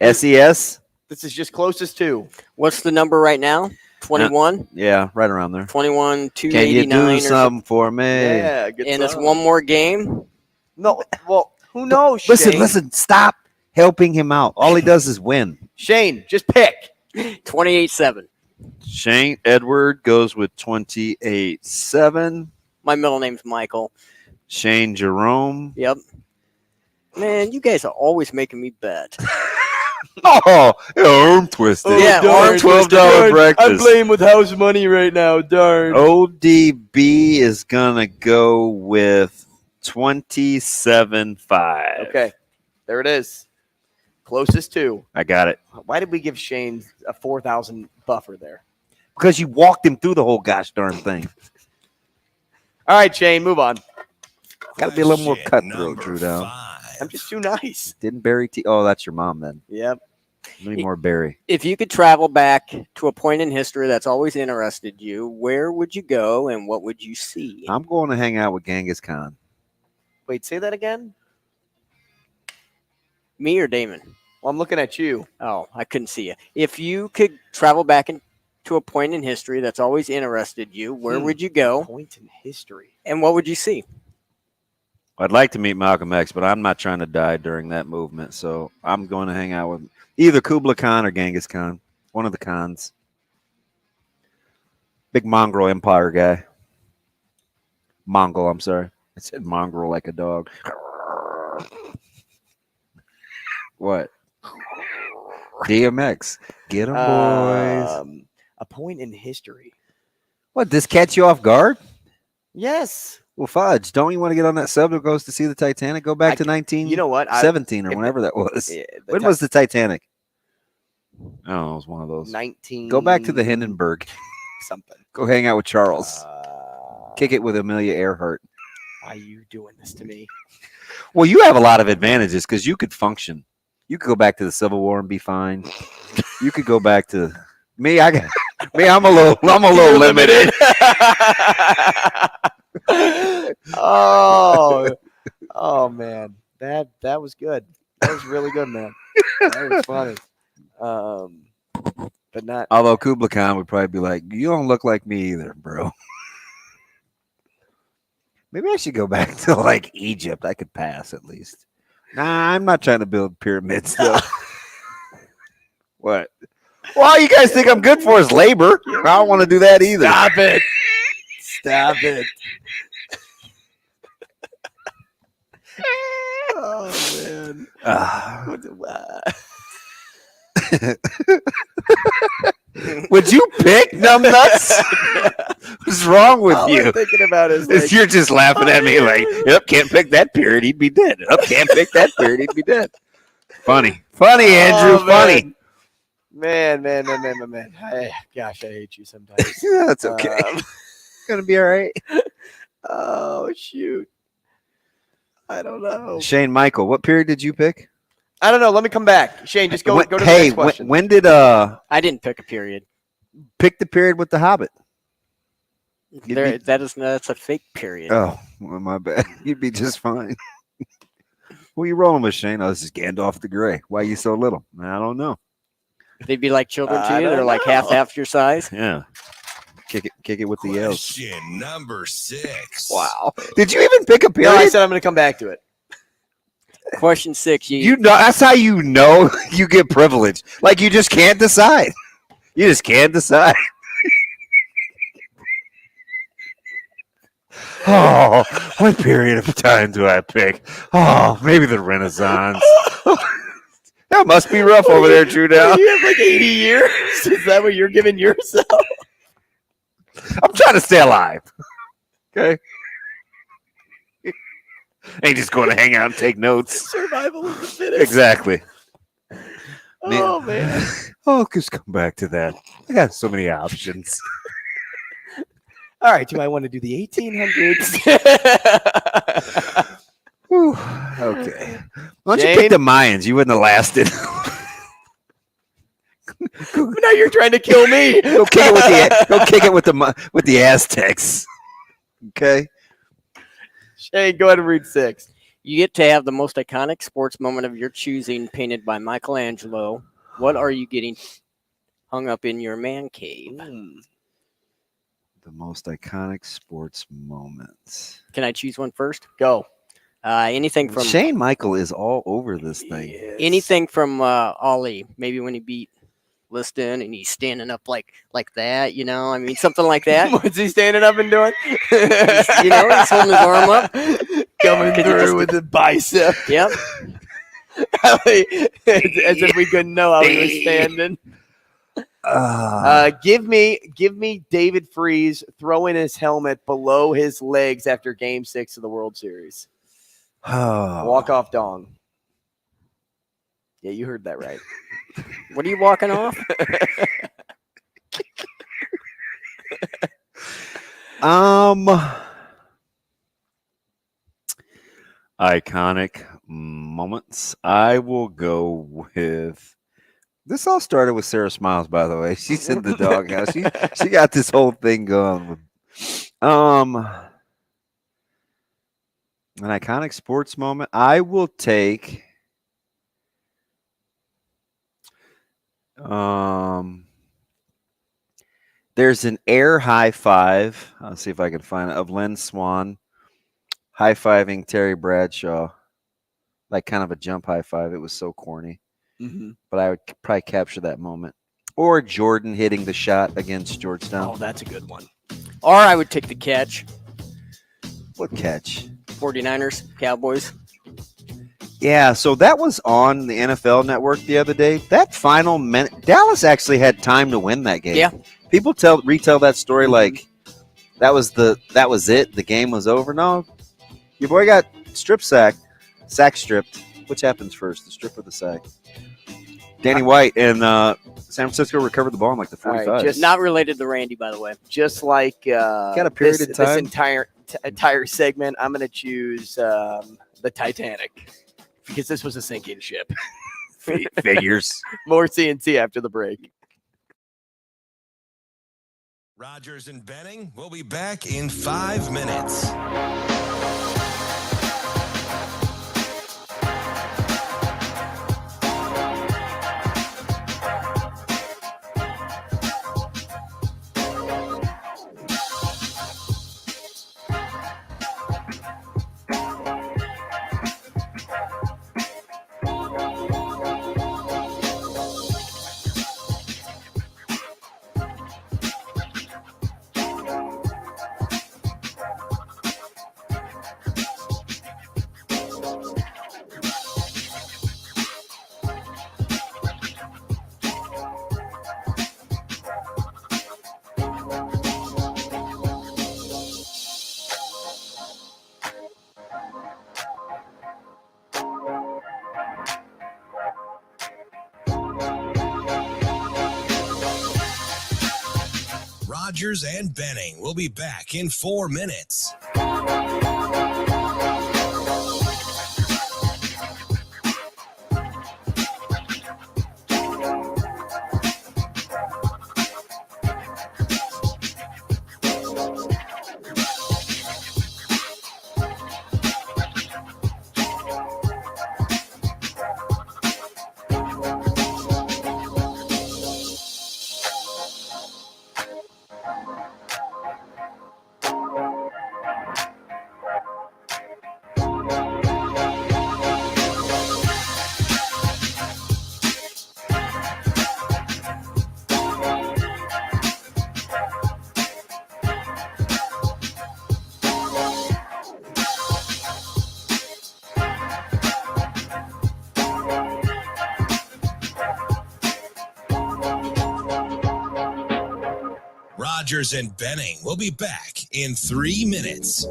SES? This is just closest to. What's the number right now? 21? Yeah, right around there. 21, Can you 289 do something for me? Yeah, good And it's song. one more game? No, well, who knows, Shane? Listen, stop helping him out. All he does is win. Shane, just pick. 28-7. Shane Edward goes with 28-7. My middle name's Michael. Shane Jerome. Yep. Man, you guys are always making me bet. Oh, arm twisted. Yeah, arm twisted. $12 breakfast. I'm playing with house money right now, darn. ODB is going to go with 27-5. Okay, there it is. Closest to. I got it. Why did we give Shane a 4,000 buffer there? Because you walked him through the whole gosh darn thing. All right, Shane, move on. Got to be a little more Question cutthroat, number Drew Down. 5. I'm just too nice. Didn't Barry Oh, that's your mom then. Yep. Need more Barry. If you could travel back to a point in history that's always interested you, where would you go and what would you see? I'm going to hang out with Genghis Khan. Wait, say that again? Me or Damon? Well, I'm looking at you. Oh, I couldn't see you. If you could travel back to a point in history that's always interested you, where would you go Point in history. and what would you see? I'd like to meet Malcolm X, but I'm not trying to die during that movement. So I'm going to hang out with either Kublai Khan or Genghis Khan. One of the Khans. Big mongrel empire guy. Mongol, I'm sorry. I said mongrel like a dog. What? DMX. Get 'em, boys. A point in history. What, this catch you off guard? Yes. Well, fudge. Don't you want to get on that sub that goes to see the Titanic? Go back to 1917 You know what? or whenever that was. Yeah, When was the Titanic? Oh, it was one of those. 19. Go back to the Hindenburg. Something. Go hang out with Charles. Kick it with Amelia Earhart. Why are you doing this to me? Well, you have a lot of advantages because you could function. You could go back to the Civil War and be fine. You could go back to me. I'm a little limited. Oh man, that was good. That was really good, man. That was funny. But not. Although Kublai Khan would probably be like, "You don't look like me either, bro." Maybe I should go back to like Egypt. I could pass at least. Nah, I'm not trying to build pyramids though. What? Well, all you guys think I'm good for is labor. I don't want to do that either. Stop it. Stop it. Oh man. Would you pick numbnuts? What's wrong with All you? I'm thinking about is like, You're just laughing at me like, yep, can't pick that period, he'd be dead. Yep, can't pick that period, he'd be dead. Funny, Andrew, funny. Man. Gosh, I hate you sometimes. Yeah, that's okay. Gonna be all right. Oh, shoot. I don't know. Shane Michael, what period did you pick? I don't know. Let me come back. Shane, just go to the Hey, next question. when did I didn't pick a period. pick the period with the Hobbit? That's a fake period. Oh, well, my bad. You'd be just fine. Who are you rolling with, Shane? Oh, this is Gandalf the Grey. Why are you so little? I don't know. They'd be like children to you. I They're don't like know. half your size. Yeah. Kick it with the elves. Question number 6. Wow. Did you even pick a No, period? I said I'm going to come back to it. Question 6. You know, that's how you know you get privilege. Like you just can't decide. You just can't decide. Oh, what period of time do I pick? Oh, maybe the Renaissance. That must be rough over there, True Down. You have like 80 years? Is that what you're giving yourself? I'm trying to stay alive. Okay. Ain't just going to hang out and take notes. Survival of the fittest. Exactly. Oh, man. Oh, just come back to that. I got so many options. All right. Do I want to do the 1800s? Whew. Okay. Why don't you Jane? pick the Mayans? You wouldn't have lasted. Now you're trying to kill me. Go kick it with the Aztecs. Okay. Shane, go ahead and read 6. You get to have the most iconic sports moment of your choosing painted by Michelangelo. What are you getting hung up in your man cave? The most iconic sports moments. Can I choose one first? Go. Anything from Shane Michael is all over this thing. Yes. anything from Ali. Maybe when he beat Liston and he's standing up like that, you know. I mean, something like that. What's he standing up and doing? You know, he's holding his arm up. Coming Could you through just- with the bicep. Yep. As if we couldn't know how he was standing. Give me David Freese throwing his helmet below his legs after Game 6 of the World Series. Walk off dong. Yeah, you heard that right. What are you walking off? Iconic moments. I will go with. This all started with Sarah Smiles, by the way. She's in the doghouse. She got this whole thing going. An iconic sports moment. I will take. There's an air high five. I'll see if I can find it of Len Swan high fiving Terry Bradshaw, like kind of a jump high five. It was so corny, but I would probably capture that moment. Or Jordan hitting the shot against Georgetown. Oh, that's a good one. Or I would take the catch. What catch? 49ers, Cowboys. Yeah, so that was on the NFL Network the other day. That final minute, Dallas actually had time to win that game. Yeah. People retell that story like that was it. The game was over. No, your boy got sack stripped. Which happens first, the strip or the sack? Danny White and San Francisco recovered the ball in like the 45. All right, just Not related to Randy, by the way. Just like got a period of time. This entire segment, I'm going to choose the Titanic because this was a sinking ship. Figures. More CNC after the break. Rogers and Benning will be back in 5 minutes. Rogers and Benning will be back in 4 minutes. Rogers and Benning will be back in 3 minutes.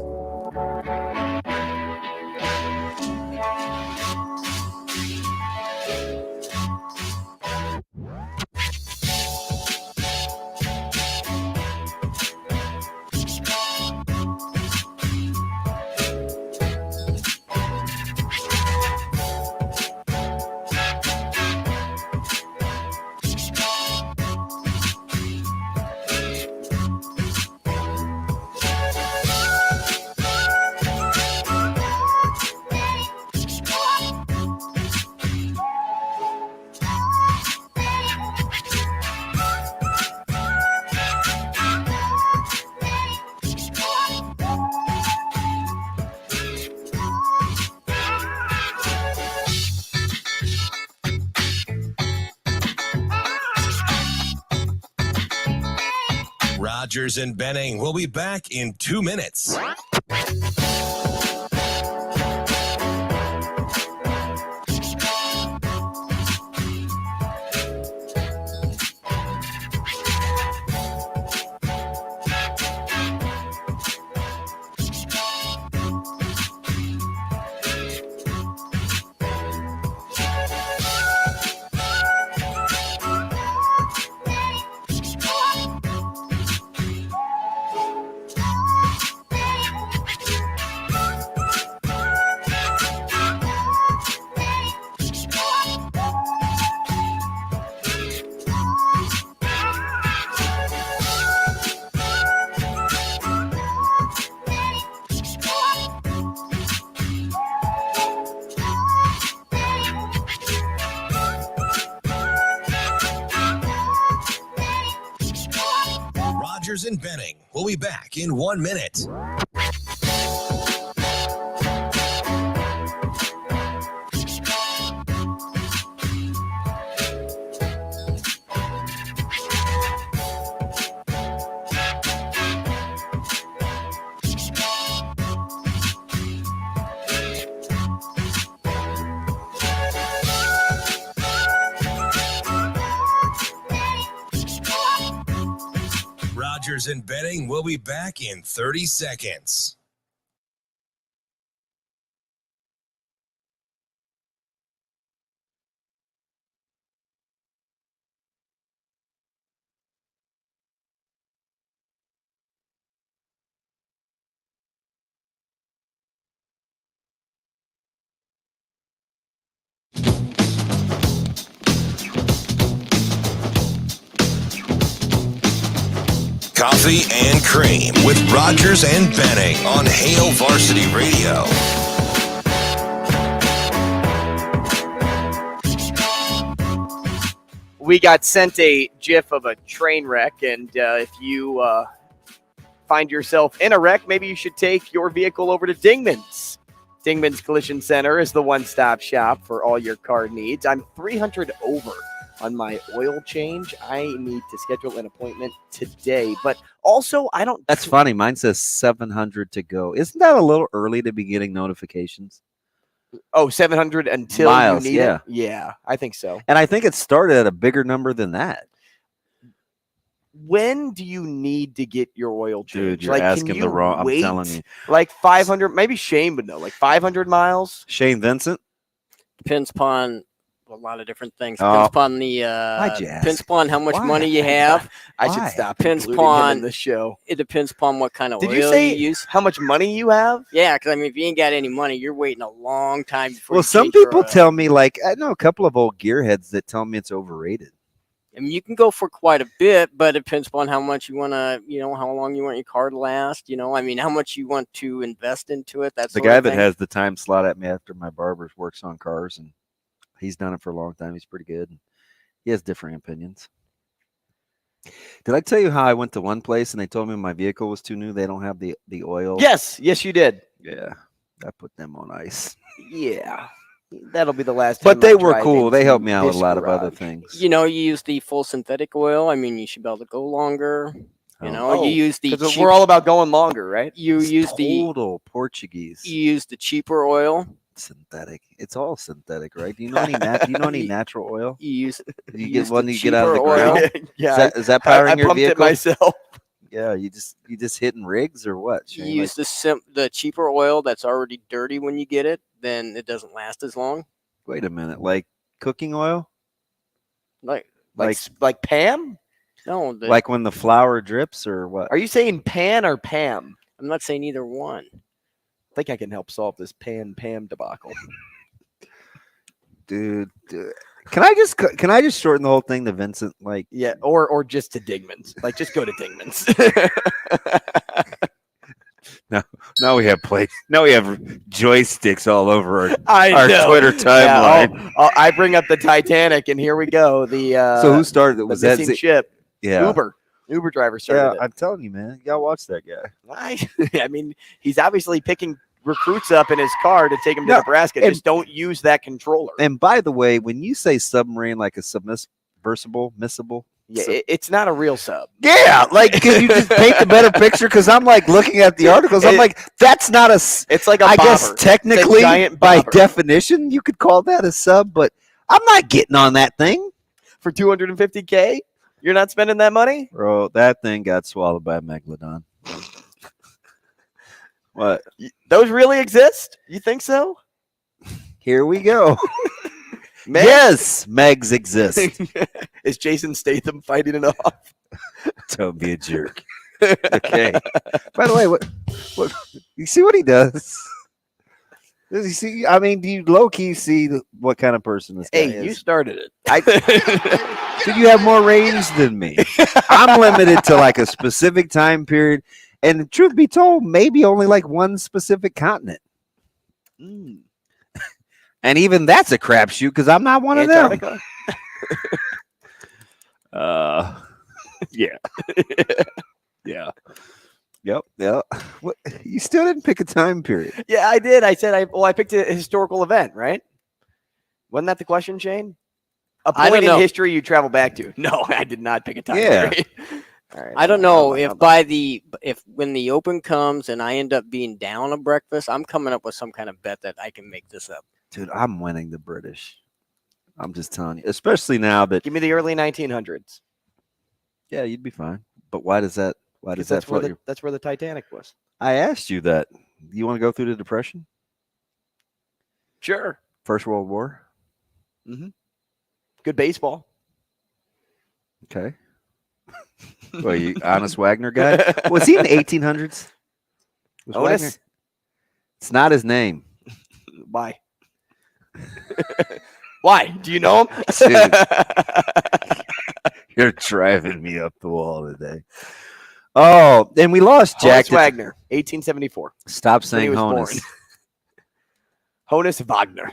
Rogers and Benning will be back in 2 minutes. Rogers and Benning will be back in 1 minute. Rogers and Benning will be back in 30 seconds. Coffee and Cream with Rogers and Benning on Hail Varsity Radio. We got sent a GIF of a train wreck, and if you find yourself in a wreck, maybe you should take your vehicle over to Dingman's. Dingman's Collision Center is the one-stop shop for all your car needs. I'm 300 over on my oil change. I need to schedule an appointment today, but also I don't. That's funny. Mine says 700 to go. Isn't that a little early to be getting notifications? Oh, 700 until miles, you need yeah. it? Yeah, I think so. And I think it started at a bigger number than that. When do you need to get your oil change? Dude, you're asking the wrong. I'm telling you. Like 500, maybe Shane would know, like 500 miles? Shane Vincent? Depends upon a lot of different things. Oh. Depends upon the depends upon how much Why? money you have. I Why? should stop Depends including him upon- in this show. It depends upon what kind of Did oil you say use. how much money you have? Yeah, because I mean, if you ain't got any money, you're waiting a long time before. Well, you some change your people oil. tell me, like, I know a couple of old gearheads that tell me it's overrated. I mean, you can go for quite a bit, but it depends upon how much you want to, how long you want your car to last. I mean, how much you want to invest into it. That's The guy that has the time slot at me after my barber works on cars, and he's done it for a long time. He's pretty good. He has differing opinions. Did I tell you how I went to one place and they told me my vehicle was too new? They don't have the oil. Yes, you did. Yeah, I put them on ice. Yeah, that'll be the last time. But they I were drive cool. They into helped me out with a this lot of other garage. things. You use the full synthetic oil. I mean, you should be able to go longer. Oh, You use the 'cause we're all about going longer, right? you use the Total Portuguese. you use the cheaper oil. Synthetic. It's all synthetic, right? Do you know any natural oil? You use You use get one the you get out of the cheaper oil. ground. Yeah, Is that powering I your pumped it vehicle? myself. Yeah, you just hitting rigs or what? You Shane? use the cheaper oil that's already dirty when you get it, then it doesn't last as long. Wait a minute, like cooking oil? Like Like Pam? no, Like when the flour drips or what? Are you saying Pan or Pam? I'm not saying either one. I think I can help solve this Pam debacle. Dude, can I just shorten the whole thing to Vincent? Like, Yeah, or just to Digman's. Like, just go to Digman's. now we have now we have joysticks all over our I know. Twitter timeline. Yeah, I bring up the Titanic, and here we go. The So who started it? the Was that missing ship? Yeah. Uber driver Yeah, started I'm telling you, man. You gotta watch that guy. it. I mean, he's obviously picking recruits up in his car to take him to No, Nebraska. and- Just don't use that controller. And by the way, when you say submarine, like a miscible. Yeah, it's not a real sub. Yeah, like can you just paint the better picture? Because I'm like looking at the articles. I'm like, that's not a. It's like a I bobber. guess It's a technically, giant by bobber. definition, you could call that a sub, but I'm not getting on that thing, For $250K, you're not spending that money. bro. That thing got swallowed by a megalodon. What? Those really exist? You think so? Here we go. Meg? Yes, Megs exist. Is Jason Statham fighting it off? Don't be a jerk. Okay. By the way, what you see what he does? Does he see? I mean, do you low key see what kind of person this guy Hey, is? you started it. Dude, you have more range than me. I'm limited to like a specific time period, and truth be told, maybe only like one specific continent. And even that's a crapshoot because I'm not one of them. Antarctica? Yeah. Yeah. Yep. What? You still didn't pick a time period. Yeah, I did. I said I picked a historical event, right? Wasn't that the question, Shane? A I point don't in know. history you travel back to. No, I did not pick a time Yeah. period. All right, I don't how know about- if when the open comes and I end up being down a breakfast, I'm coming up with some kind of bet that I can make this up. Dude, I'm winning the British. I'm just telling you, especially now that Give me the early 1900s. yeah, you'd be fine. But why does that? Why does that That's where float your? that's where the Titanic was. I asked you that. You want to go through the Depression, Sure. First World War? Good baseball. Okay. Well, you honest Wagner guy? Was he in the 1800s? Was Otis? Wagner? It's not his name. Why? Why? Do you know him? Dude. You're driving me up the wall today. Oh, and we lost Jack. Honus Wagner, 1874. Stop when he saying was Honus. born. Honus Wagner.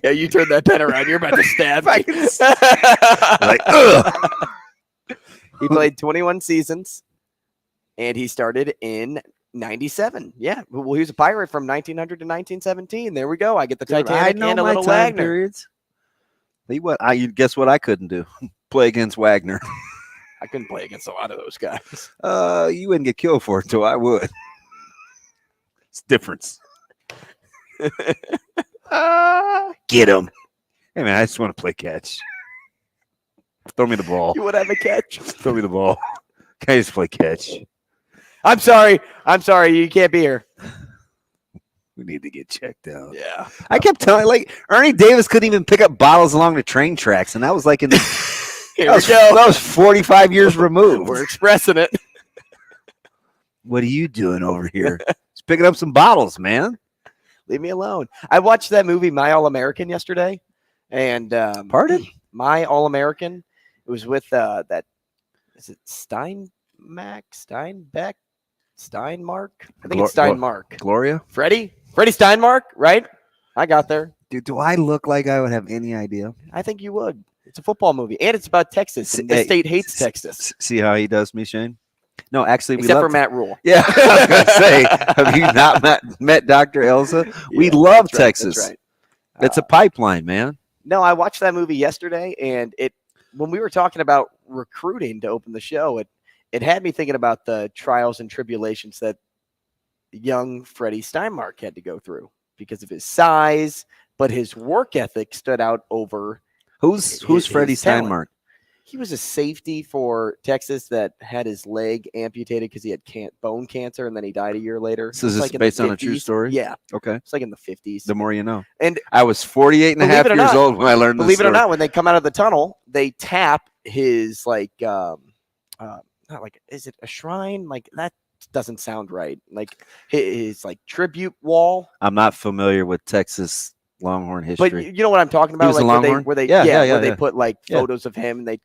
Yeah, you turned that pen around. You're about to stab me. Like, ugh. He played 21 seasons, and he started in 97. Yeah, well, he was a Pirate from 1900 to 1917. There we go. I get the Dude, Titanic I know and a my little time Wagner. periods. See what? You guess what I couldn't do? Play against Wagner. I couldn't play against a lot of those guys. You wouldn't get killed for it, so I would. It's difference. Get him. Hey man, I just want to play catch. Throw me the ball. You would have a catch. Throw me the ball. Can I just play catch? I'm sorry. You can't be here. We need to get checked out. Yeah. I kept telling, like, Ernie Davis couldn't even pick up bottles along the train tracks, and that was like in the that was 45 years removed. We're expressing it. What are you doing over here? Just picking up some bottles, man. Leave me alone. I watched that movie, My All-American, yesterday. And Pardon? My All-American. It was with that, is it Steinbeck? I think it's Steinmark. Gloria? Freddie Steinmark, right? I got there. Dude, do I look like I would have any idea? I think you would. It's a football movie, and it's about Texas. And the state hates Texas. See how he does me, Shane? No, actually, Except for Matt Rule. Yeah, I was going to say, have you not met Dr. Elsa? We Yeah, love that's right, Texas. that's right. It's a pipeline, man. No, I watched that movie yesterday, and when we were talking about recruiting to open the show, it had me thinking about the trials and tribulations that young Freddie Steinmark had to go through because of his size, but his work ethic stood out over. Who's Freddie Steinmark? He was a safety for Texas that had his leg amputated because he had bone cancer, and then he died a year later. So is this based on a true story? Yeah. Okay. It's like in the 50s. The more you know. And I was 48 and a half years old when I learned this Believe it or story. not, when they come out of the tunnel, they tap his not like, is it a shrine? Like, that doesn't sound right. Like his like tribute wall. I'm not familiar with Texas Longhorn history. But you know what I'm talking about? He was Like a Longhorn? where they Yeah. put like photos of him and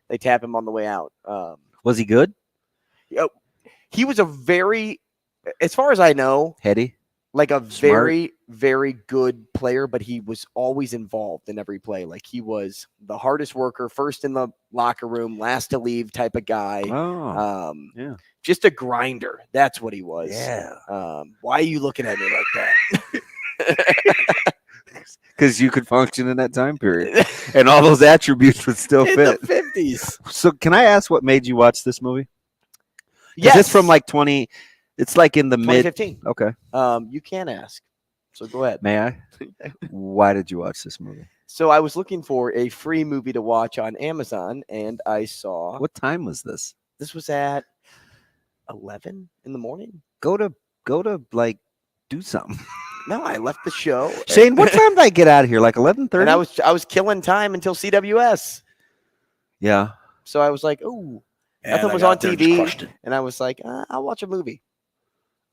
they tap him on the way out. Was he good? He was a very, as far as I know, Heady? like a Smart? very, very good player, but he was always involved in every play. Like he was the hardest worker, first in the locker room, last to leave type of guy. Oh, yeah. Just a grinder. That's what he was. Yeah. Why are you looking at me like that? Because you could function in that time period. And all those attributes would still In fit. the 50s. So can I ask what made you watch this movie? Yes. It's from like 20. It's like in the mid. 2015. Okay. You can ask. So go ahead. May I? Why did you watch this movie? So I was looking for a free movie to watch on Amazon, and I saw. What time was this? This was at 11 in the morning. Go to like do something. No, I left the show. Shane, what time did I get out of here? Like 11:30? And I was killing time until CWS. Yeah. So I was like, "Ooh, nothing was on TV," and I was like, "I'll watch a movie."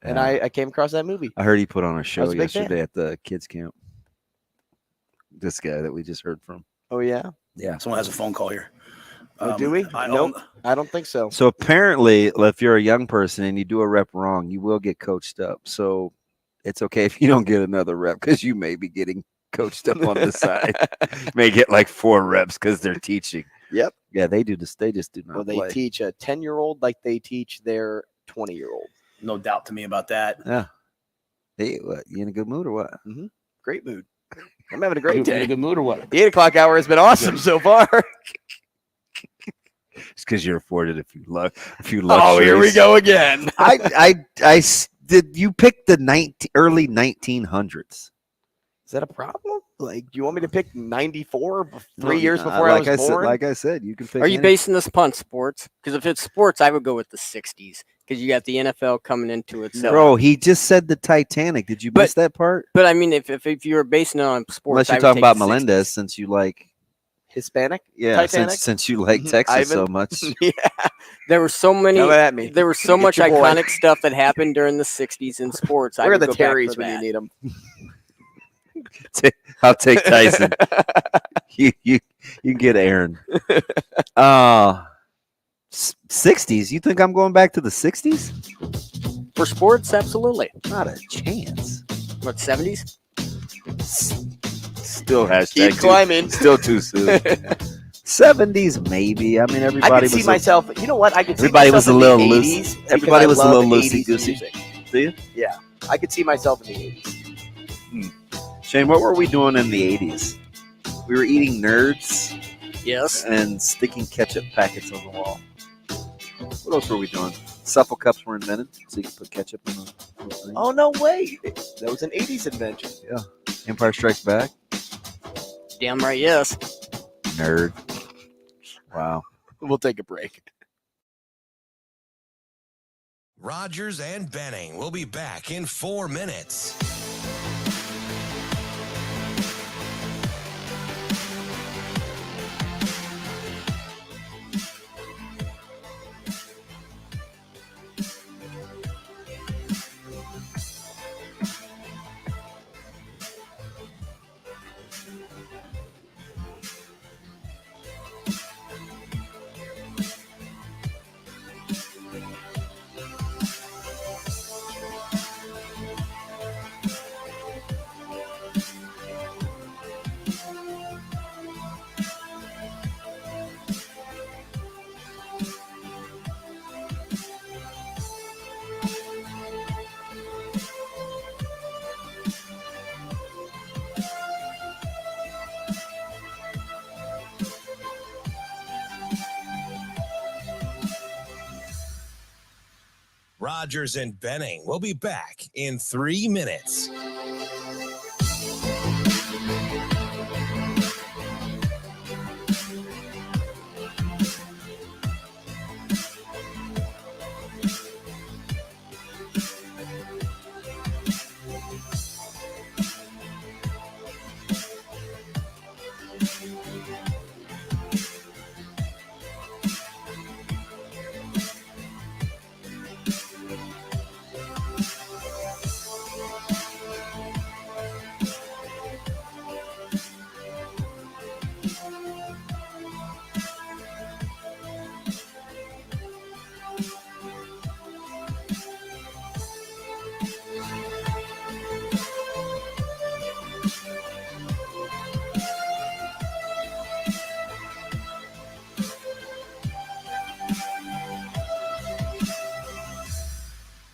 And I came across that movie. I heard he put on a show a big fan. yesterday at the kids camp. This guy that we just heard from. Oh yeah. Yeah. Someone has a phone call here. Do we? Nope. I don't think so. So apparently, if you're a young person and you do a rep wrong, you will get coached up. So it's okay if you don't get another rep because you may be getting coached up on the side. You may get like 4 reps because they're teaching. Yep. Yeah, they do this. They just do not. Well, they play. teach a 10-year-old like they teach their 20-year-old. No doubt to me about that. Yeah. Hey, what? You in a good mood or what? Mm-hmm. Great mood. I'm having a great You day. in a good mood or what? The 8 o'clock hour has been awesome so far. It's because you're afforded a few Oh, here we go again. Did you pick the early 1900s? Is that a problem? Like, do you want me to pick 94, 3 years before I was born? Like I said, you can pick. Are you basing this upon sports? Because if it's sports, I would go with the 60s because you got the NFL coming into it. So. Bro, he just said the Titanic. Did you miss that part? But I mean, if you were basing it on sports, Unless you're talking about Melendez, since you like Hispanic, yeah, Titanic? since you like Texas so much. Yeah, there were so many. There was so much iconic stuff that happened during the 60s in sports. Where are the Terrys when you need them? I'll take Tyson. you get Aaron. 60s? You think I'm going back to the 60s? For sports, absolutely. Not a chance. What, 70s? Still keep climbing. Still too soon. 70s maybe. I mean, everybody I could see myself. You know what? I could see everybody was a little loose. Everybody was a little loosey goosey. Do you? Yeah, I could see myself in the 80s. Shane, what were we doing in the 80s? We were eating Nerds. Yes. And sticking ketchup packets on the wall. What else were we doing? Shuffle cups were invented, so you could put ketchup in the thing. Oh, no way. That was an 80s invention. Yeah. Empire Strikes Back. Damn right, yes. Nerd. Wow. We'll take a break. Rogers and Benning will be back in 4 minutes. Rogers and Benning will be back in 3 minutes.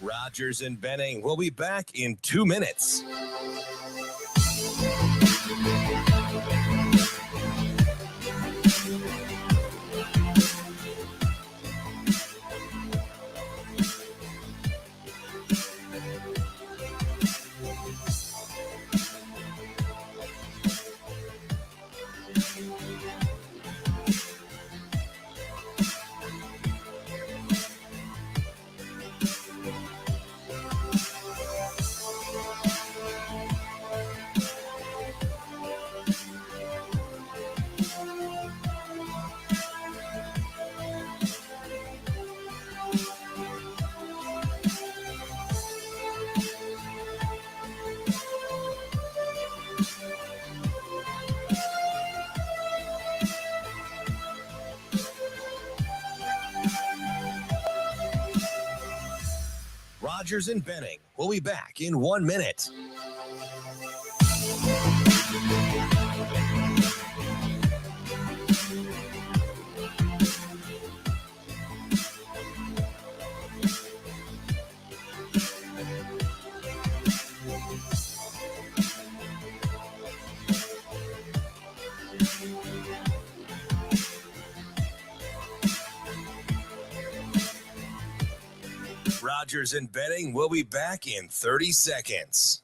Rogers and Benning will be back in 2 minutes. Rogers and Benning will be back in 1 minute. Rogers and Benning will be back in 30 seconds.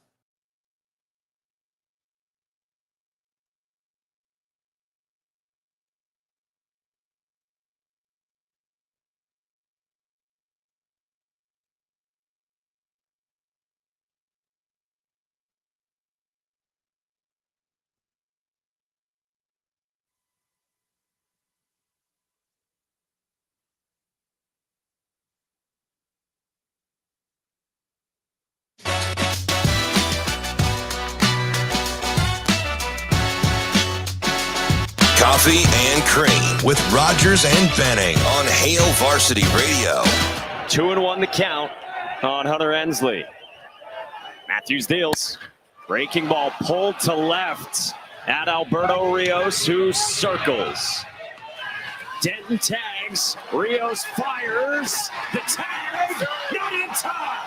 Coffee and Cream with Rogers and Benning on Hail Varsity Radio. 2-1 the count on Hunter Ensley. Matthews deals. Breaking ball pulled to left at Alberto Rios, who circles. Denton tags. Rios fires. The tag. Not in time.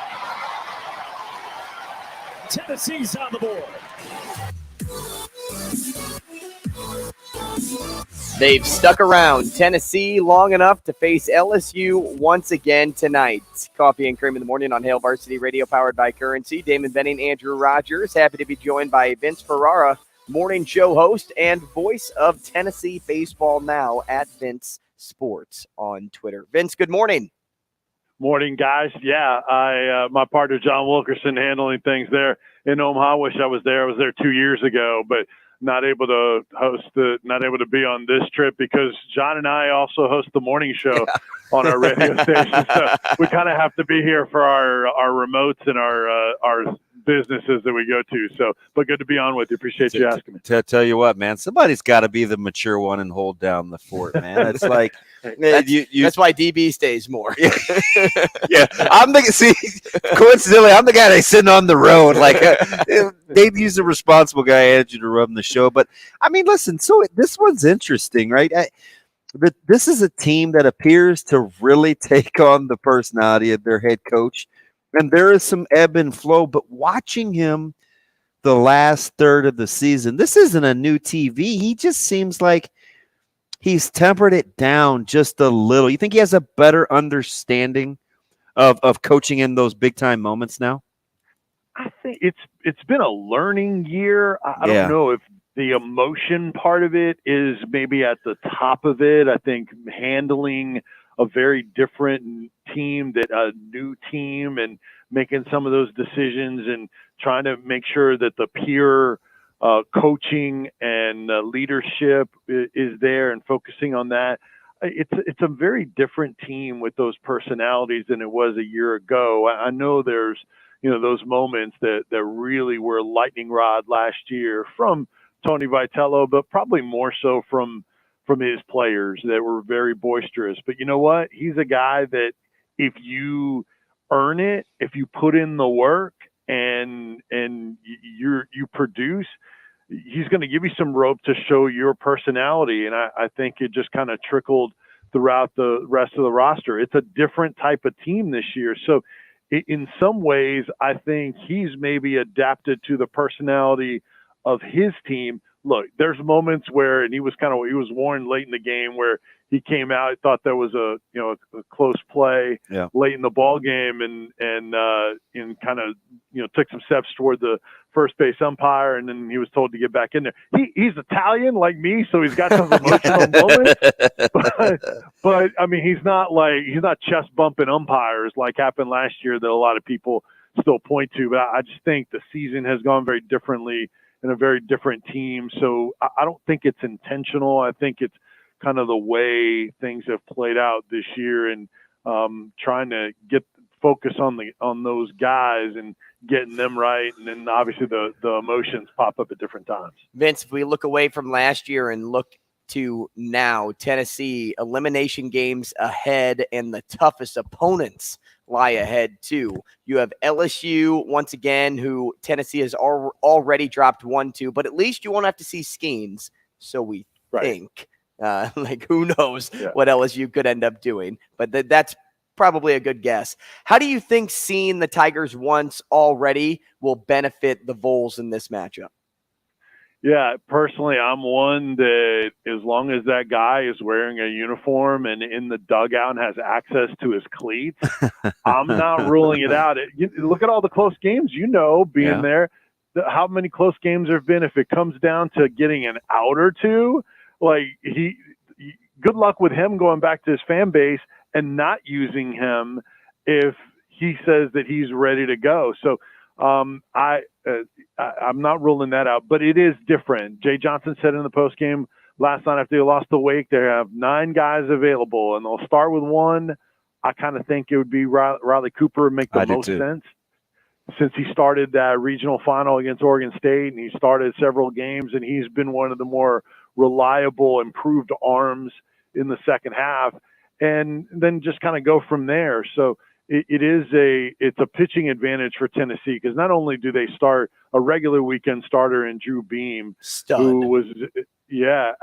Tennessee's on the board. They've stuck around Tennessee long enough to face LSU once again tonight. Coffee and Cream in the morning on Hail Varsity Radio, powered by Currency. Damon Benning, Andrew Rogers. Happy to be joined by Vince Ferrara, morning show host and voice of Tennessee Baseball Now at Vince Sports on Twitter. Vince, good morning. Morning, guys. Yeah, my partner John Wilkerson handling things there in Omaha. Wish I was there. I was there 2 years ago, but not able to not able to be on this trip because John and I also host the morning show on our radio station. So we kind of have to be here for our remotes and our businesses that we go to. So, but good to be on with you. Appreciate you asking me. Tell you what, man, somebody's got to be the mature one and hold down the fort, man. It's like that's why DB stays more. Yeah, coincidentally, I'm the guy that's sitting on the road. Like Dave's the responsible guy. I had you to run the show, but I mean, listen. So this one's interesting, right? This is a team that appears to really take on the personality of their head coach. And there is some ebb and flow, but watching him the last third of the season, this isn't a new TV. He just seems like he's tempered it down just a little. You think he has a better understanding of coaching in those big time moments now? I think it's been a learning year. I don't know if the emotion part of it is maybe at the top of it. I think handling a very different team, that a new team, and making some of those decisions and trying to make sure that the peer coaching and leadership is there and focusing on that. It's a very different team with those personalities than it was a year ago. I know there's, those moments that really were lightning rod last year from Tony Vitello, but probably more so from his players that were very boisterous. But you know what? He's a guy that if you earn it, if you put in the work and you produce, he's going to give you some rope to show your personality. And I think it just kind of trickled throughout the rest of the roster. It's a different type of team this year. So in some ways, I think he's maybe adapted to the personality of his team. Look, there's moments where, and he was warned late in the game where he came out, thought there was a close play late in the ball game, and kind of took some steps toward the first base umpire, and then he was told to get back in there. He's Italian like me, so he's got some emotional moments, but I mean he's not chest bumping umpires like happened last year that a lot of people still point to. But I just think the season has gone very differently in a very different team. So I don't think it's intentional. I think it's kind of the way things have played out this year, and trying to get focus on those guys and getting them right. And then obviously the emotions pop up at different times. Vince, if we look away from last year and look to now, Tennessee, elimination games ahead, and the toughest opponents lie ahead too. You have LSU once again, who Tennessee has already dropped 1-2, but at least you won't have to see Skeens. So we think, who knows what LSU could end up doing, but that's probably a good guess. How do you think seeing the Tigers once already will benefit the Vols in this matchup? Yeah, personally, I'm one that as long as that guy is wearing a uniform and in the dugout and has access to his cleats, I'm not ruling it out. Look at all the close games, being there. How many close games there have been? If it comes down to getting an out or two, good luck with him going back to his fan base and not using him if he says that he's ready to go. So I'm not ruling that out, but it is different. Jay Johnson said in the postgame last night after they lost to Wake, they have 9 guys available, and they'll start with one. I kind of think it would be Riley Cooper make the most sense, since he started that regional final against Oregon State, and he started several games, and he's been one of the more reliable, improved arms in the second half, and then just kind of go from there. So it's a pitching advantage for Tennessee, because not only do they start a regular weekend starter in Drew Beam, who was,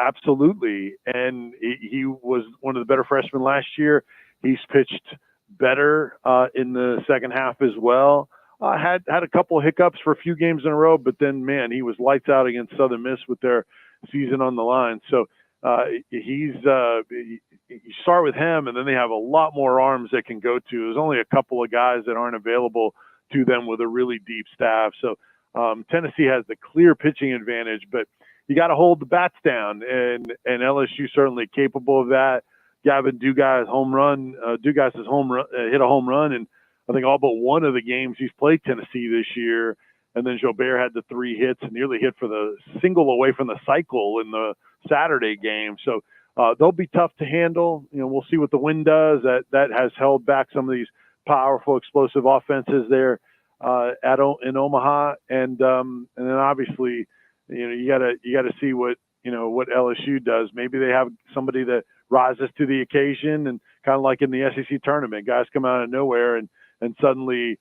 absolutely, and he was one of the better freshmen last year. He's pitched better in the second half as well. Had a couple of hiccups for a few games in a row, but then, man, he was lights out against Southern Miss with their season on the line. So you start with him, and then they have a lot more arms they can go to. There's only a couple of guys that aren't available to them with a really deep staff. So Tennessee has the clear pitching advantage, but you got to hold the bats down, and LSU certainly capable of that. Gavin Dugas hit a home run, and I think all but one of the games he's played Tennessee this year. And then Jobert had the 3 hits and nearly hit for the single away from the cycle in the Saturday game. So they'll be tough to handle. We'll see what the wind does. That has held back some of these powerful, explosive offenses there in Omaha. And then obviously, you gotta see what LSU does. Maybe they have somebody that rises to the occasion, and kind of like in the SEC tournament, guys come out of nowhere and suddenly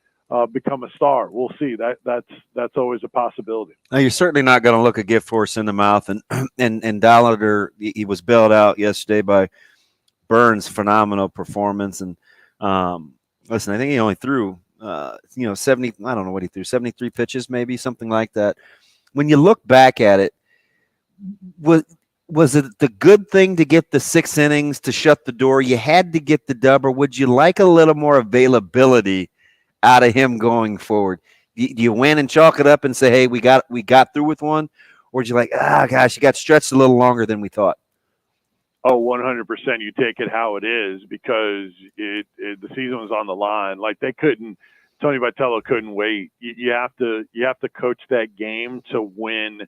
become a star. We'll see. That's always a possibility. Now, you're certainly not going to look a gift horse in the mouth, and Dollander, he was bailed out yesterday by Burns' phenomenal performance. And listen, I think he only threw 70. I don't know what he threw, 73 pitches, maybe something like that. When you look back at it, was it the good thing to get the 6 innings to shut the door? You had to get the dub, or would you like a little more availability out of him going forward? Do you win and chalk it up and say, hey, we got through with one? Or did you like, gosh, you got stretched a little longer than we thought? Oh, 100%. You take it how it is, because the season was on the line. Like, Tony Vitello couldn't wait. You have to coach that game to win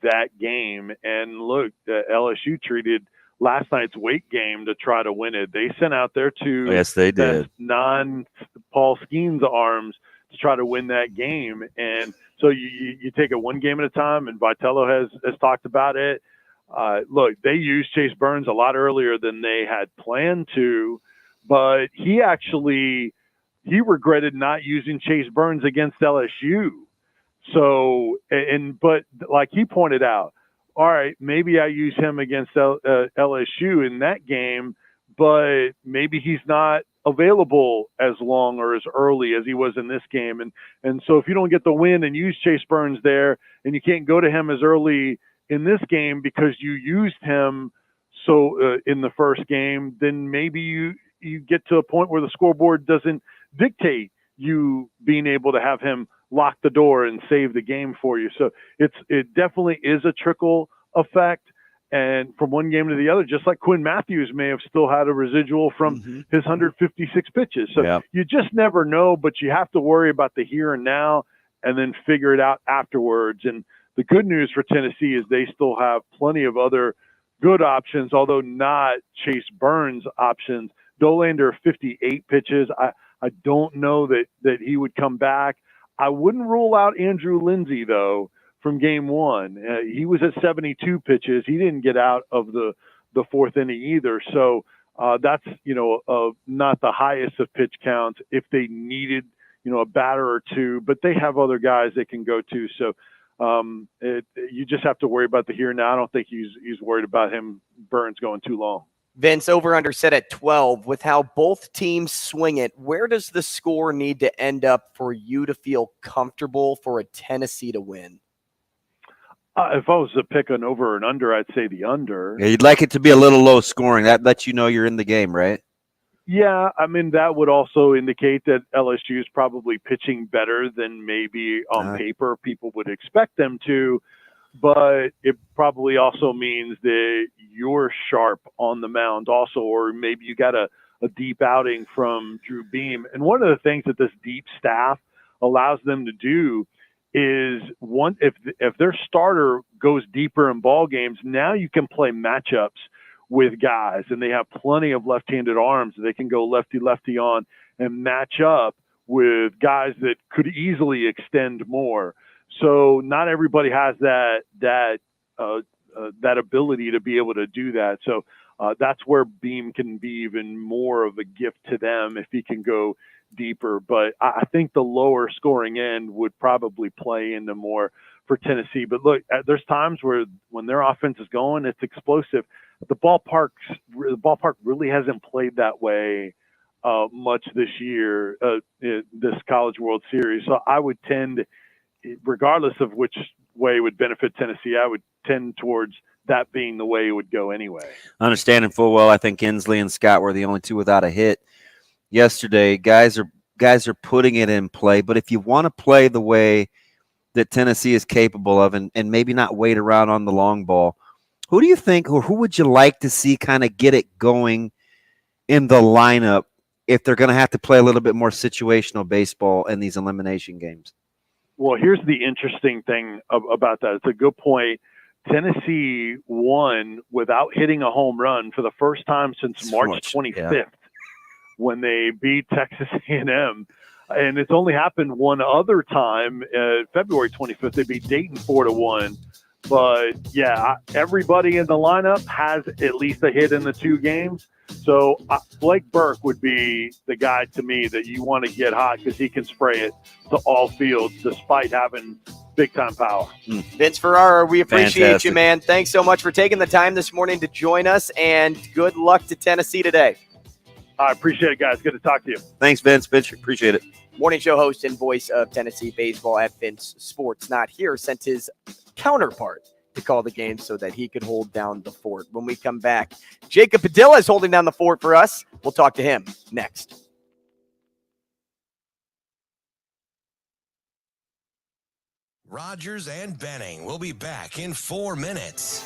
that game. And look, LSU treated last night's weight game to try to win it. They sent out their two non-Paul Skeens arms to try to win that game. And so you take it one game at a time, and Vitello has talked about it. Look, they used Chase Burns a lot earlier than they had planned to, but he regretted not using Chase Burns against LSU. So, but like he pointed out, all right, maybe I use him against LSU in that game, but maybe he's not available as long or as early as he was in this game. And so if you don't get the win and use Chase Burns there, and you can't go to him as early in this game because you used him in the first game, then maybe you get to a point where the scoreboard doesn't dictate you being able to have him lock the door and save the game for you. So it definitely is a trickle effect, and from one game to the other, just like Quinn Matthews may have still had a residual from his 156 pitches. So you just never know, but you have to worry about the here and now and then figure it out afterwards. And the good news for Tennessee is they still have plenty of other good options, although not Chase Burns options. Dolander, 58 pitches. I don't know that he would come back. I wouldn't rule out Andrew Lindsey, though, from game one. He was at 72 pitches. He didn't get out of the fourth inning either. So that's, not the highest of pitch counts if they needed, a batter or two. But they have other guys they can go to. So you just have to worry about the here and now. I don't think he's worried about Burns going too long. Vince, over-under set at 12. With how both teams swing it, where does the score need to end up for you to feel comfortable for a Tennessee to win? If I was to pick an over and under, I'd say the under. Yeah, you'd like it to be a little low scoring. That lets you know you're in the game, right? Yeah, I mean, that would also indicate that LSU is probably pitching better than maybe on paper people would expect them to. But it probably also means that you're sharp on the mound also, or maybe you got a deep outing from Drew Beam. And one of the things that this deep staff allows them to do is if their starter goes deeper in ball games, now you can play matchups with guys, and they have plenty of left-handed arms. They can go lefty-lefty on and match up with guys that could easily extend more. So not everybody has that ability to be able to do that. So that's where Beam can be even more of a gift to them if he can go deeper. But I think the lower scoring end would probably play into more for Tennessee. But look, there's times where when their offense is going, it's explosive. The ballpark really hasn't played that way much this year, this College World Series. So I would tend, regardless of which way would benefit Tennessee, I would tend towards that being the way it would go anyway. Understanding full well, I think Inslee and Scott were the only two without a hit yesterday. Guys are putting it in play, but if you want to play the way that Tennessee is capable of and maybe not wait around on the long ball, who do you think, or who would you like to see kind of get it going in the lineup if they're going to have to play a little bit more situational baseball in these elimination games? Well, here's the interesting thing about that. It's a good point. Tennessee won without hitting a home run for the first time since March 25th when they beat Texas A&M. And it's only happened one other time, February 25th. They beat Dayton 4-1. But, yeah, everybody in the lineup has at least a hit in the two games. So Blake Burke would be the guy to me that you want to get hot because he can spray it to all fields despite having big-time power. Vince Ferrara, we appreciate Fantastic. you, man. Thanks so much for taking the time this morning to join us, and good luck to Tennessee today. I appreciate it, guys. Good to talk to you. Thanks, Vince. Appreciate it. Morning show host and voice of Tennessee baseball at Vince Sports. Not here, sent his counterpart to call the game so that he could hold down the fort. When we come back, Jacob Padilla is holding down the fort for us. We'll talk to him next. Rogers and Benning will be back in 4 minutes.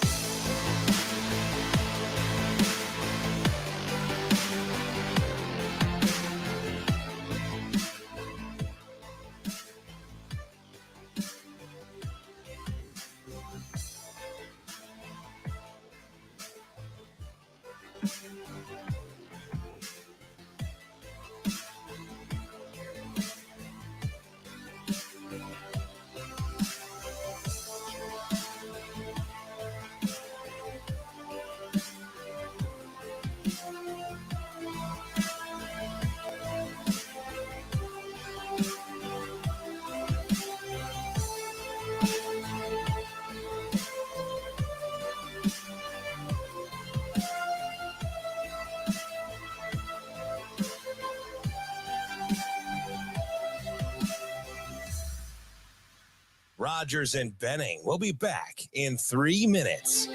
Rogers and Benning will be back in 3 minutes.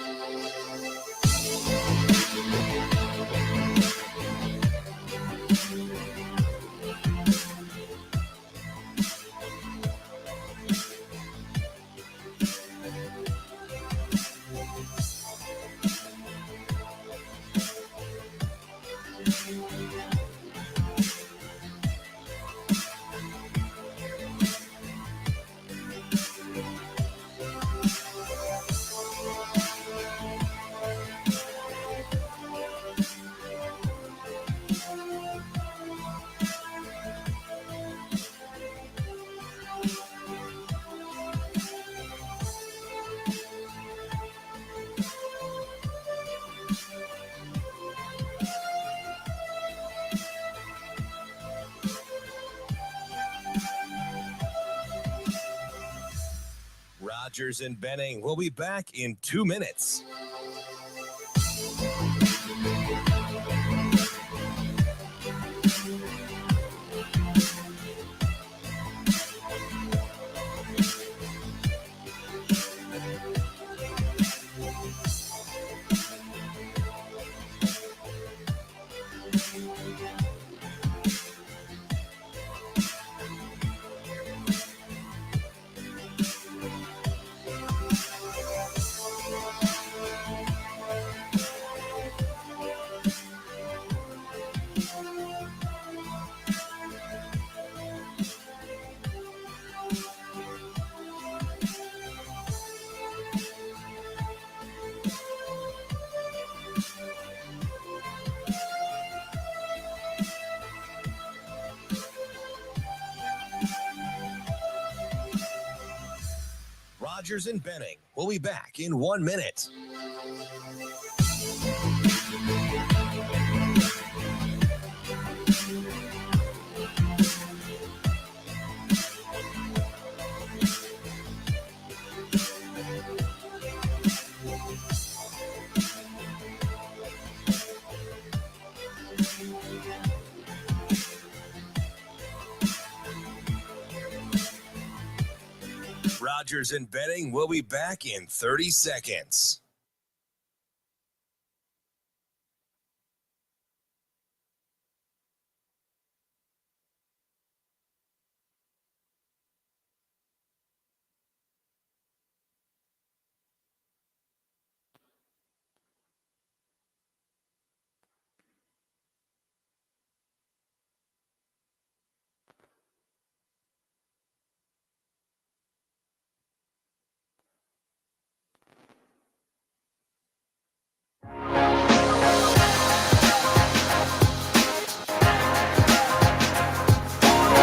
Rogers and Benning will be back in 2 minutes. Rogers and Benning will be back in 1 minute. Rogers and Benning will be back in 30 seconds.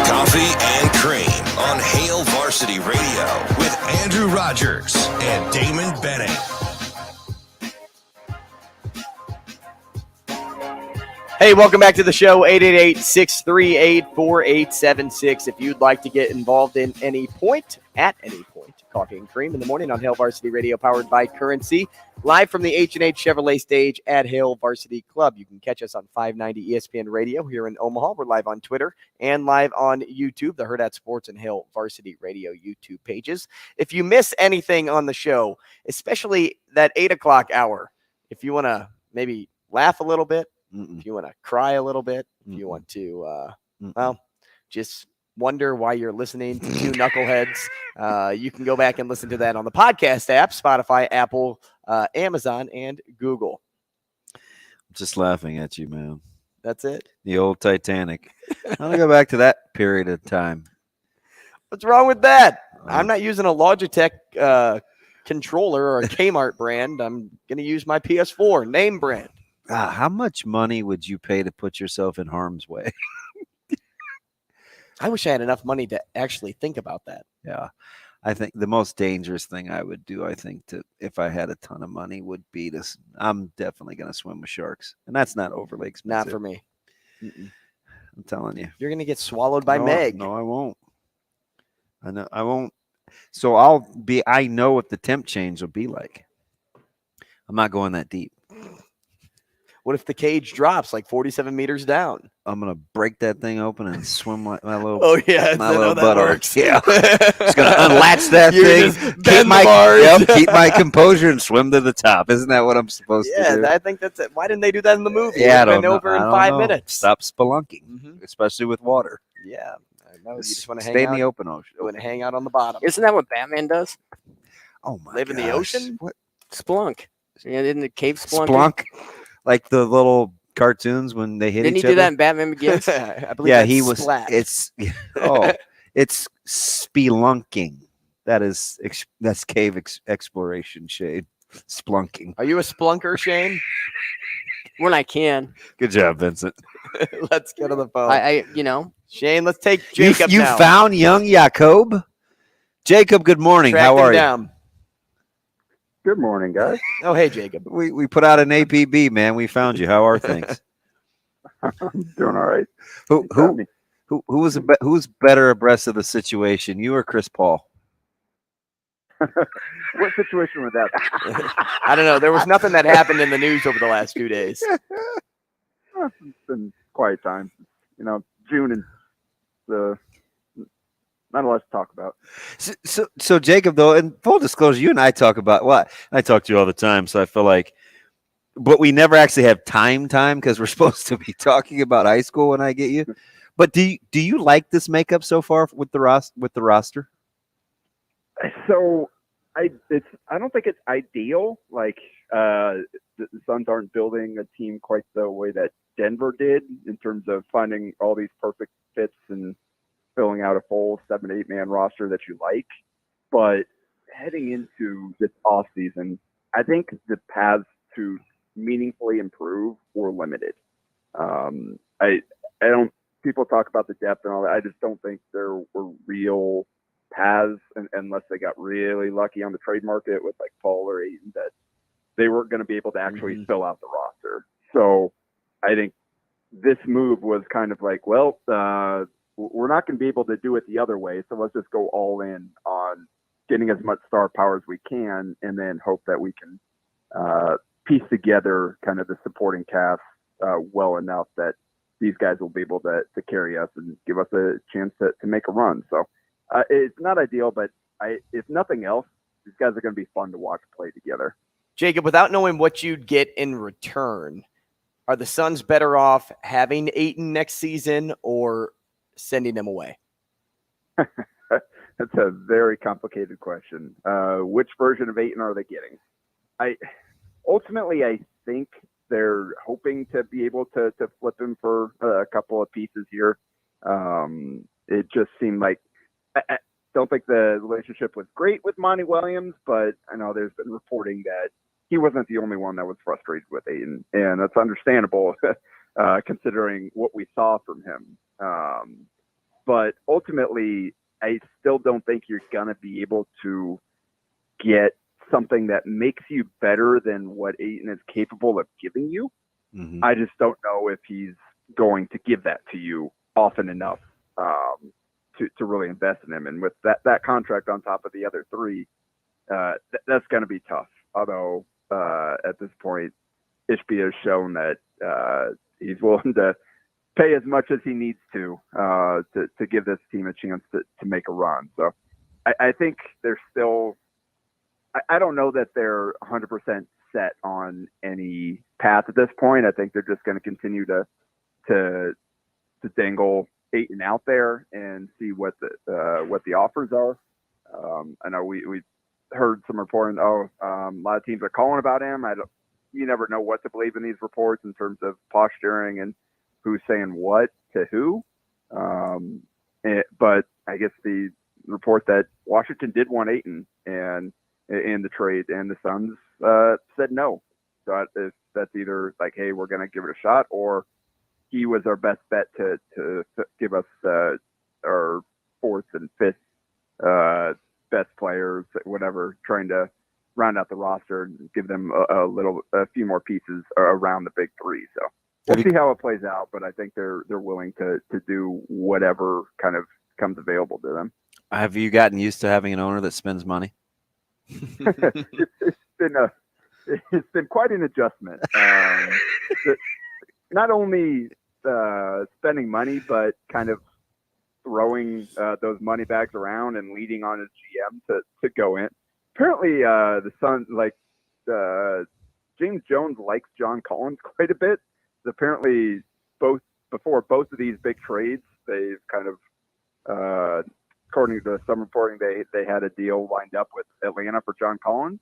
Coffee and Cream on Hail Varsity Radio with Andrew Rogers and Damon Benning. Hey, welcome back to the show, 888-638-4876. If you'd like to get involved in at any point, Coffee and Cream in the morning on Hail Varsity Radio, powered by Currency. Live from the H&H Chevrolet stage at Hail Varsity Club. You can catch us on 590 ESPN Radio here in Omaha. We're live on Twitter and live on YouTube, the Hurrdat Sports and Hail Varsity Radio YouTube pages. If you miss anything on the show, especially that 8 o'clock hour, if you want to maybe laugh a little bit, if you want to cry a little bit, if you want to, just wonder why you're listening to two knuckleheads, you can go back and listen to that on the podcast app, Spotify, Apple, Amazon, and Google. I'm just laughing at you, man. That's it. The old Titanic. I'm going to go back to that period of time. What's wrong with that? I'm not using a Logitech controller or a Kmart brand. I'm going to use my PS4 name brand. How much money would you pay to put yourself in harm's way? I wish I had enough money to actually think about that. Yeah. I think the most dangerous thing I would do, if I had a ton of money, would be this. I'm definitely going to swim with sharks. And that's not overly expensive. Not for me. I'm telling you. You're going to get swallowed by Meg. No, I won't. I know I won't. So I know what the temp change will be like. I'm not going that deep. What if the cage drops like 47 meters down? I'm gonna break that thing open and swim my little. Oh yeah, my little butt works. Yeah, just gonna unlatch that thing. Keep my composure and swim to the top. Isn't that what I'm supposed to do? Yeah, I think that's it. Why didn't they do that in the movie? Yeah, I don't know. over in I 5 know. minutes. Stop spelunking, especially with water. Yeah, I know. You just want to stay in the open ocean. You want to hang out on the bottom. Isn't that what Batman does? Oh my! Live in the ocean? What? Splunk. Yeah, in the cave spelunking. Splunk, like the little cartoons when they hit Didn't each he other. do that in Batman Begins? I believe Yeah, that's he was. Splat. It's it's spelunking. That's cave exploration shade. Splunking. Are you a splunker, Shane? When I can. Good job, Vincent. Let's get on the phone. I Shane, let's take Jacob You now. found young Jacob? Jacob, good morning. Track How him are you? down. Good morning, guys. Oh, hey, Jacob. We put out an APB, man. We found you. How are things? I'm doing all right. Who's better abreast of the situation, you or Chris Paul? What situation was that? I don't know. There was nothing that happened in the news over the last 2 days. It's been quiet time. June and not a lot to talk about. So Jacob, though, in full disclosure, you and I talk about I talk to you all the time, so I feel like, but we never actually have time because we're supposed to be talking about high school when I get you. But do you like this makeup so far with the roster? So I don't think it's ideal. Like the Suns aren't building a team quite the way that Denver did in terms of finding all these perfect fits and filling out a full 7-8 man roster that you like. But heading into this off season, I think the paths to meaningfully improve were limited. I don't. People talk about the depth and all that. I just don't think there were real paths, unless they got really lucky on the trade market with like Paul or Ayton, that they weren't going to be able to actually fill out the roster. So I think this move was kind of like, well, we're not going to be able to do it the other way, so let's just go all in on getting as much star power as we can, and then hope that we can piece together kind of the supporting cast well enough that these guys will be able to carry us and give us a chance to make a run. So it's not ideal, but if nothing else, these guys are going to be fun to watch play together. Jacob, without knowing what you'd get in return, are the Suns better off having Ayton next season or sending him away? That's a very complicated question. Which version of Ayton are they getting? Ultimately, I think they're hoping to be able to flip him for a couple of pieces here. It just seemed like I don't think the relationship was great with Monty Williams, but I know there's been reporting that he wasn't the only one that was frustrated with Ayton, and that's understandable considering what we saw from him. But ultimately, I still don't think you're going to be able to get something that makes you better than what Ayton is capable of giving you. Mm-hmm. I just don't know if he's going to give that to you often enough. to really invest in him. And with that contract on top of the other three, that's going to be tough. Although at this point, Ishbia has shown that he's willing to pay as much as he needs to give this team a chance to make a run. So I think they're still – I don't know that they're 100% set on any path at this point. I think they're just going to continue to dangle Ayton out there and see what the offers are. I know we heard some reporting. A lot of teams are calling about him. You never know what to believe in these reports in terms of posturing and who's saying what to who. But I guess the report that Washington did want Ayton and in the trade, and the Suns said no. So if that's either like, hey, we're going to give it a shot, or he was our best bet to give us our fourth and fifth best players, whatever, trying to round out the roster and give them a few more pieces around the big three. So we'll see how it plays out, but I think they're willing to do whatever kind of comes available to them. Have you gotten used to having an owner that spends money? It's been quite an adjustment. Not only spending money, but kind of throwing those money bags around and leading on his GM to go in. Apparently, the Suns, James Jones likes John Collins quite a bit. Apparently, before both of these big trades, they've kind of, according to some reporting, they had a deal lined up with Atlanta for John Collins.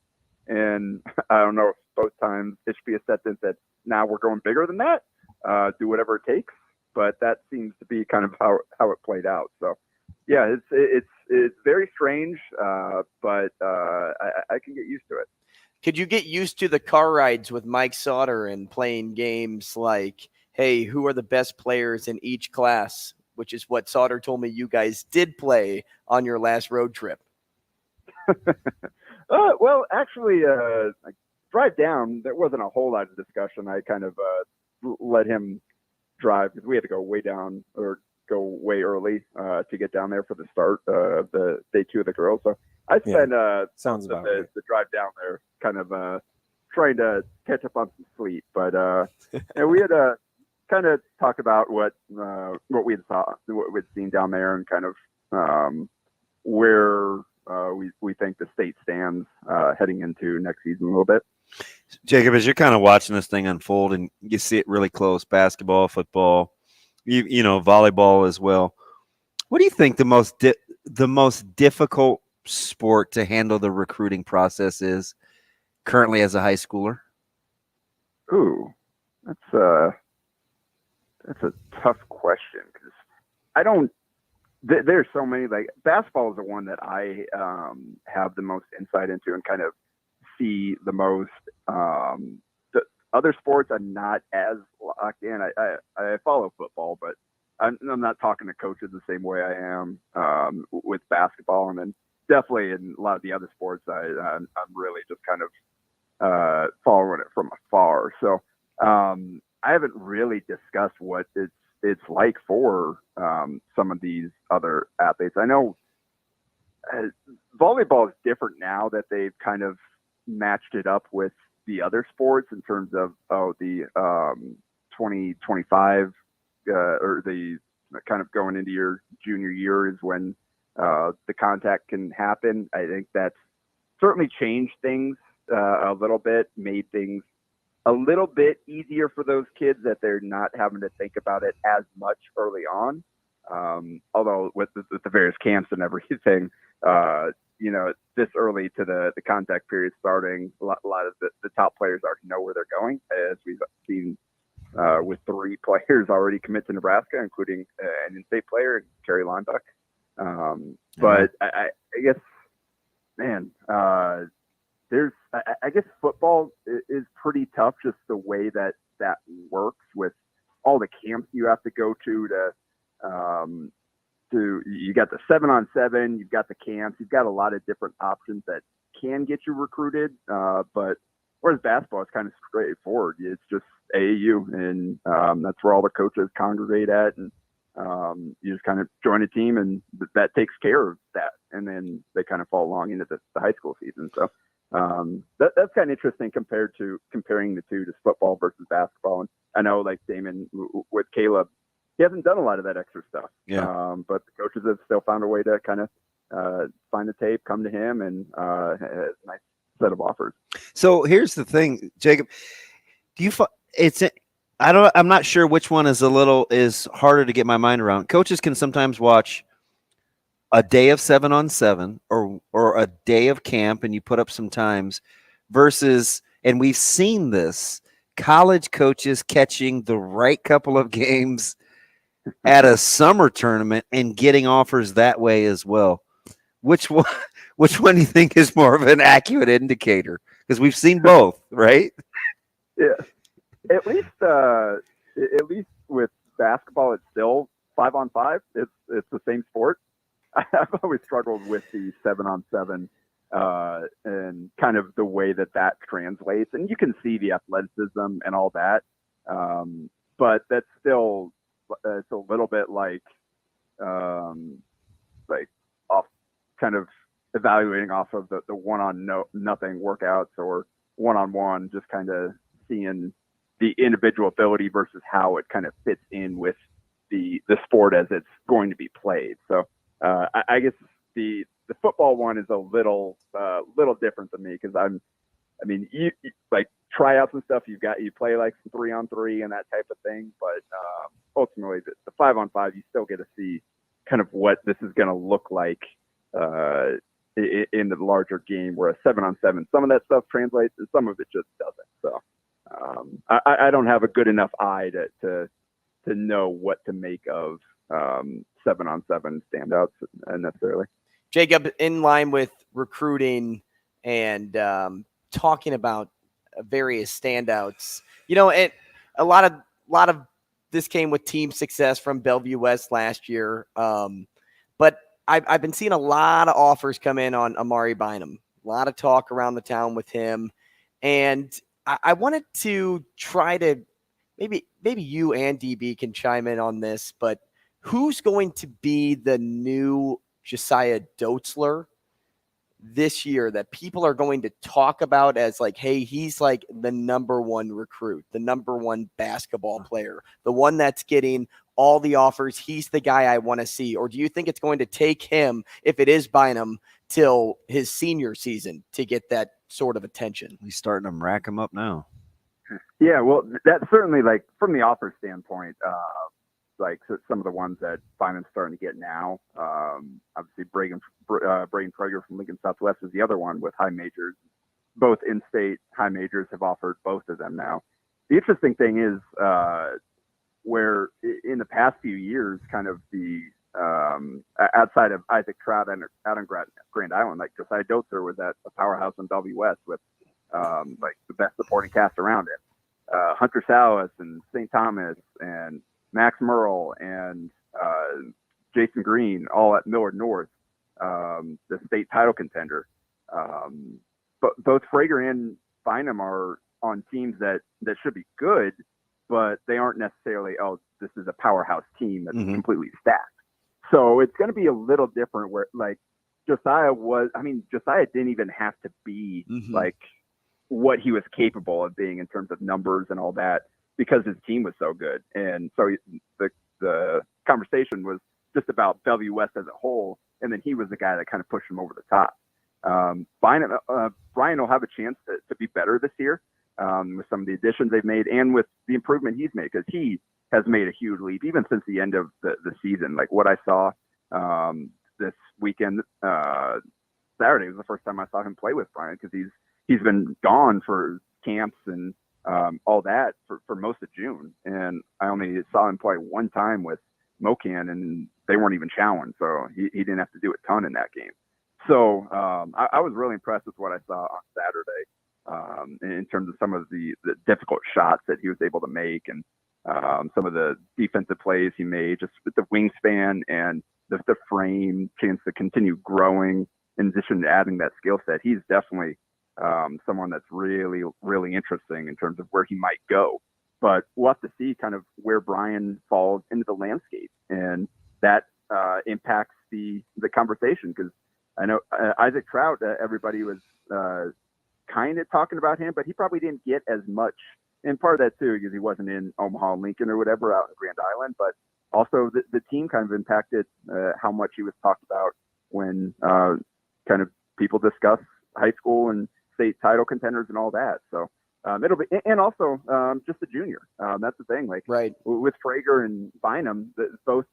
And I don't know if both times Ishbia stepped in and said, now we're going bigger than that. Do whatever it takes. But that seems to be kind of how it played out. So, yeah, it's very strange, but I can get used to it. Could you get used to the car rides with Mike Sauter and playing games like, hey, who are the best players in each class, which is what Sauter told me you guys did play on your last road trip? Well, actually, drive down, there wasn't a whole lot of discussion. I kind of let him drive because we had to go way down or go way early to get down there for the start of the day two of the girls. So I spent sounds about right. the drive down there kind of trying to catch up on some sleep. But and we had kind of talk about what we had seen down there and kind of where we think the state stands heading into next season a little bit. Jacob, as you're kind of watching this thing unfold and you see it really close, basketball, football, you know, volleyball as well. What do you think the most difficult sport to handle the recruiting process is currently as a high schooler? Ooh, that's a tough question because I don't. There's so many. Like basketball is the one that I have the most insight into and kind of see the most. The other sports I'm not as locked in. I follow football, but I'm not talking to coaches the same way I am with basketball, and then definitely in a lot of the other sports I'm really just kind of following it from afar. So I haven't really discussed what it's like for some of these other athletes. I know volleyball is different now that they've kind of matched it up with the other sports in terms of the 2025 or the kind of going into your junior year is when the contact can happen. I think that's certainly changed things a little bit, made things a little bit easier for those kids that they're not having to think about it as much early on. Although with the various camps and everything, this early to the contact period starting, a lot of the top players already know where they're going, as we've seen with 3 players already commit to Nebraska, including an in-state player, Kerry Linebuck. But I guess, man, I guess football is pretty tough, just the way that works with all the camps you have to go to you got the 7-on-7, you've got the camps, you've got a lot of different options that can get you recruited. But whereas basketball is kind of straightforward, it's just AAU, and that's where all the coaches congregate at, and You just kind of join a team, and that takes care of that, and then they kind of fall along into the high school season. So that's kind of interesting comparing the two, just football versus basketball. And I know, like Damon with Caleb, he hasn't done a lot of that extra stuff. Yeah. But the coaches have still found a way to kind of find the tape, come to him, and a nice set of offers. So here's the thing, Jacob. I'm not sure which one is harder to get my mind around. Coaches can sometimes watch a day of 7-on-7 or a day of camp, and you put up some times versus, and we've seen this, college coaches catching the right couple of games at a summer tournament and getting offers that way as well. Which one do you think is more of an accurate indicator? Because we've seen both, right? Yeah. At least with basketball, it's still 5-on-5. It's the same sport. I've always struggled with the 7-on-7 and kind of the way that translates. And you can see the athleticism and all that, but that's still it's a little bit like off, kind of evaluating off of the one-on-nothing workouts or one-on-one, just kind of seeing the individual ability versus how it kind of fits in with the sport as it's going to be played. So I guess the football one is a little different than me, because you like tryouts and stuff. You play like some 3-on-3 and that type of thing, but ultimately the 5-on-5, you still get to see kind of what this is going to look like in the larger game. Where a 7-on-7, some of that stuff translates and some of it just doesn't. So I don't have a good enough eye to know what to make of 7-on-7 standouts necessarily. Jacob, in line with recruiting and talking about various standouts, and a lot of this came with team success from Bellevue West last year. But I've been seeing a lot of offers come in on Amari Bynum. A lot of talk around the town with him, and I wanted to try to maybe you and DB can chime in on this, but who's going to be the new Josiah Dotzler this year that people are going to talk about as like, hey, he's like the number one recruit, the number one basketball player, the one that's getting all the offers? He's the guy I want to see. Or do you think it's going to take him, if it is Bynum, till his senior season to get that sort of attention? He's starting to rack him up now. Yeah, well, that's certainly, like, from the offer standpoint, like some of the ones that Bynum's starting to get now. Obviously, Braden Prager from Lincoln Southwest is the other one with high majors. Both in-state high majors have offered both of them now. The interesting thing is where in the past few years, kind of the outside of Isaac Trout and out on Grand Island, like Josiah Dotzler was at a powerhouse in Bellevue West with like the best supporting cast around it. Hunter Salas and St. Thomas and Max Merle and Jason Green, all at Millard North, the state title contender. But both Frager and Bynum are on teams that should be good, but they aren't necessarily, this is a powerhouse team that's completely stacked. So it's going to be a little different where, like, Josiah didn't even have to be like what he was capable of being in terms of numbers and all that, because his team was so good. And so the conversation was just about Bellevue West as a whole, and then he was the guy that kind of pushed him over the top. Brian will have a chance to be better this year with some of the additions they've made and with the improvement he's made, because he has made a huge leap even since the end of the season. Like what I saw this weekend, Saturday was the first time I saw him play with Brian, because he's been gone for camps and all that for most of June. And I only saw him play one time with Mocan, and they weren't even challenged. So he didn't have to do a ton in that game. So I was really impressed with what I saw on Saturday in terms of some of the difficult shots that he was able to make, and some of the defensive plays he made, just with the wingspan and the frame, chance to continue growing in addition to adding that skill set. He's definitely someone that's really, really interesting in terms of where he might go. but we'll have to see kind of where Brian falls into the landscape, and that impacts the conversation, because I know Isaac Trout, everybody was kind of talking about him, but he probably didn't get as much. And part of that too, because he wasn't in Omaha, Lincoln, or whatever out in Grand Island, but also the team kind of impacted how much he was talked about when kind of people discuss high school and state title contenders and all that. So it'll be, and also just a junior. That's the thing. Like right with Frager and Bynum, both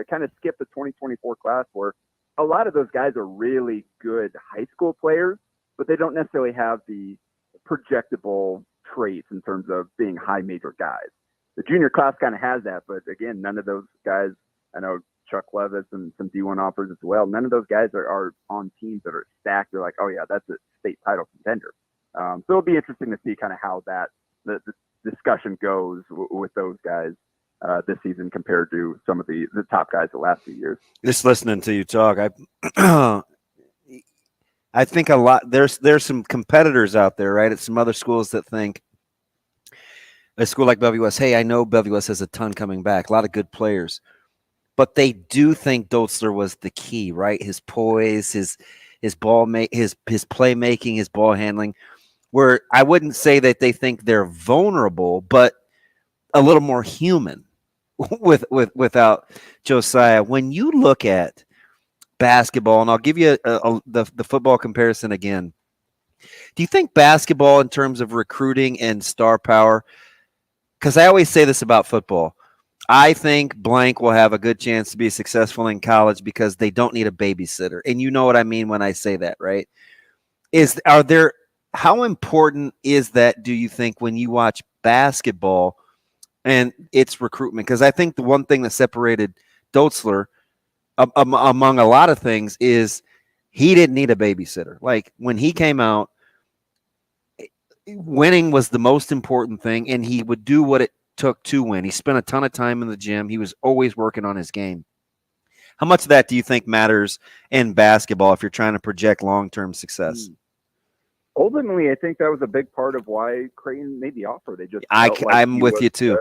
kind of skipped the 2024 class, where a lot of those guys are really good high school players, but they don't necessarily have the projectable traits in terms of being high major guys. The junior class kind of has that, but again, none of those guys, I know Chuck Levis and some D1 offers as well, none of those guys are on teams that are stacked. They're like, oh yeah, that's a state title contender. So it'll be interesting to see kind of how that the discussion goes with those guys this season compared to some of the top guys the last few years. Just listening to you talk, I think a lot. There's some competitors out there, right? At some other schools that think a school like BWS, hey, I know BWS has a ton coming back, a lot of good players, but they do think Dotzler was the key, right? His poise, his ball his playmaking, his ball handling. Where I wouldn't say that they think they're vulnerable, but a little more human without Josiah. When you look at basketball, and I'll give you the football comparison again. Do you think basketball in terms of recruiting and star power, because I always say this about football, I think blank will have a good chance to be successful in college because they don't need a babysitter. And you know what I mean when I say that, right? How important is that, do you think, when you watch basketball and its recruitment? Because I think the one thing that separated Dotzler among a lot of things is he didn't need a babysitter. Like when he came out, winning was the most important thing, and he would do what it took to win. He spent a ton of time in the gym. He was always working on his game. How much of that do you think matters in basketball if you're trying to project long-term success? Ultimately, I think that was a big part of why Creighton made the offer. They just I'm with you too.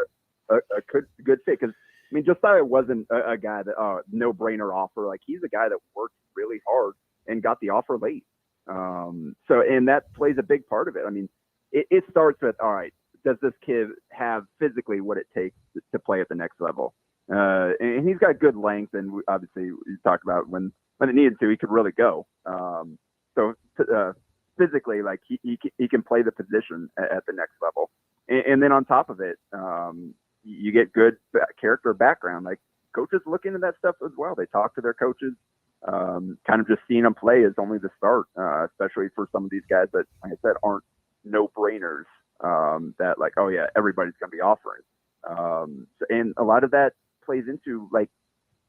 A good fit, because I mean, Josiah wasn't a guy that no-brainer offer. Like, he's a guy that worked really hard and got the offer late. And that plays a big part of it. I mean, it starts with, all right, does this kid have physically what it takes to play at the next level? And he's got good length, and obviously you talked about when it needed to, he could really go. Physically, like he can play the position at the next level. And then on top of it, you get good character background. Like, coaches look into that stuff as well. They talk to their coaches. Kind of just seeing them play is only the start, especially for some of these guys that, like I said, aren't no-brainers, that like, oh yeah, everybody's going to be offering. And a lot of that plays into like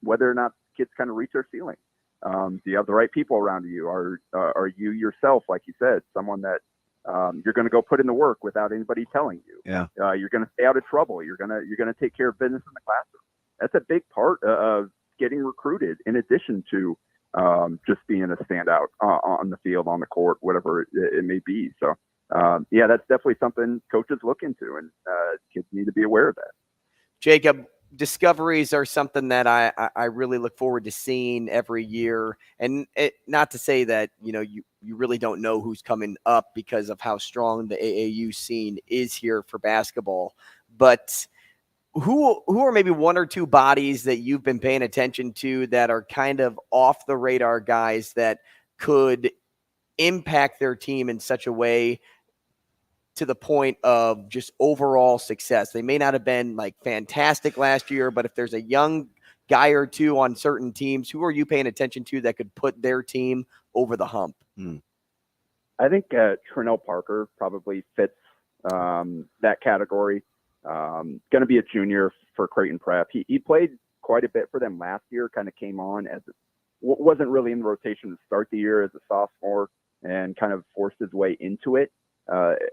whether or not kids kind of reach their ceiling. Do you have the right people around you? Are you yourself, like you said, someone that you're going to go put in the work without anybody telling you? Yeah. You're going to stay out of trouble. You're going to take care of business in the classroom. That's a big part of getting recruited, in addition to just being a standout on the field, on the court, whatever it may be. So, yeah, that's definitely something coaches look into, and kids need to be aware of that. Jacob, discoveries are something that I really look forward to seeing every year. And not to say that, you really don't know who's coming up because of how strong the AAU scene is here for basketball. But who are maybe one or two bodies that you've been paying attention to that are kind of off the radar guys that could impact their team in such a way to the point of just overall success? They may not have been like fantastic last year, but if there's a young guy or two on certain teams, who are you paying attention to that could put their team over the hump? I think Trinell Parker probably fits that category. Going to be a junior for Creighton Prep. He played quite a bit for them last year, kind of came on as wasn't really in the rotation to start the year as a sophomore, and kind of forced his way into it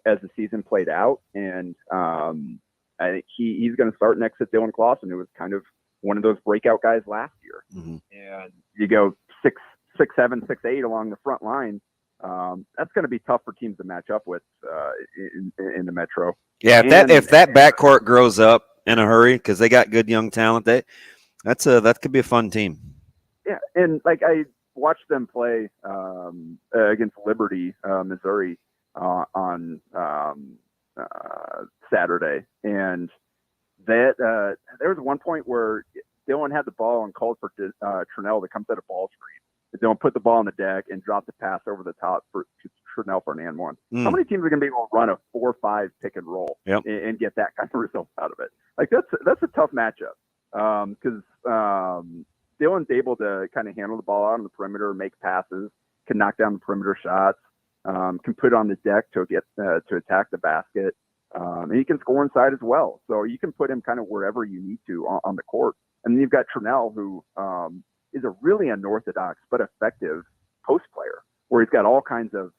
as the season played out. And I think he's going to start next to Dylan Clausen, who was kind of one of those breakout guys last year. And you go 6'7", 6'8" along the front line. That's going to be tough for teams to match up with in the Metro. Yeah, if that backcourt grows up in a hurry because they got good young talent, that could be a fun team. Yeah, and like I watched them play against Liberty, Missouri on Saturday, and that there was one point where Dylan had the ball and called for Trinell to come set a ball screen. Dylan put the ball on the deck and dropped the pass over the top to Trinell for an and one. How many teams are going to be able to run a 4-5 pick and roll and get that kind of result out of it? Like that's a tough matchup because Dylan's able to kind of handle the ball out on the perimeter, make passes, can knock down the perimeter shots, can put it on the deck to get to attack the basket, and he can score inside as well. So you can put him kind of wherever you need to on the court. And then you've got Trinell, who is a really unorthodox but effective post player, where he's got all kinds of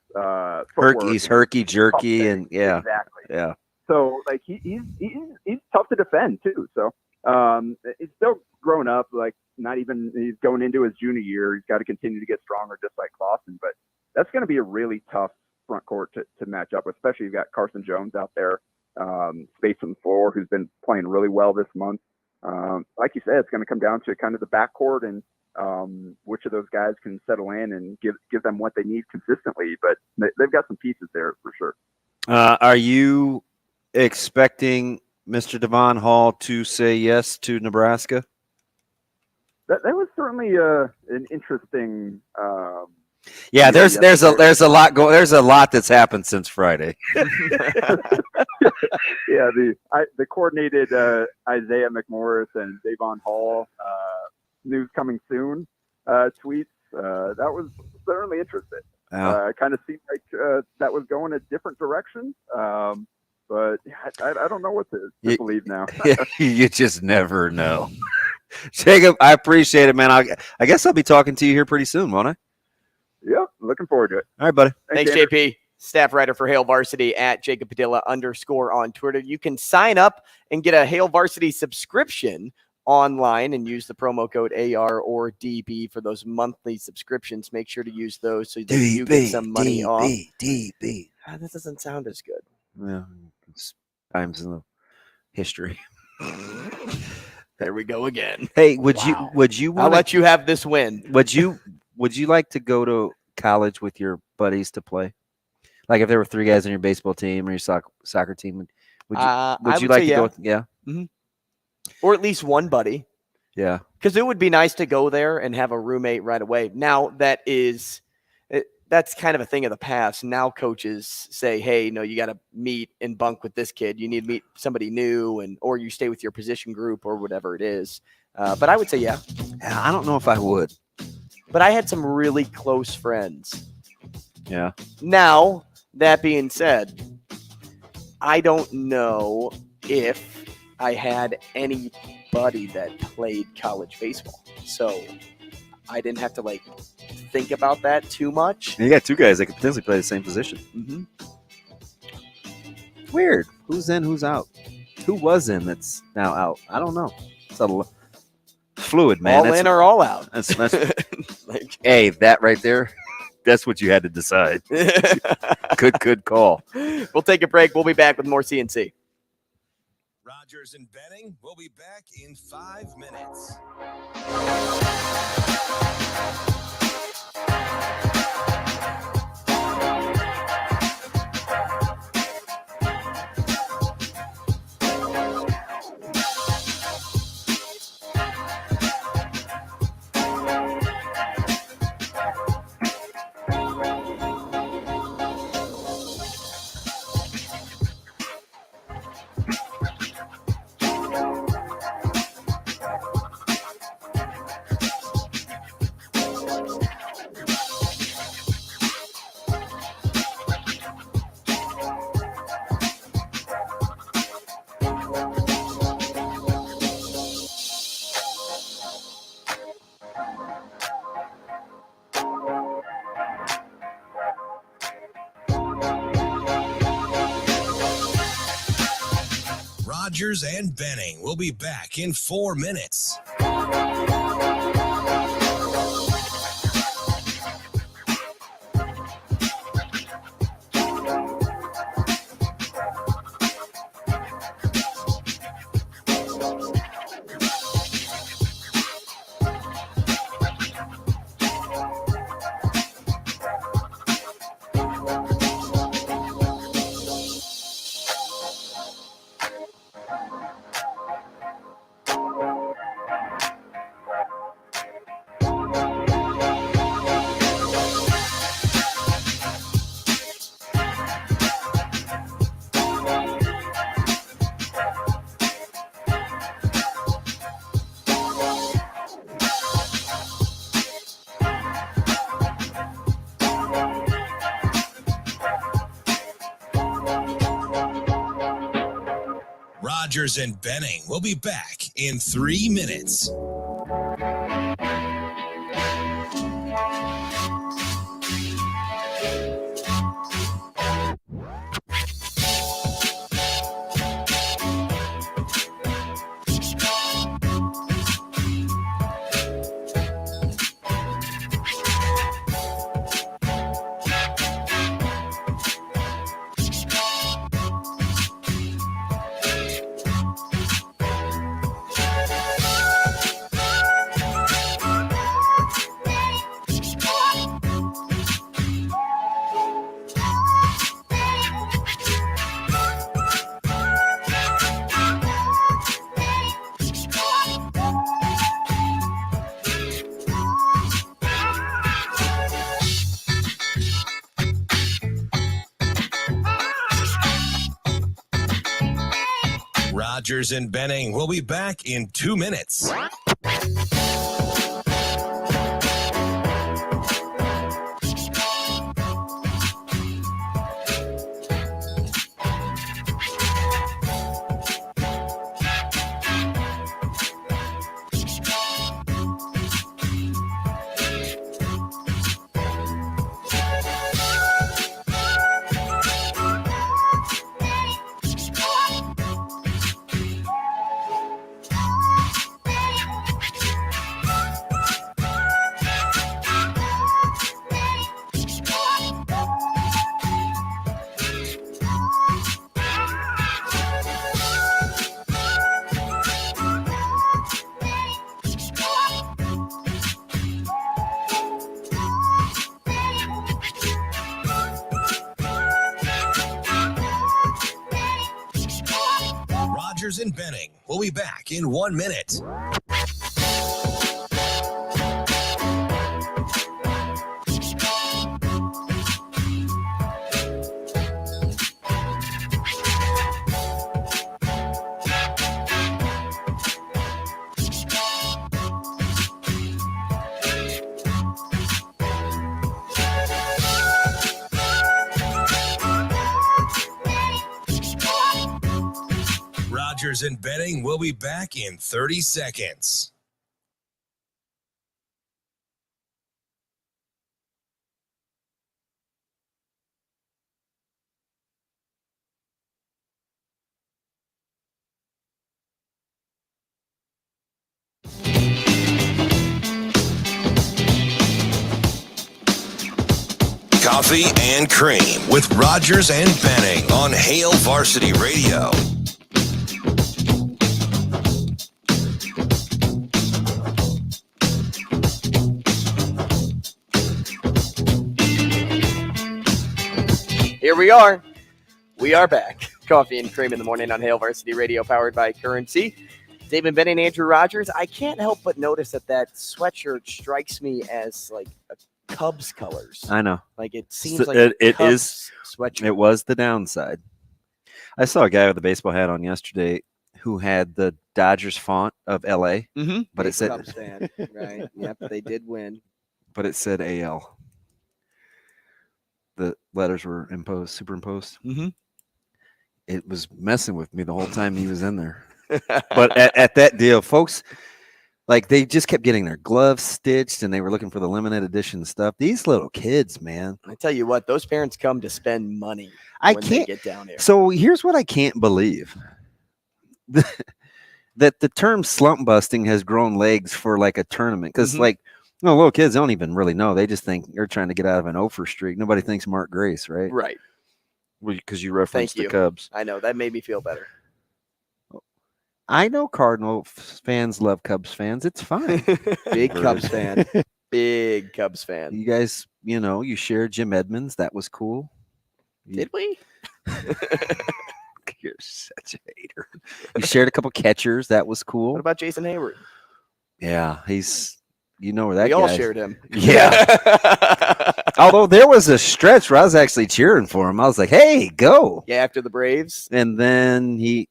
he's herky jerky and exactly. Yeah. So like he's tough to defend too. So he's still grown up. Like he's going into his junior year. He's got to continue to get stronger, just like Clausen. But that's going to be a really tough front court to match up with. Especially you've got Carson Jones out there, space on the floor, who's been playing really well this month. Like you said, it's going to come down to kind of the backcourt and which of those guys can settle in and give them what they need consistently. But they've got some pieces there for sure. Are you expecting Mr. Devon Hall to say yes to Nebraska? That was certainly an interesting. There's a lot going. There's a lot that's happened since Friday. Yeah, the coordinated Isaiah McMorris and Devon Hall news coming soon tweets. That was certainly interesting. Kind of seemed like that was going a different direction. But I don't know what to believe now. You just never know. Jacob, I appreciate it, man. I guess I'll be talking to you here pretty soon, won't I? Yeah, looking forward to it. All right, buddy. Thanks, JP. Staff writer for Hail Varsity at Jacob Padilla _ on Twitter. You can sign up and get a Hail Varsity subscription online and use the promo code AR or DB for those monthly subscriptions. Make sure to use those so that you get some money off. DB. That doesn't sound as good. Yeah, it's times in the history. There we go again. Hey, would you I'll let you have this win. Would you like to go to college with your buddies to play? Like if there were three guys on your baseball team or your soccer team, would you like to go? Yeah. Mm-hmm. Or at least one buddy. Yeah. Because it would be nice to go there and have a roommate right away. Now that's kind of a thing of the past. Now coaches say, hey, no, you got to meet and bunk with this kid. You need to meet somebody new or you stay with your position group or whatever it is. But I would say, yeah. I don't know if I would. But I had some really close friends. Yeah. Now, that being said, I don't know if I had anybody that played college baseball. So I didn't have to think about that too much. You got two guys that could potentially play the same position. Mm-hmm. It's weird. Who's in, who's out? Who was in that's now out? I don't know. It's a fluid, man. All in or all out? That's hey, that right there, that's what you had to decide. Good call. We'll take a break. We'll be back with more CNC. Rogers and Benning will be back in 5 minutes. Rogers and Benning will be back in 4 minutes. Rogers and Benning will be back in 3 minutes. Rogers and Benning will be back in 2 minutes. Rogers and Benning will be back in 1 minute. Rogers and Benning will be back in 30 seconds. Coffee and Cream with Rogers and Benning on Hail Varsity Radio. Here we are. We are back. Coffee and Cream in the morning on Hail Varsity Radio, powered by Currency. Damon, Benning, Andrew Rogers. I can't help but notice that sweatshirt strikes me as like a Cubs colors. I know. Like it seems like it Cubs is sweatshirt. It was the downside. I saw a guy with a baseball hat on yesterday who had the Dodgers font of LA, but it said Cubs fan, right? Yep, they did win. But it said AL. The letters were superimposed. It was messing with me the whole time he was in there. But at that deal, folks, like they just kept getting their gloves stitched and they were looking for the limited edition stuff. These little kids, man. I tell you what, those parents come to spend money they get down here. So here's what I can't believe. That the term slump busting has grown legs for like a tournament. Because little kids don't even really know. They just think you're trying to get out of an over streak. Nobody thinks Mark Grace, right? Right. Because you referenced the Cubs. I know. That made me feel better. I know Cardinal fans love Cubs fans. It's fine. Big Cubs fan. Big Cubs fan. You guys, you shared Jim Edmonds. That was cool. Did we? You're such a hater. You shared a couple catchers. That was cool. What about Jason Hayward? Yeah, he's... You know where that we guy all shared him. Yeah. Although there was a stretch where I was actually cheering for him. I was like, hey, go. Yeah, after the Braves. And then he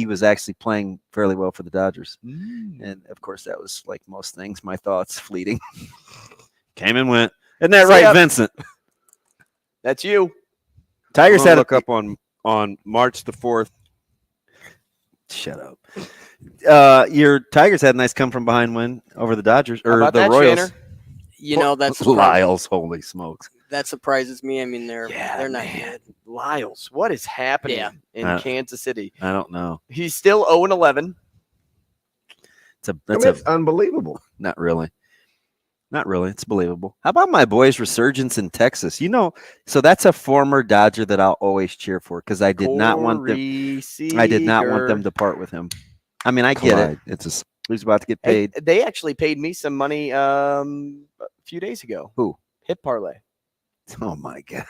was actually playing fairly well for the Dodgers. And, of course, that was like most things. My thoughts fleeting. Came and went. Isn't that right, Vincent? That's you. Tigers had look up on March the 4th. Shut up. Your Tigers had a nice come from behind win over the Dodgers or the that, Royals. Shanner? You know, that's Lyles. Holy smokes. That surprises me. I mean, they're not good. Lyles, what is happening in Kansas City? I don't know. He's still 0-11. That's unbelievable. Not really. Not really. It's believable. How about my boys' resurgence in Texas? You know, so that's a former Dodger that I'll always cheer for because I did not want them. I did not want them to part with him. I mean, I get it. It's he's about to get paid. They actually paid me some money a few days ago. Who? Hit Parlay. Oh my God.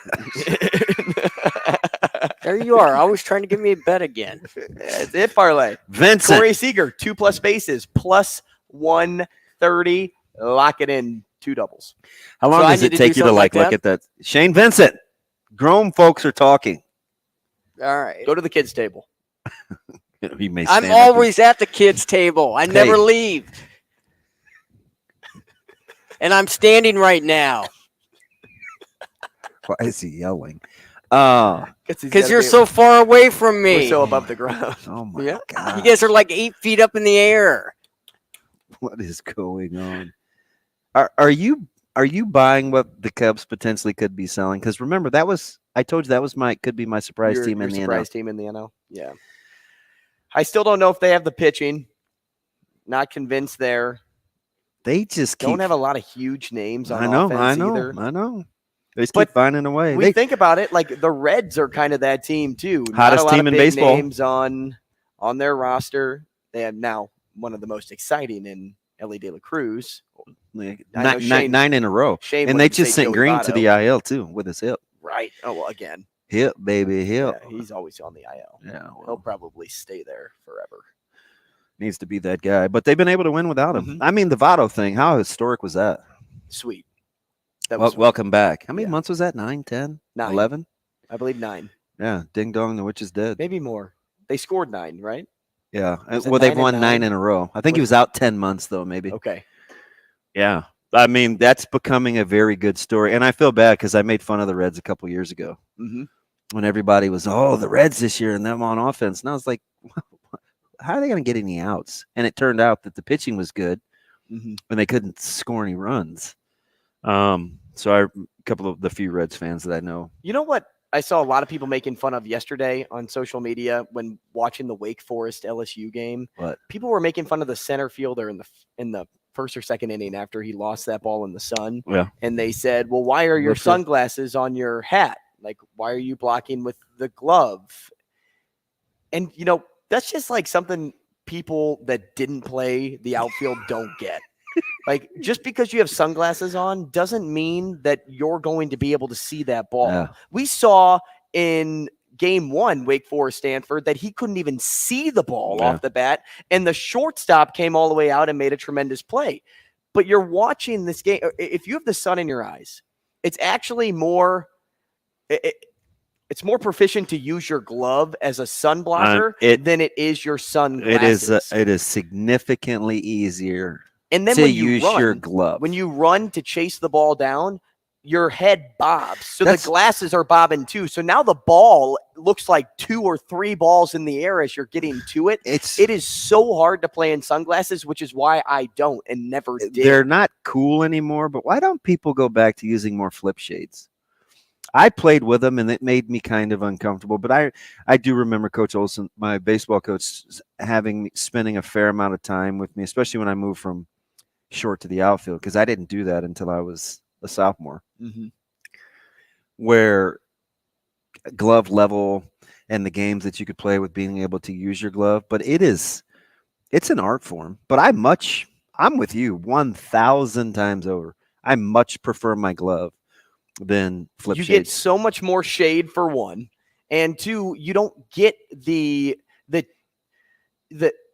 There you are, always trying to give me a bet again. It's Hit Parlay. Vincent. Corey Seager, 2+ bases, plus 130. Lock it in, 2 doubles. How long does it take you to look at that? Shane Vincent. Grown folks are talking. All right. Go to the kids' table. He may I'm always at the kids' table. I never leave. And I'm standing right now. Why is he yelling? Because you're so far away from me. We're so above the ground. Oh my God. You guys are like 8 feet up in the air. What is going on? Are you buying what the Cubs potentially could be selling? Because remember, I told you that could be my surprise team in the NL. Surprise team in the NL. Yeah. I still don't know if they have the pitching. Not convinced there. They just don't have a lot of huge names on offense either. I know. They just keep finding a way. We think about it, like the Reds are kind of that team too. Hottest team in baseball. Names on their roster. They have now one of the most exciting in Ellie De La Cruz. 9 in a row. And they just sent Green to the IL too with his hip. Right. Oh, well, again. Hip, baby, hip. Yeah, he's always on the IL. Yeah, well, he'll probably stay there forever. Needs to be that guy. But they've been able to win without him. Mm-hmm. I mean, the Votto thing, how historic was that? Sweet. Welcome back. How many months was that? 9, 10, 9. 11? I believe 9. Yeah. Ding dong, the witch is dead. Maybe more. They scored 9, right? Yeah. Well, they've won 9 in a row. I think he was out 10 months, though, maybe. Okay. Yeah. I mean, that's becoming a very good story. And I feel bad because I made fun of the Reds a couple years ago when everybody was, the Reds this year and them on offense. And I was like, how are they going to get any outs? And it turned out that the pitching was good and they couldn't score any runs. So a couple of the few Reds fans that I know. You know what I saw a lot of people making fun of yesterday on social media when watching the Wake Forest LSU game? What? People were making fun of the center fielder in the first or second inning after he lost that ball in the sun. Yeah. And they said, well, why are your sunglasses on your hat? Like, why are you blocking with the glove? And, that's just like something people that didn't play the outfield don't get. Like, just because you have sunglasses on doesn't mean that you're going to be able to see that ball. Yeah. We saw in Game 1, Wake Forest Stanford, that he couldn't even see the ball off the bat, and the shortstop came all the way out and made a tremendous play. But you're watching this game. If you have the sun in your eyes, it's actually more it's more proficient to use your glove as a sun blocker than it is your sunglasses. It is significantly easier. And then to when you use run, your glove. When you run to chase the ball down, your head bobs. So the glasses are bobbing too. So now the ball looks like 2 or 3 balls in the air as you're getting to it. It is so hard to play in sunglasses, which is why I don't and never did. They're not cool anymore, but why don't people go back to using more flip shades? I played with them and it made me kind of uncomfortable, but I do remember Coach Olson, my baseball coach, spending a fair amount of time with me, especially when I moved from short to the outfield, because I didn't do that until I was a sophomore, where glove level and the games that you could play with being able to use your glove. But it's an art form. But I'm with you 1,000 times over. I much prefer my glove than flip shades. You get so much more shade for one, and two, you don't get the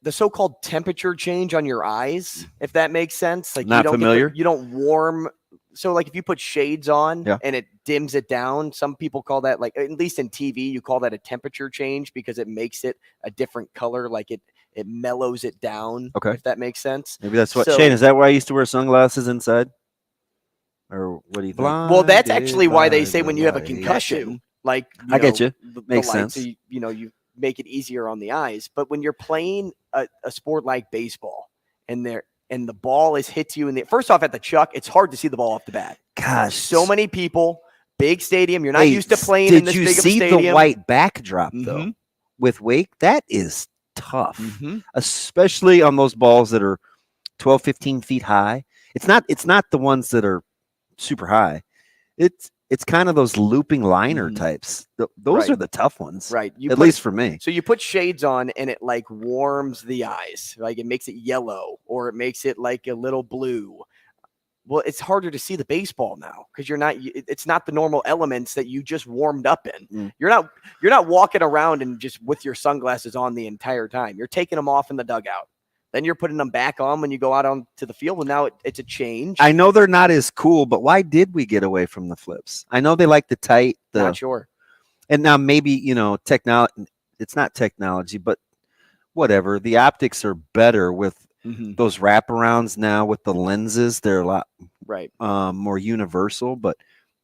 so-called temperature change on your eyes, if that makes sense. Like, not familiar. You don't warm. So like if you put shades on and it dims it down, some people call that, like, at least in TV, you call that a temperature change because it makes it a different color. Like it mellows it down. Okay. If that makes sense. Maybe that's what, Shane, is that why I used to wear sunglasses inside? Or what do you think? Well, that's actually why they say when you have a concussion, like, I get you. The Makes lights, sense. you make it easier on the eyes. But when you're playing a sport like baseball and the ball is hit you first off at the chuck, it's hard to see the ball off the bat. Gosh, so many people, big stadium. You're not used to playing in this big of a stadium. Did you see the white backdrop though with Wake? That is tough, especially on those balls that are 12, 15 feet high. It's not the ones that are super high. It's kind of those looping liner types. Those are the tough ones, right? At least for me. So you put shades on, and it like warms the eyes, like it makes it yellow, or it makes it like a little blue. Well, it's harder to see the baseball now because it's not the normal elements that you just warmed up in. You're not walking around and just with your sunglasses on the entire time. You're taking them off in the dugout. Then you're putting them back on when you go out onto the field. Well, now it's a change. I know they're not as cool, but why did we get away from the flips? I know they like the tight. Not sure. And now maybe, technology. It's not technology, but whatever. The optics are better with those wraparounds now with the lenses. They're a lot more universal, but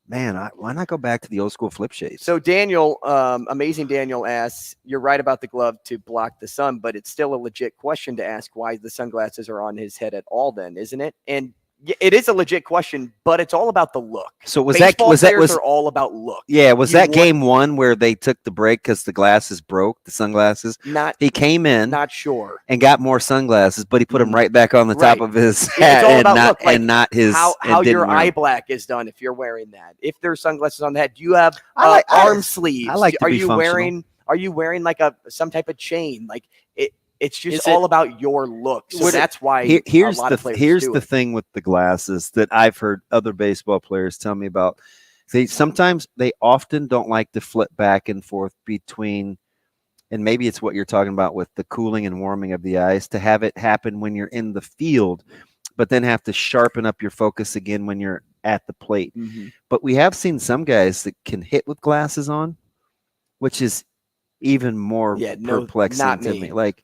man, why not go back to the old school flip shades? So Daniel, Amazing Daniel asks, you're right about the glove to block the sun, but it's still a legit question to ask why the sunglasses are on his head at all then, isn't it? And it is a legit question, but it's all about the look. So was players are all about look. Yeah, game one where they took the break because the glasses broke, the sunglasses? He came in, not sure, and got more sunglasses, but he put them right back on the top of his hat not his. How your eye black is done if you're wearing that. If there's sunglasses on the head, do you have arm sleeves? Are you wearing like some type of chain? Like it's just all about your look. So that's why here's a lot of players here's do the it. thing with the glasses that I've heard other baseball players tell me about. They often don't like to flip back and forth between, and maybe it's what you're talking about with the cooling and warming of the eyes, to have it happen when you're in the field, but then have to sharpen up your focus again when you're at the plate. But we have seen some guys that can hit with glasses on, which is even more perplexing to me. Like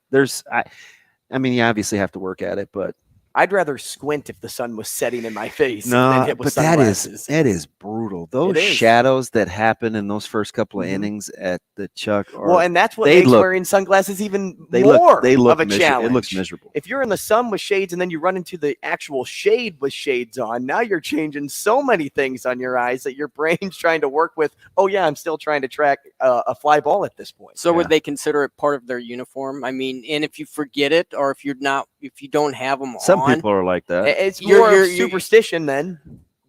I mean, you obviously have to work at it, but I'd rather squint if the sun was setting in my face than no, hit with but sunglasses. that is brutal. Those shadows that happen in those first couple of innings at the chuck. And that's what makes wearing sunglasses even more of a challenge. It looks miserable. If you're in the sun with shades and then you run into the actual shade with shades on, now you're changing so many things on your eyes that your brain's trying to work with, oh yeah, I'm still trying to track a fly ball at this point. So would they consider it part of their uniform? I mean, and if you forget it or if you don't have them Some people are like that. It's more superstition then.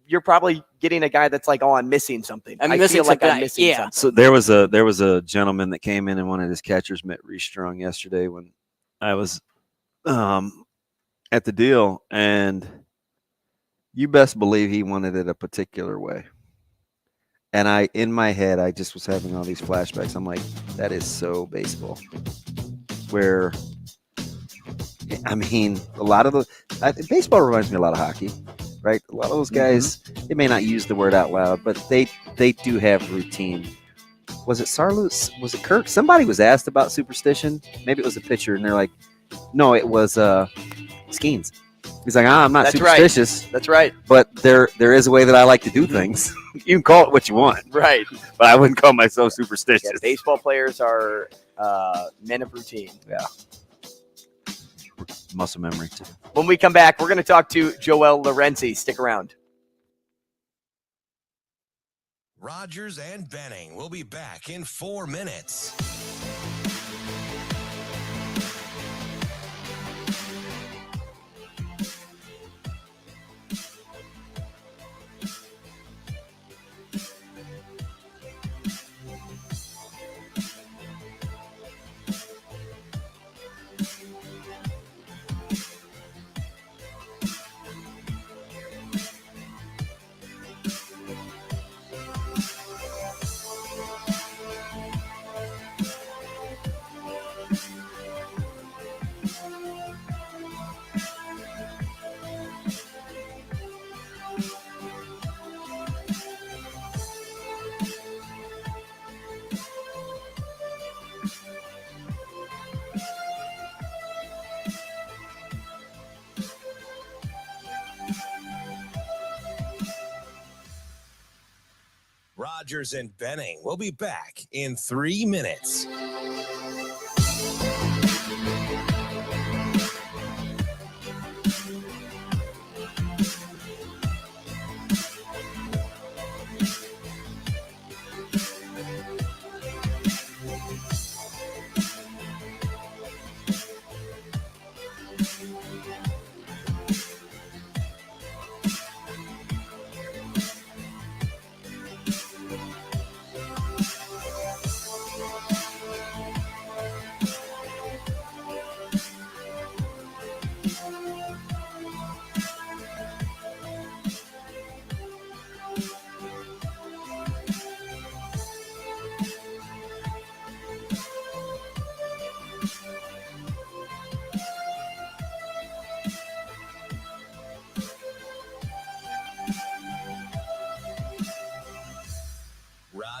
You're probably getting a guy that's like, oh, I'm missing something. I feel like I'm missing something. So there was a gentleman that came in and wanted his catcher's mitt restrung yesterday when I was at the deal, and you best believe he wanted it a particular way. And in my head, I just was having all these flashbacks. I'm like, that is so baseball. Where I mean, a lot of baseball reminds me a lot of hockey, right? A lot of those guys, they may not use the word out loud, but they do have routine. Was it Sarlus? Was it Kirk? Somebody was asked about superstition. Maybe it was a pitcher, and they're like, no, it was Skeens. He's like, I'm not superstitious. That's right. But there is a way that I like to do things. You can call it what you want. Right. But I wouldn't call myself superstitious. Yeah, baseball players are men of routine. Yeah. Muscle memory too. When we come back, we're going to talk to Joel Lorenzi. Stick around. Rogers and Benning will be back in 4 minutes. Rogers and Benning will be back in 3 minutes.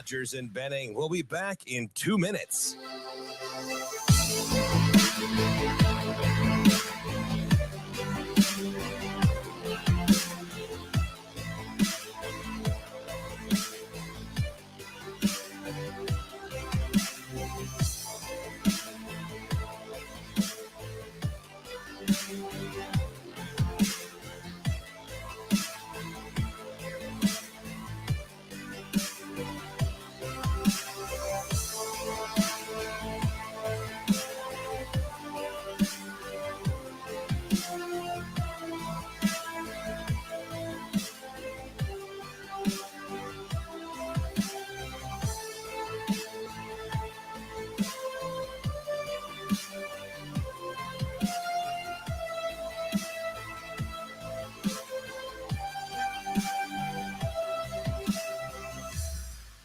Rogers and Benning will be back in 2 minutes.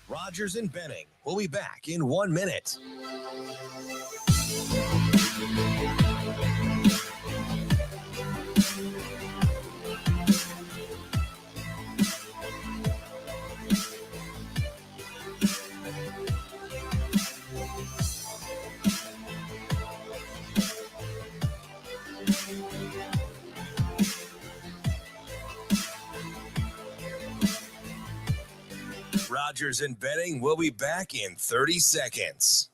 Rogers and Benning will be back in 1 minute. Rogers and Benning will be back in 30 seconds.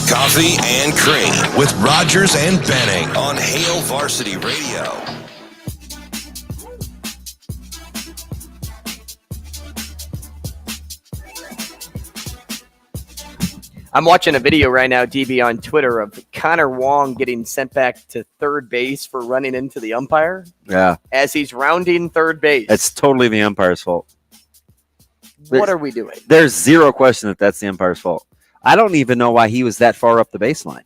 Coffee and Cream with Rogers and Benning on Hail Varsity Radio. I'm watching a video right now, DB, on Twitter of Connor Wong getting sent back to third base for running into the umpire. Yeah. As he's rounding third base. It's totally the umpire's fault. What are we doing? There's zero question that that's the umpire's fault. I don't even know why he was that far up the baseline.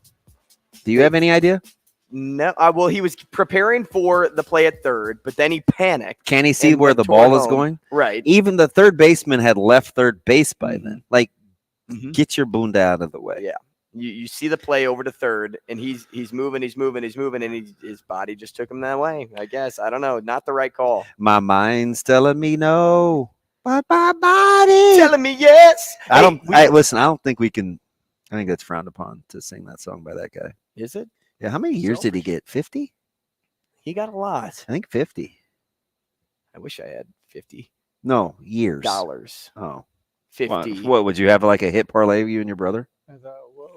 Do you have any idea? No. Well, he was preparing for the play at third, but then he panicked. Can he see where the ball is going? Right. Even the third baseman had left third base by then. Like, get your bunda out of the way. Yeah. You see the play over to third, and he's moving, and his body just took him that way. I guess. I don't know. Not the right call. My mind's telling me no. But my body telling me yes. I don't think we can. I think that's frowned upon to sing that song by that guy. Is it? Yeah. How many years did he get? 50? He got a lot. I think 50. I wish I had 50. No, years. Dollars. Oh. 50. What would you have, like a hit parlay with you and your brother? I thought, whoa.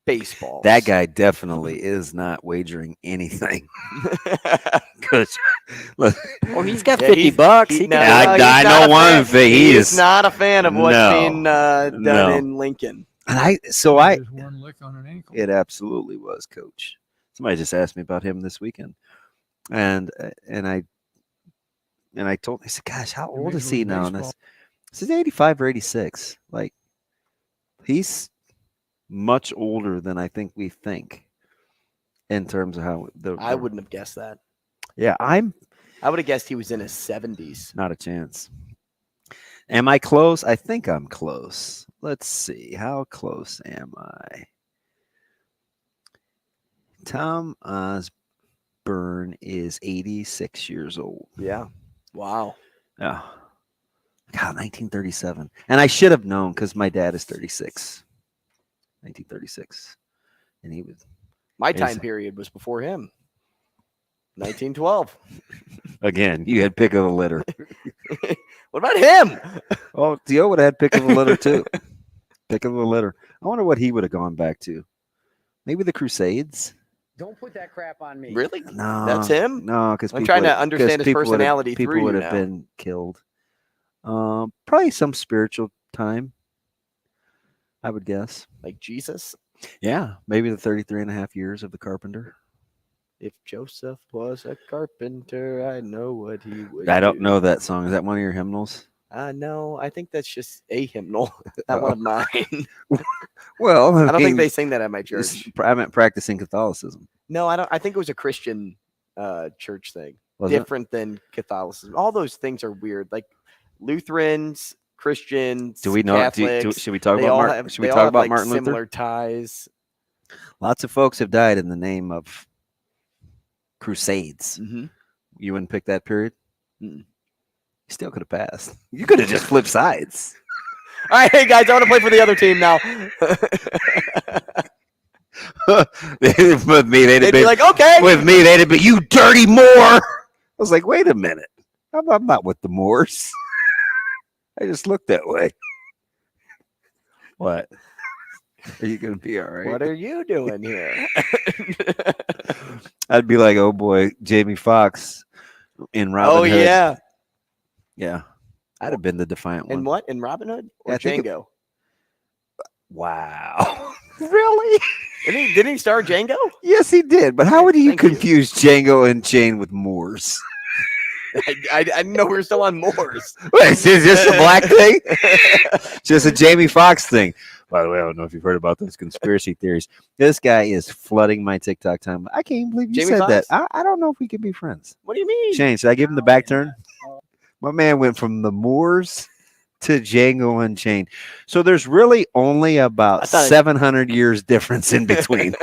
Baseball. That guy definitely is not wagering anything. Because well, he's got $50. I know one thing. He is not a fan of what's being done in Lincoln. And one lick on an ankle. It absolutely was, Coach. Somebody just asked me about him this weekend, and I told him, I said, "Gosh, how old is he now?" And I said, 85 or 86. Like, he's much older than I think we think in terms of how I wouldn't have guessed that. Yeah, I would have guessed he was in his 70s. Not a chance. Am I close? I think I'm close. Let's see. How close am I? Tom Osborne is 86 years old. Yeah. Wow. Yeah. God, 1937. And I should have known because my dad is 36. 1936. And he was. My time period was before him. 1912. Again, you had pick of the litter. What about him? Oh, Theo would have had pick of the litter too. Pick of the litter. I wonder what he would have gone back to. Maybe the Crusades. Don't put that crap on me. Really? No, that's him. No, because I'm trying to understand his personality. People would have been killed. Probably some spiritual time, I would guess. Like Jesus? Yeah, maybe the 33 and a half years of the carpenter. If Joseph was a carpenter, I know what he would I don't know that song. Is that one of your hymnals? No, I think that's just a hymnal, not one of mine. Well, I don't think they sing that at my church. I meant practicing Catholicism. No, I don't. I think it was a Christian church thing, Was it? different than Catholicism. All those things are weird. Like Lutherans, Christians, Do we know? Catholics, Should we talk they about all Martin? have- Should we they talk all have, about like, Martin Luther? similar ties. Lots of folks have died in the name of crusades. Mm-hmm. You wouldn't pick that period? You still could have passed. You could have just flipped sides. All right, hey guys, I want to play for the other team now. With me, they'd They'd have be been like, okay. With me, they'd have been, you dirty Moor. I was like, wait a minute. I'm not with the Moors. I just look that way. What? Are you gonna be all right? What are you doing here? I'd be like, oh boy, Jamie Foxx in Robin Hood. Yeah. Yeah. I'd have been the defiant one. In what? In Robin Hood or I think Django? Wow. Really? Didn't he star Django? Yes, he did. But how would you Thank you. confuse Django Unchained with Moors? I didn't know we were still on Moors. Wait, is this a black thing? Just a Jamie Foxx thing. By the way, I don't know if you've heard about those conspiracy theories. This guy is flooding my TikTok time. I can't believe you Jamie said Foxx? that. I don't know if we can be friends. What do you mean? Shane, should I give him the back turn? My man went from the Moors to Django Unchained. So there's really only about 700 years difference in between.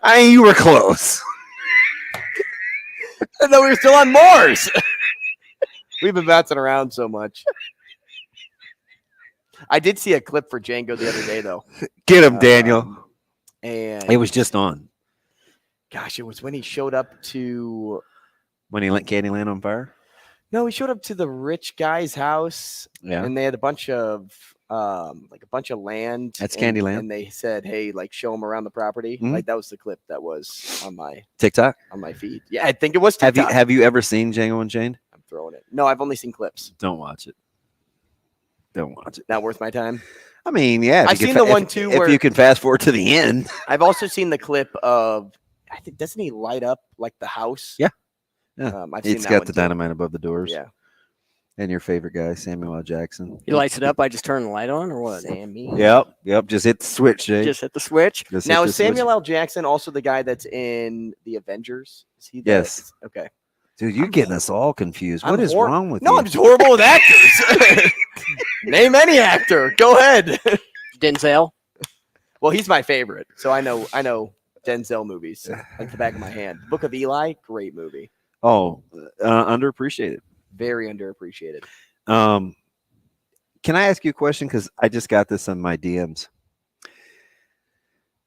I mean, you were close. I know we were still on Moors. We've been bouncing around so much. I did see a clip for Django the other day, though. Get him, Daniel. And It was just on. gosh, it was when he showed up to. When he lit Candyland on fire? No, he showed up to the rich guy's house. Yeah. And they had a bunch of land. That's and, Candyland. And they said, "Hey, like show him around the property." Mhm. Like that was the clip that was on my TikTok? feed. Yeah, I think it was TikTok. Have you ever seen Django Unchained? I'm throwing it. No, I've only seen clips. Don't watch it. Don't watch it. Not worth my time. I mean, yeah. if I've you seen can the one, too, If where- you can fast forward to the end. I've also seen the clip of. I think doesn't he light up like the house? Yeah. Yeah. I've seen It's that got one the too. dynamite above the doors. Yeah. And your favorite guy, Samuel L. Jackson. He lights it up. I just turn the light on, or what? Sammy. Yep. Just hit the switch, Jay. Just hit the switch. Just hit Now the is Samuel switch. L. Jackson also the guy that's in the Avengers? Is he? Yes. Okay. Dude, you're getting us all confused. What is wrong with No, you? I'm just horrible with actors. Name any actor. Go ahead. Denzel. Well, he's my favorite, so I know Denzel movies like the back of my hand. Book of Eli, great movie. Oh, underappreciated. Very underappreciated. Can I ask you a question? Because I just got this on my DMs.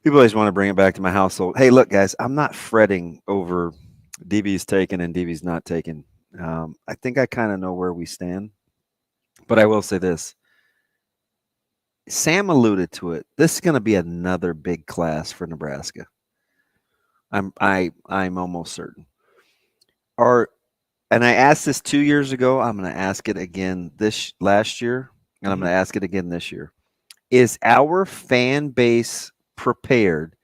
People always want to bring it back to my household. Hey, look, guys, I'm not fretting over DB's taken and DB's not taken. I think I kind of know where we stand. But I will say this. Sam alluded to it. This is going to be another big class for Nebraska. I'm almost certain. And I asked this 2 years ago. I'm going to ask it again last year, and I'm going to ask it again this year. Is our fan base prepared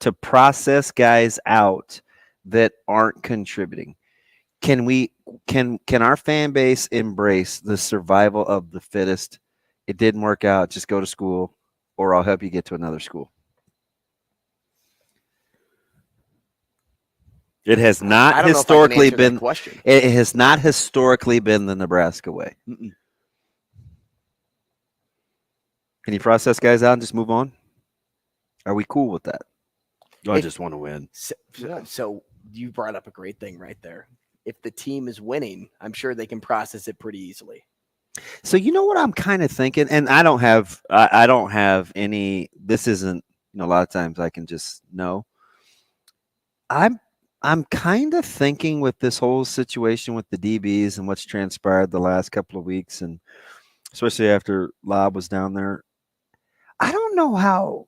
to process guys out that aren't contributing? Can our fan base embrace the survival of the fittest? It didn't work out. Just go to school, or I'll help you get to another school. It has not historically been. It has not historically been the Nebraska way. Mm-mm. Can you process guys out and just move on? Are we cool with that? I just want to win. So you brought up a great thing right there. If the team is winning, I'm sure they can process it pretty easily. So you know what I'm kind of thinking, and I don't have any. This isn't, a lot of times I can just know. I'm kind of thinking with this whole situation with the DBs and what's transpired the last couple of weeks, and especially after Lob was down there. I don't know how.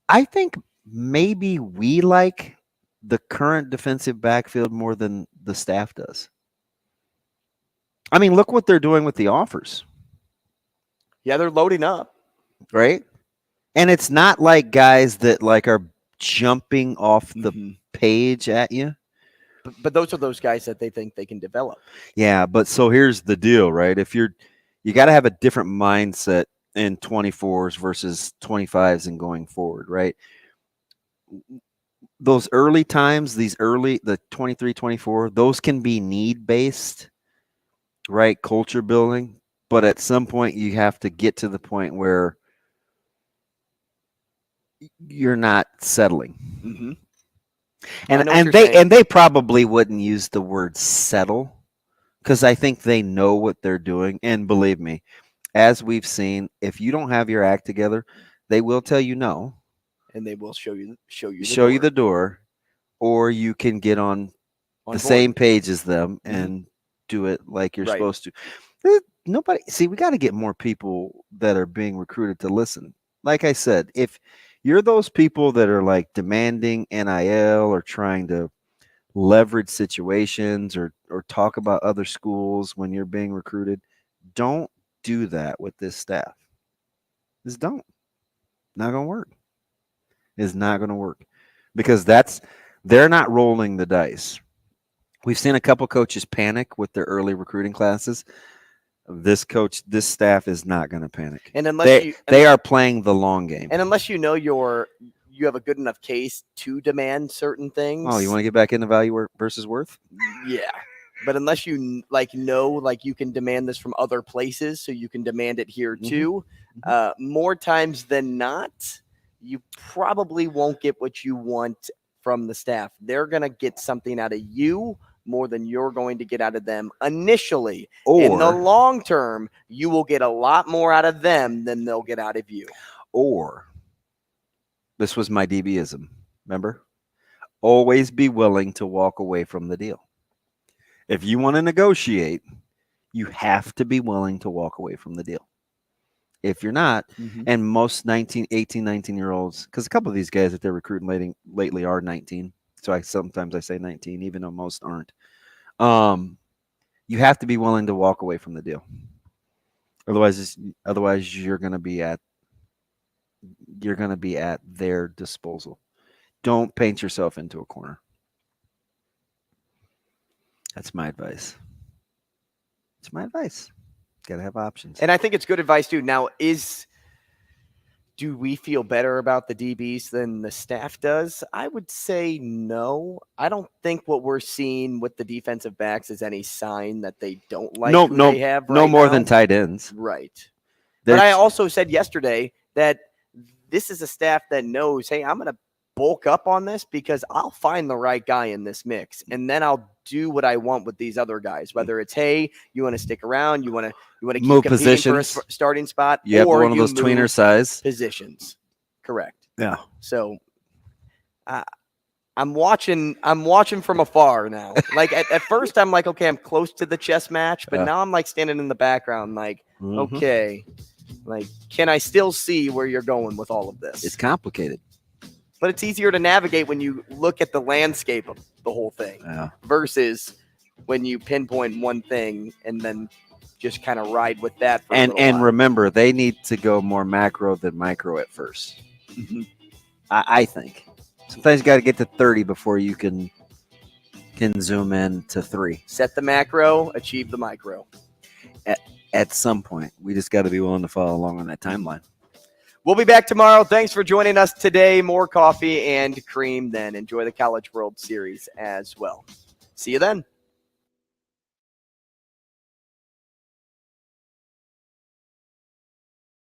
I think maybe we like the current defensive backfield more than the staff does. I mean, look what they're doing with the offers. Yeah, they're loading up. Right? And it's not like guys that are jumping off the page at you. But those are those guys that they think they can develop. Yeah, but so here's the deal, right? If you're you got to have a different mindset in 24s versus 25s and going forward, right? Those early times, the 23, 24, those can be need-based, right? Culture building. But at some point, you have to get to the point where you're not settling. Mm-hmm. And they probably wouldn't use the word settle, because I think they know what they're doing. And believe me, as we've seen, if you don't have your act together, they will tell you no. And they will show you the door, or you can get on the board. Same page as them and do it like you're supposed to. Nobody, see, we got to get more people that are being recruited to listen. Like I said, if you're those people that are like demanding NIL or trying to leverage situations or talk about other schools when you're being recruited, don't do that with this staff. Just don't. Not going to work. Is not going to work, because they're not rolling the dice. We've seen a couple coaches panic with their early recruiting classes. This staff is not going to panic. And unless they are playing the long game. And unless you know you have a good enough case to demand certain things. Oh, you want to get back into value versus worth? Yeah. But unless you know you can demand this from other places, so you can demand it here too, more times than not, you probably won't get what you want from the staff. They're going to get something out of you more than you're going to get out of them initially. Or in the long term, you will get a lot more out of them than they'll get out of you. Or, this was my DBism, remember? Always be willing to walk away from the deal. If you want to negotiate, you have to be willing to walk away from the deal. If you're not, and most 18, 19-year-olds, because a couple of these guys that they're recruiting lately are 19, so sometimes I say 19, even though most aren't. You have to be willing to walk away from the deal. Otherwise you're going to be at their disposal. Don't paint yourself into a corner. That's my advice. It's my advice. Got to have options. And I think it's good advice too. Now, do we feel better about the DBs than the staff does? I would say no. I don't think what we're seeing with the defensive backs is any sign that they don't like who they have right no more now. than tight ends. Right. But I also said yesterday that this is a staff that knows, hey, I'm going to bulk up on this because I'll find the right guy in this mix, and then I'll do what I want with these other guys. Whether it's, hey, you want to stick around, you want to keep move competing positions for a starting spot, you have or one of those tweener size positions. Correct. Yeah. So I'm watching from afar now. Like at first I'm like, okay, I'm close to the chess match, but now I'm like standing in the background like, okay, like, can I still see where you're going with all of this? It's complicated. But it's easier to navigate when you look at the landscape of the whole thing versus when you pinpoint one thing and then just kind of ride with that. For and remember, they need to go more macro than micro at first. I think sometimes you got to get to 30 before you can zoom in to 3. Set the macro, achieve the micro. At some point, we just got to be willing to follow along on that timeline. We'll be back tomorrow. Thanks for joining us today. More coffee and cream then. Enjoy the College World Series as well. See you then.